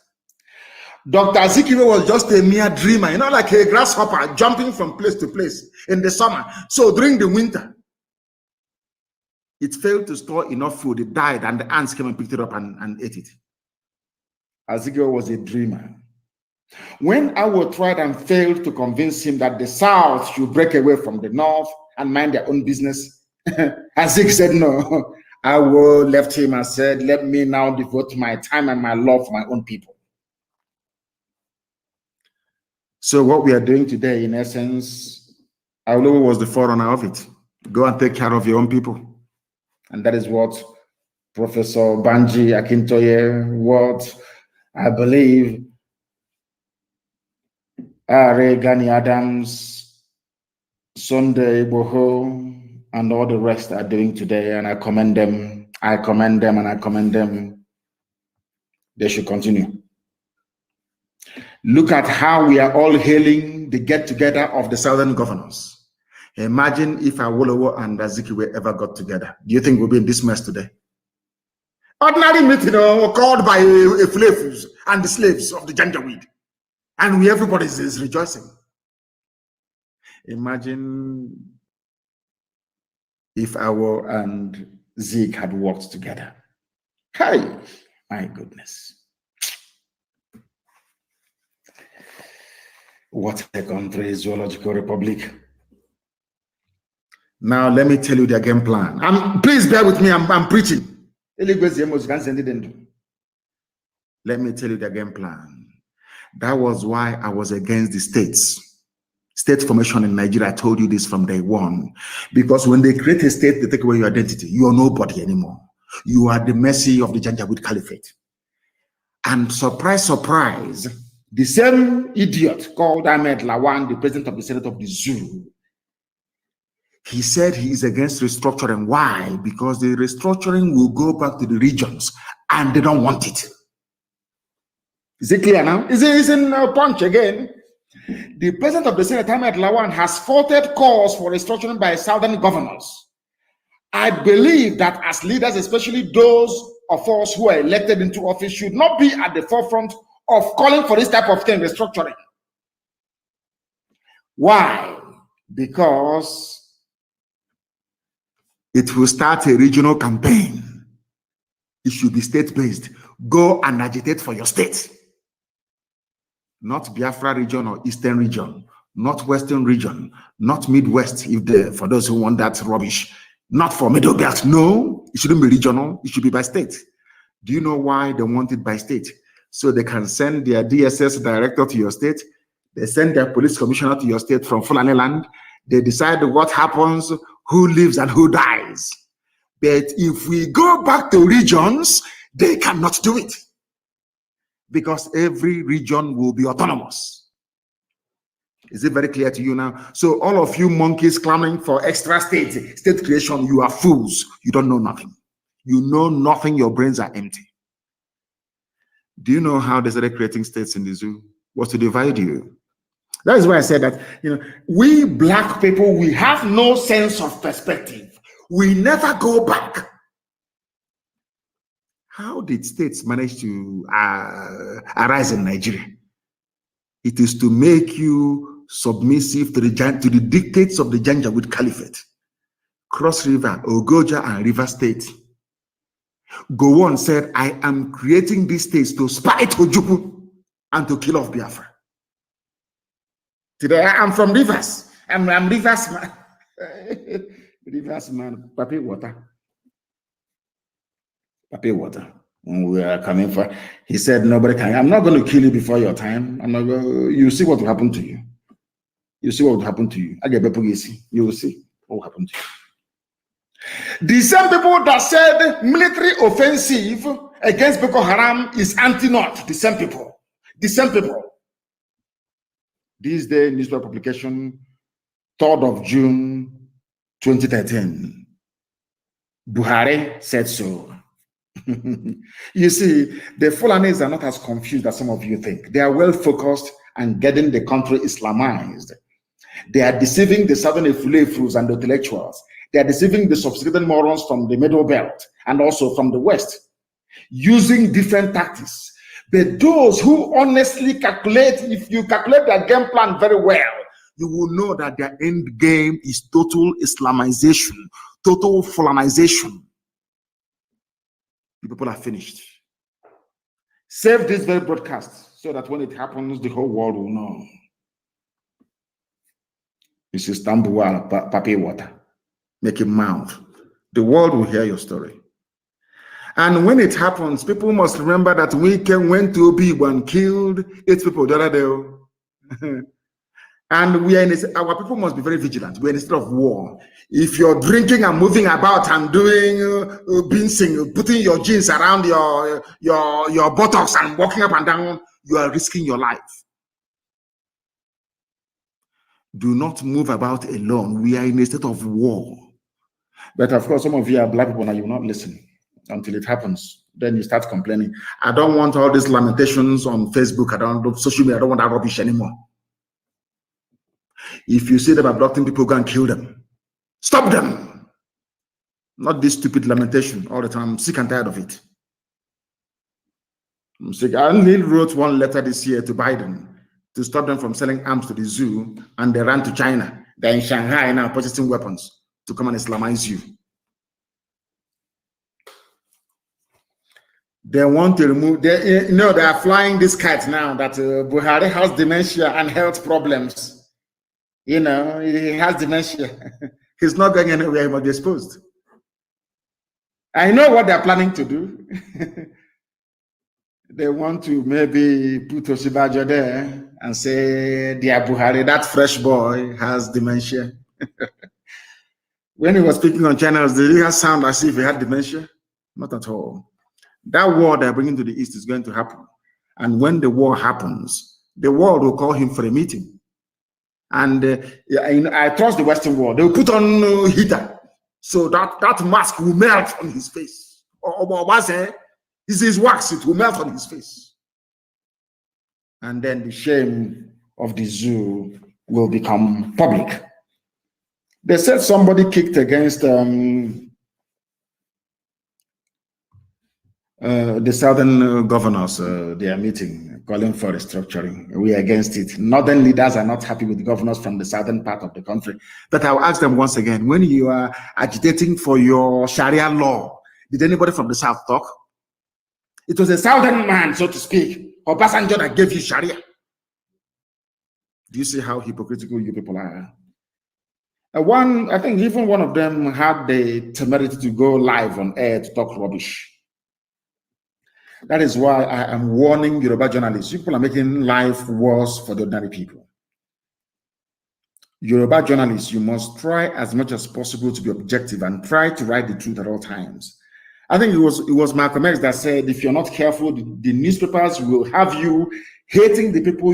Dr. Azikiwe was just a mere dreamer, like a grasshopper jumping from place to place in the summer. So during the winter, it failed to store enough food. It died, and the ants came and picked it up and ate it. Azikiwe was a dreamer. When Awo tried and failed to convince him that the South should break away from the North and mind their own business, Azik said no. Awo left him and said, let me now devote my time and my love for my own people. So what we are doing today, in essence, Awolowo was the forerunner of it. Go and take care of your own people. And that is what Professor Banji Akintoye, what I believe Are Gani Adams, Sunday Boho, and all the rest are doing today. And I commend them. I commend them and I commend them. They should continue. Look at how we are all hailing the get-together of the Southern governors. Imagine if Awolowo and Azikiwe ever got together. Do you think we'll be in this mess today? Ordinary meeting called by Fulefus and the slaves of the Janjaweed. And everybody is rejoicing. Imagine if Awo and Zeke had worked together. Hey, my goodness. What a country, Zoological Republic. Now, let me tell you their game plan. Please bear with me, I'm preaching. Let me tell you their game plan. That was why I was against the state formation in Nigeria. I told you this from day one. Because when they create a state, they take away your identity. You are nobody anymore. You are the mercy of the Janjaweed Caliphate. And surprise, surprise, the same idiot called Ahmed Lawan, the president of the Senate of the Zoo, he said he is against restructuring. Why? Because the restructuring will go back to the regions and they don't want it. Is it clear now? Is it in Punch again? The president of the Senate, Ahmed Lawan, has faulted calls for restructuring by southern governors. I believe that as leaders, especially those of us who are elected into office, should not be at the forefront of calling for this type of thing, restructuring. Why? Because it will start a regional campaign. It should be state-based. Go and agitate for your state. Not Biafra region or Eastern region, not Western region, not Midwest, for those who want that rubbish. Not for Middle Belt. No, it shouldn't be regional. It should be by state. Do you know why they want it by state? So they can send their DSS director to your state. They send their police commissioner to your state from Fulani land. They decide what happens, who lives and who dies. But if we go back to regions, they cannot do it. Because every region will be autonomous. Is it very clear to you now? So all of you monkeys clamoring for extra state creation, you are fools. You don't know nothing. You know nothing. Your brains are empty. Do you know how they started creating states in the zoo? Was to divide you. That is why I said that, we black people, we have no sense of perspective. We never go back. How did states manage to arise in Nigeria? It is to make you submissive to the dictates of the Janjaweed Caliphate. Cross River, Ogoja, and River State. Gowon said, I am creating these states to spite Ojukwu and to kill off Biafra. Today, I'm from Rivers. I'm Rivers man. Rivers man, Papi water. Papi water. When we are coming for, he said, nobody can. I'm not going to kill you before your time. I'm not going. You see what will happen to you. You see what will happen to you. You will see what will happen to you. The same people that said military offensive against Boko Haram is anti-North. The same people. The same people. This day, newspaper publication, 3rd of June, 2013. Buhari said so. You see, the Fulanis are not as confused as some of you think. They are well focused and getting the country Islamized. They are deceiving the southern Efulefus and the intellectuals. They are deceiving the sophisticated morons from the Middle Belt and also from the West, using different tactics. But those who honestly calculate, if you calculate their game plan very well, you will know that their end game is total Islamization, total Fulanization. The people are finished. Save this very broadcast so that when it happens, the whole world will know. This is Tambuwal Papi water. making mouth. The world will hear your story. And when it happens, people must remember that Wike went to Obi and killed 8 people the other day. And we are our people must be very vigilant. We're in a state of war. If you're drinking and moving about and doing binsing, putting your jeans around your buttocks and walking up and down, you are risking your life. Do not move about alone. We are in a state of war. But of course, some of you are black people and you will not listen until it happens. Then you start complaining. I don't want all these lamentations on Facebook. I don't do social media. I don't want that rubbish anymore. If you see them abducting people, go and kill them. Stop them. Not this stupid lamentation all the time. I'm sick and tired of it. I'm sick. I only wrote one letter this year to Biden to stop them from selling arms to the zoo, and they ran to China. They're in Shanghai now purchasing weapons to come and Islamize you. They want to remove, they are flying this kite now that Buhari has dementia and health problems. He has dementia. He's not going anywhere, he must be exposed. I know what they're planning to do. They want to maybe put Oshibajo there and say, dear Buhari, that fresh boy has dementia. When he was speaking on channels, did he sound as if he had dementia? Not at all. That war they're bringing to the East is going to happen. And when the war happens, the world will call him for a meeting. And I trust the Western world. They'll put on heater. So that mask will melt on his face. This is wax, it will melt on his face. And then the shame of the zoo will become public. They said somebody kicked against the southern governors, their meeting, calling for restructuring. We are against it. Northern leaders are not happy with the governors from the southern part of the country. But I'll ask them once again, when you are agitating for your Sharia law, did anybody from the south talk? It was a southern man, so to speak, Obasanjo, that gave you Sharia. Do you see how hypocritical you people are? I think even one of them had the temerity to go live on air to talk rubbish. That is why I am warning Yoruba journalists. People are making life worse for the ordinary people. Yoruba journalists, you must try as much as possible to be objective and try to write the truth at all times. I think it was Malcolm X that said, if you're not careful, the newspapers will have you hating the people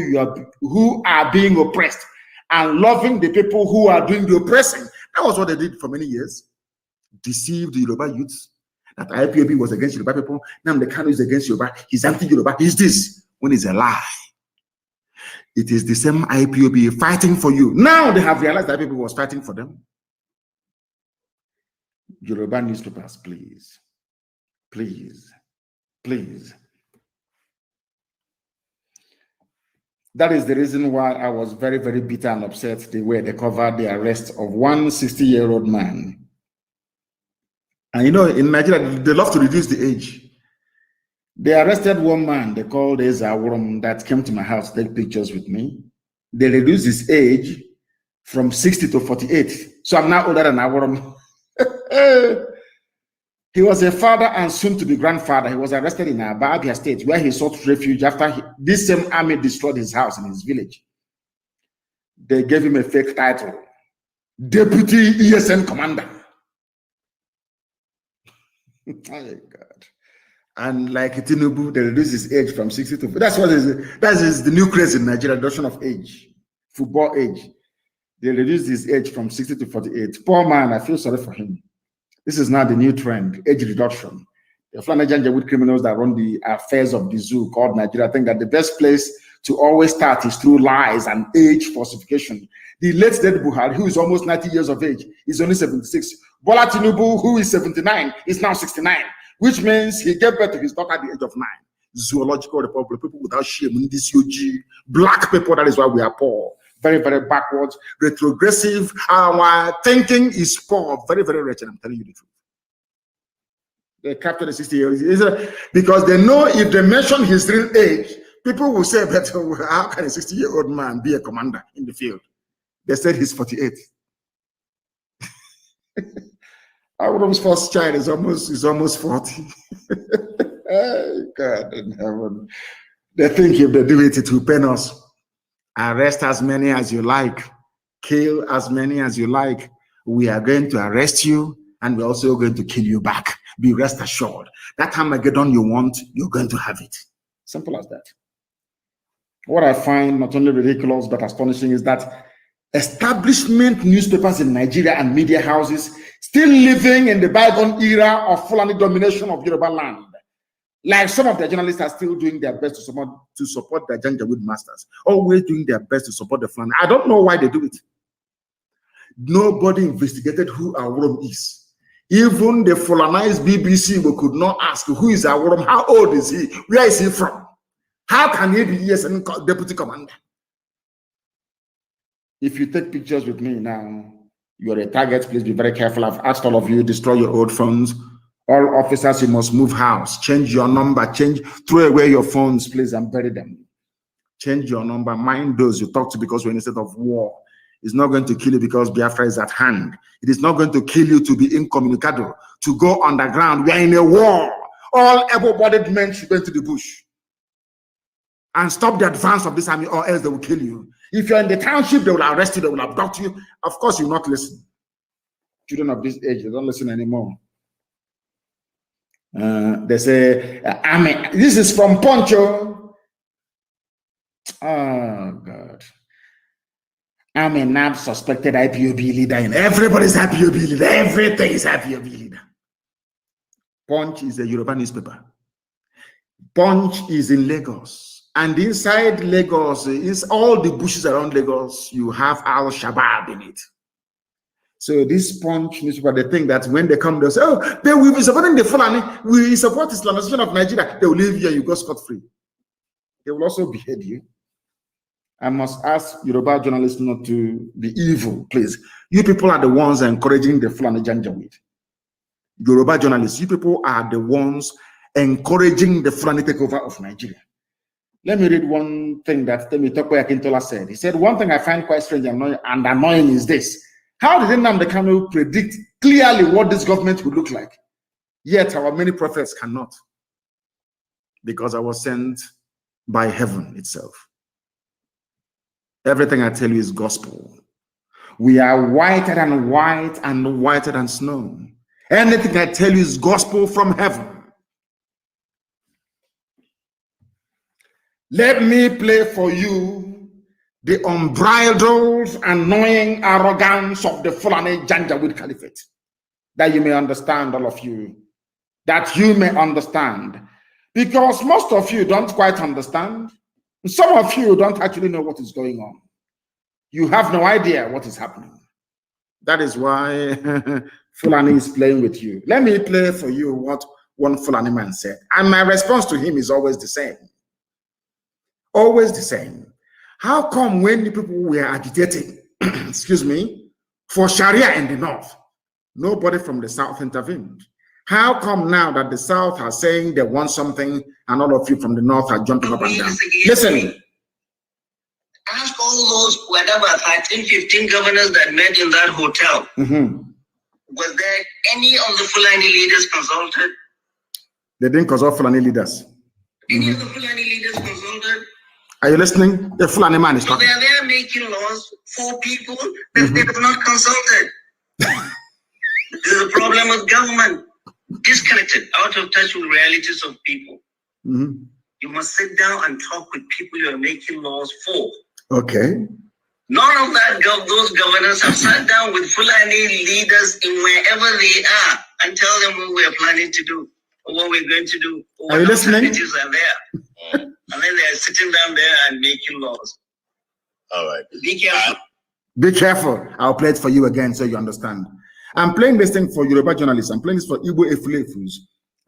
who are being oppressed and loving the people who are doing the oppressing. That was what they did for many years. Deceived the Yoruba youths. That IPOB was against Yoruba people. Now the Kanu is against Yoruba. He's anti-Yoruba. He's this. When it's a lie. It is the same IPOB fighting for you. Now they have realized that people was fighting for them. Yoruba newspapers, please. Please. Please. That is the reason why I was very, very bitter and upset the way they covered the arrest of one 60-year-old man. And in Nigeria, they love to reduce the age. They arrested one man they called Ezaworom that came to my house to take pictures with me. They reduced his age from 60 to 48. So I'm now older than Aworom. He was a father and soon to be grandfather. He was arrested in Abia State, where he sought refuge after this same army destroyed his house in his village. They gave him a fake title, Deputy ESN Commander. Oh God. And like Tinubu, they reduced his age from 60 to that is the new craze in Nigeria, reduction of age, football age. They reduced his age from 60 to 48. Poor man, I feel sorry for him. This is now the new trend, age reduction. The Flanagan criminals that run the affairs of the zoo called Nigeria think that the best place to always start is through lies and age falsification. The late dead Buhari, who is almost 90 years of age, is only 76. Bola Tinubu, who is 79, is now 69, which means he gave birth to his daughter at the age of 9. Zoological Republic, people without shame, in this UG, black people, that is why we are poor. Very, very backwards, retrogressive. Our thinking is poor, very, very wretched. I'm telling you the truth. They captured the 60-year-old because they know if they mention his real age, people will say, but how can a 60-year-old man be a commander in the field? They said he's 48. Our first child is almost 40. God in heaven. They think if they do it, it will pain us. Arrest as many as you like. Kill as many as you like. We are going to arrest you, and we're also going to kill you back. Be rest assured. That Armageddon you want, you're going to have it. Simple as that. What I find not only ridiculous but astonishing is that establishment newspapers in Nigeria and media houses still living in the bygone era of Fulani domination of Yoruba land. Like some of the journalists are still doing their best to support their Janjaweed masters, always doing their best to support the Fulani. I don't know why they do it. Nobody investigated who Aworom is. Even the Fulanized BBC could not ask who is Aworom, how old is he, where is he from? How can he be ESN deputy commander? If you take pictures with me now, you're a target. Please be very careful. I've asked all of you, destroy your old phones. All officers, you must move house. Change your number. Throw away your phones, please, and bury them. Change your number. Mind those you talk to because we're in a state of war. It's not going to kill you because Biafra is at hand. It is not going to kill you to be incommunicado, to go underground. We are in a war. All able-bodied men should go into the bush and stop the advance of this army, or else they will kill you. If you're in the township, they will arrest you, they will abduct you. Of course, you will not listen. Children of this age, they don't listen anymore. They say, Amen. This is from Poncho. Oh, God. I'm a now suspected IPOB leader, and everybody's IPOB leader. Everything is IPOB leader. Punch is a Yoruba newspaper. Punch is in Lagos. And inside Lagos, is all the bushes around Lagos, you have Al-Shabaab in it. So this Punch newspaper, they think that when they come, they'll say, oh, they will be supporting the Fulani. We support Islamization of Nigeria. They will leave you and you go scot-free. They will also behead you. I must ask Yoruba journalists not to be evil, please. You people are the ones encouraging the Fulani Janjaweed. Yoruba journalists, you people are the ones encouraging the Fulani takeover of Nigeria. Let me read one thing that Temi Tokwe Akintola said. He said, one thing I find quite strange and annoying is this. How did Nnamdi Kanu predict clearly what this government would look like? Yet our many prophets cannot. Because I was sent by heaven itself. Everything I tell you is gospel. We are whiter than white and whiter than snow. Anything I tell you is gospel from heaven. Let me play for you the unbridled, annoying arrogance of the Fulani Janjaweed Caliphate. That you may understand, all of you. That you may understand. Because most of you don't quite understand. Some of you don't actually know what is going on. You have no idea what is happening. That is why Fulani is playing with you. Let me play for you what one Fulani man said. And my response to him is always the same. Always the same. How come when the people were agitating, excuse me, for Sharia in the north, nobody from the south intervened? How come now that the south are saying they want something and all of you from the north are jumping up and down? Listen. Ask all those, whatever, 13, 15 governors that met in that hotel. Was there any of the Fulani leaders consulted? They didn't consult Fulani leaders. Any of the Fulani leaders consulted? Are you listening? The Fulani man is talking. So they are there making laws for people that they have not consulted. There's a problem with government. Disconnected, out of touch with realities of people. You must sit down and talk with people you are making laws for. Okay. None of that, those governors have sat down with Fulani leaders in wherever they are and tell them what we're planning to do, or what we're going to do, or what alternatives are there. And then they're sitting down there and making laws. All right. Be careful. Be careful. I'll play it for you again so you understand. I'm playing this thing for Yoruba journalists. I'm playing this for Igbo Efulefus.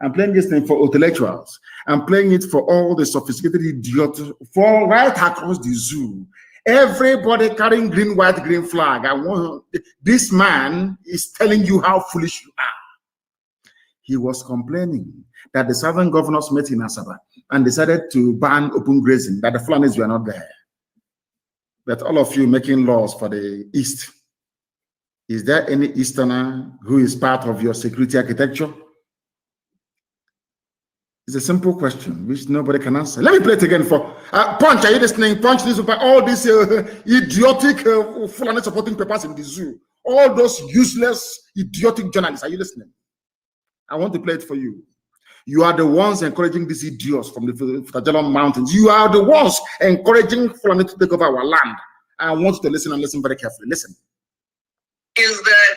I'm playing this thing for intellectuals. I'm playing it for all the sophisticated idiots for right across the zoo. Everybody carrying green, white, green flag. This man is telling you how foolish you are. He was complaining that the southern governors met in Asaba and decided to ban open grazing, that the Fulanis were not there. But all of you making laws for the East. Is there any Easterner who is part of your security architecture? It's a simple question which nobody can answer. Let me play it again for Punch. Are you listening? Punch this, all these idiotic Fulani supporting papers in the zoo. All those useless, idiotic journalists. Are you listening? I want to play it for you. You are the ones encouraging these idiots from the Futajalon Mountains. You are the ones encouraging Fulani to take over our land. I want you to listen and listen very carefully. Listen. Is that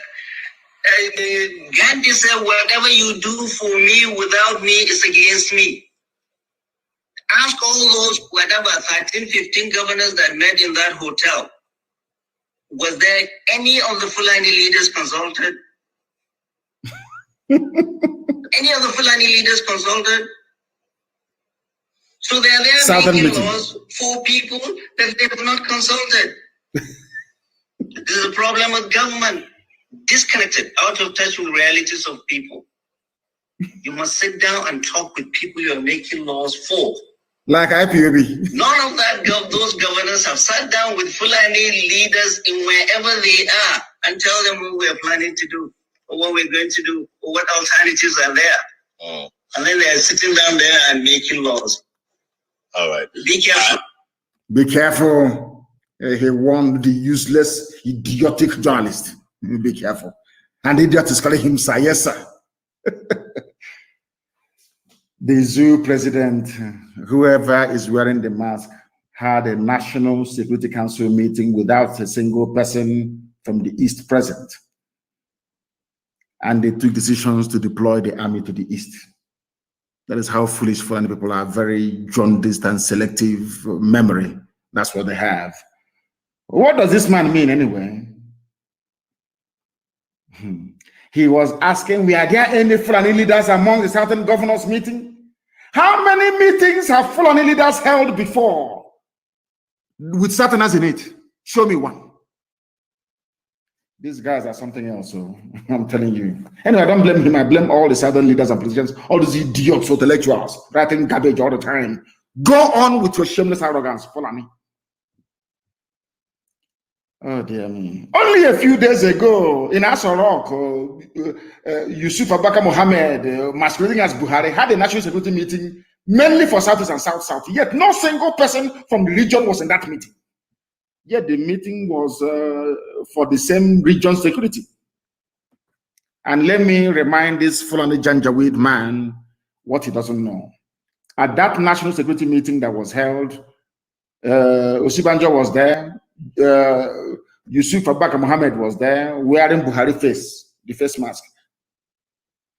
Gandhi said, whatever you do for me without me is against me. Ask all those, whatever, 13, 15 governors that met in that hotel. Was there any of the Fulani leaders consulted? Any of the Fulani leaders consulted? So they are there making laws for people that they have not consulted. This is a problem with government. Disconnected, out of touch with realities of people. You must sit down and talk with people you are making laws for. Like IPOB. None of that. Those governors have sat down with Fulani leaders in wherever they are and tell them what we are planning to do, or what we're going to do, or what alternatives are there. And then they are sitting down there and making laws. All right. Be careful. Be careful. He warned the useless, idiotic journalist. Be careful. And idiot is calling him sir. Yes, sir. The zoo president, whoever is wearing the mask, had a National Security Council meeting without a single person from the East present. And they took decisions to deploy the army to the East. That is how foolish foreign people are, very jaundiced and selective memory. That's what they have. What does this man mean anyway? He was asking, were there any Fulani leaders among the Southern governors meeting? How many meetings have Fulani leaders held before with Southerners in it? Show me one. These guys are something else, so I'm telling you. Anyway, I don't blame him. I blame all the Southern leaders and politicians, all these idiots, intellectuals, writing garbage all the time. Go on with your shameless arrogance, Fulani. Oh, dear me. Only a few days ago in Asorok, Yusuf Abaka Mohammed, masquerading as Buhari, had a national security meeting mainly for Southeast and South-South. Yet no single person from the region was in that meeting. Yet the meeting was for the same region security. And let me remind this Fulani Janjaweed man what he doesn't know. At that national security meeting that was held, Osibanjo was there. Yusuf Abaka Mohammed was there wearing Buhari face, the face mask.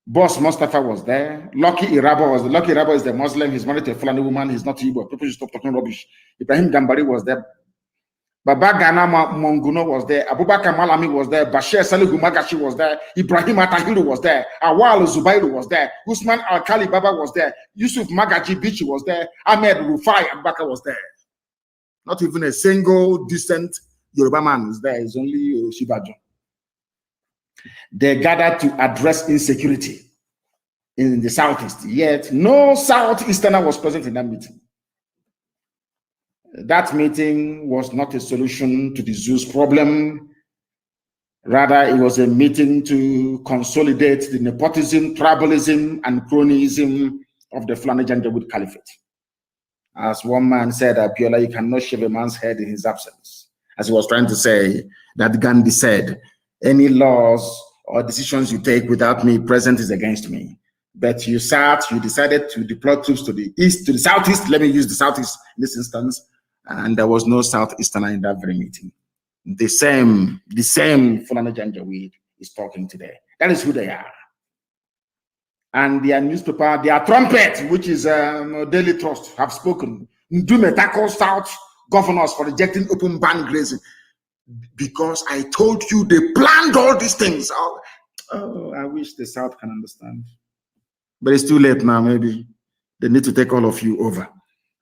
Boss Mustafa was there. Lucky Iraba was there. Lucky Iraba is the Muslim. He's married to a Fulani woman. He's not Igbo. People should stop talking rubbish. Ibrahim Gambari was there. Baba Gana Monguno was there. Abubakar Malami was there. Bashir Salihu Magashi was there. Ibrahim Atahiru was there. Awal Zubairu was there. Usman Al-Khali Baba was there. Yusuf Magaji Bichi was there. Ahmed Rufai Abubakar was there. Not even a single decent Yoruba man is there. It's only Shibajo. They gathered to address insecurity in the Southeast. Yet no Southeasterner was present in that meeting. That meeting was not a solution to the zoo's problem. Rather, it was a meeting to consolidate the nepotism, tribalism, and cronyism of the Fulani Janjaweed Caliphate. As one man said, Abiola, you cannot shave a man's head in his absence. As he was trying to say, that Gandhi said, any laws or decisions you take without me present is against me. But you decided to deploy troops to the east, to the southeast. Let me use the southeast in this instance. And there was no Southeasterner in that very meeting. The same Fulani Janjaweed is talking today. That is who they are. And their newspaper, their trumpet, which is Daily Trust, have spoken. Ndume tackle South governors for rejecting open ban grazing. Because I told you they planned all these things. Oh, I wish the South can understand. But it's too late now, maybe. They need to take all of you over.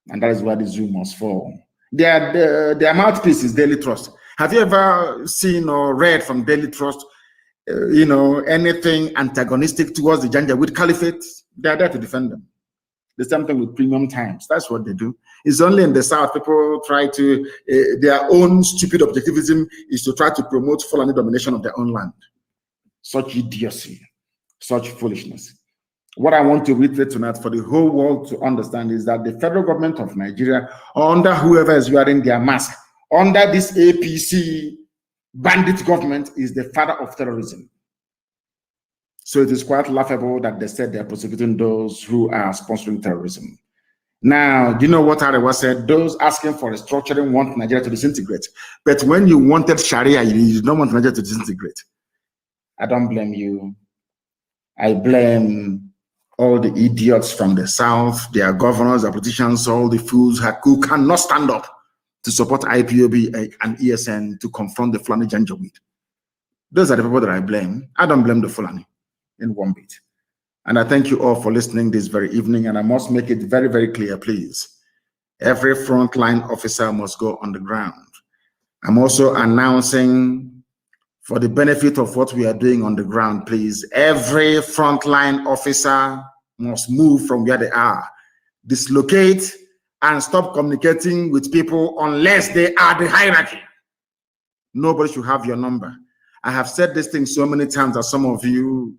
And that is why the zoo must fall. Their mouthpiece is Daily Trust. Have you ever seen or read from Daily Trust, anything antagonistic towards the Janjaweed Caliphate? They are there to defend them. The same thing with premium times. That's what they do. It's only in the South people try to, their own stupid objectivism is to try to promote Fulani domination of their own land. Such idiocy, such foolishness. What I want to reiterate tonight for the whole world to understand is that the federal government of Nigeria, under whoever is wearing their mask, under this APC bandit government, is the father of terrorism. So it is quite laughable that they said they're prosecuting those who are sponsoring terrorism. Now, do you know what Arewa said? Those asking for restructuring want Nigeria to disintegrate. But when you wanted Sharia, you don't want Nigeria to disintegrate. I don't blame you. I blame all the idiots from the South, their governors, their politicians, all the fools who cannot stand up to support IPOB and ESN to confront the Fulani Janjaweed. Those are the people that I blame. I don't blame the Fulani in one bit. And I thank you all for listening this very evening. And I must make it very, very clear, please. Every frontline officer must go on the ground. I'm also announcing, for the benefit of what we are doing on the ground, please, every frontline officer must move from where they are, dislocate, and stop communicating with people unless they are the hierarchy. Nobody should have your number. I have said this thing so many times that some of you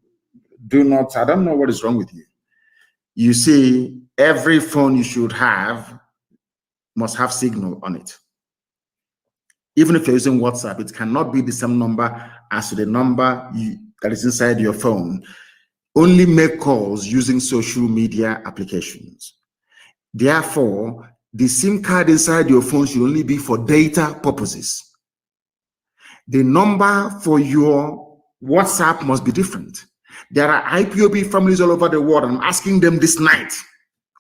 do not, I don't know what is wrong with you. You see, every phone you should have must have signal on it. Even if you're using WhatsApp, it cannot be the same number as the number that is inside your phone. Only make calls using social media applications. Therefore, the SIM card inside your phone should only be for data purposes. The number for your WhatsApp must be different. There are IPOB families all over the world. I'm asking them this night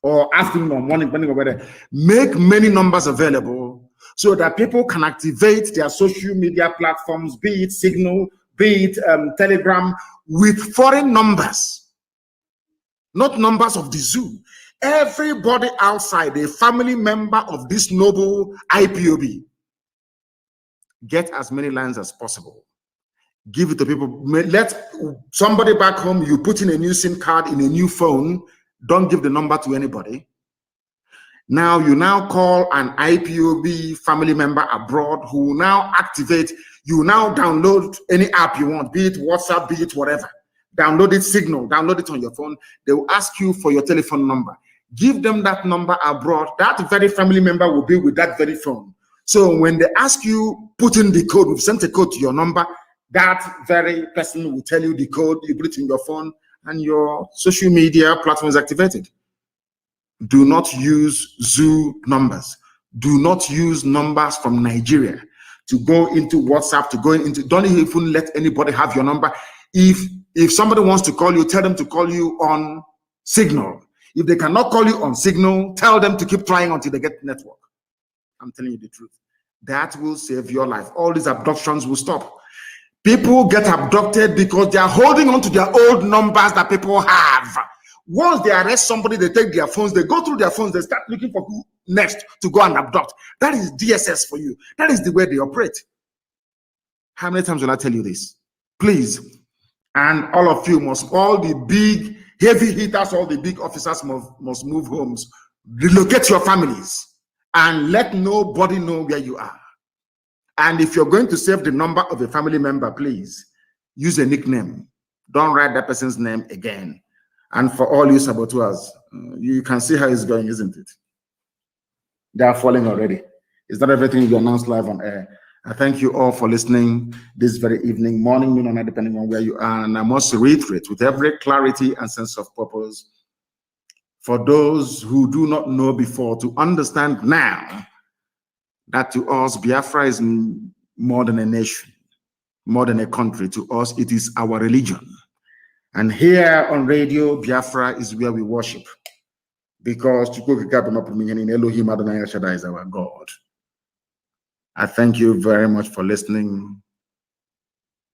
or afternoon or morning, depending on whether, make many numbers available so that people can activate their social media platforms, be it Signal, be it Telegram, with foreign numbers, not numbers of the zoo. Everybody outside, a family member of this noble IPOB, get as many lines as possible. Give it to people. Let somebody back home, you put in a new SIM card in a new phone. Don't give the number to anybody. Now you now call an IPOB family member abroad who will now activate. You now download any app you want, be it WhatsApp, be it whatever. Download it, Signal, download it on your phone. They will ask you for your telephone number. Give them that number abroad. That very family member will be with that very phone. So when they ask you, put in the code, we've sent a code to your number, that very person will tell you the code, you put it in your phone, and your social media platform is activated. Do not use zoo numbers. Do not use numbers from Nigeria to go into WhatsApp, to go into, don't even let anybody have your number. If somebody wants to call you, tell them to call you on Signal. If they cannot call you on Signal, tell them to keep trying until they get the network. I'm telling you the truth. That will save your life. All these abductions will stop. People get abducted because they are holding on to their old numbers that people have. Once they arrest somebody, they take their phones, they go through their phones, they start looking for who next to go and abduct. That is DSS for you. That is the way they operate. How many times will I tell you this? Please. And all of you must, all the big heavy hitters, all the big officers must move homes. Relocate your families and let nobody know where you are. And if you're going to save the number of a family member, please use a nickname. Don't write that person's name again. And for all you saboteurs, you can see how it's going, isn't it? They are falling already. It's not everything you announce live on air. I thank you all for listening this very evening, morning, noon, or night, depending on where you are. And I must reiterate with every clarity and sense of purpose, for those who do not know before, to understand now that to us, Biafra is more than a nation, more than a country. To us, it is our religion. And here on radio, Biafra is where we worship, because Elohim Adonai Shaddai is our God. I thank you very much for listening.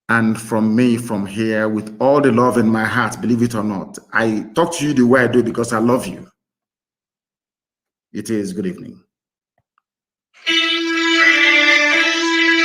And from me, from here, with all the love in my heart, believe it or not, I talk to you the way I do because I love you. It is good evening.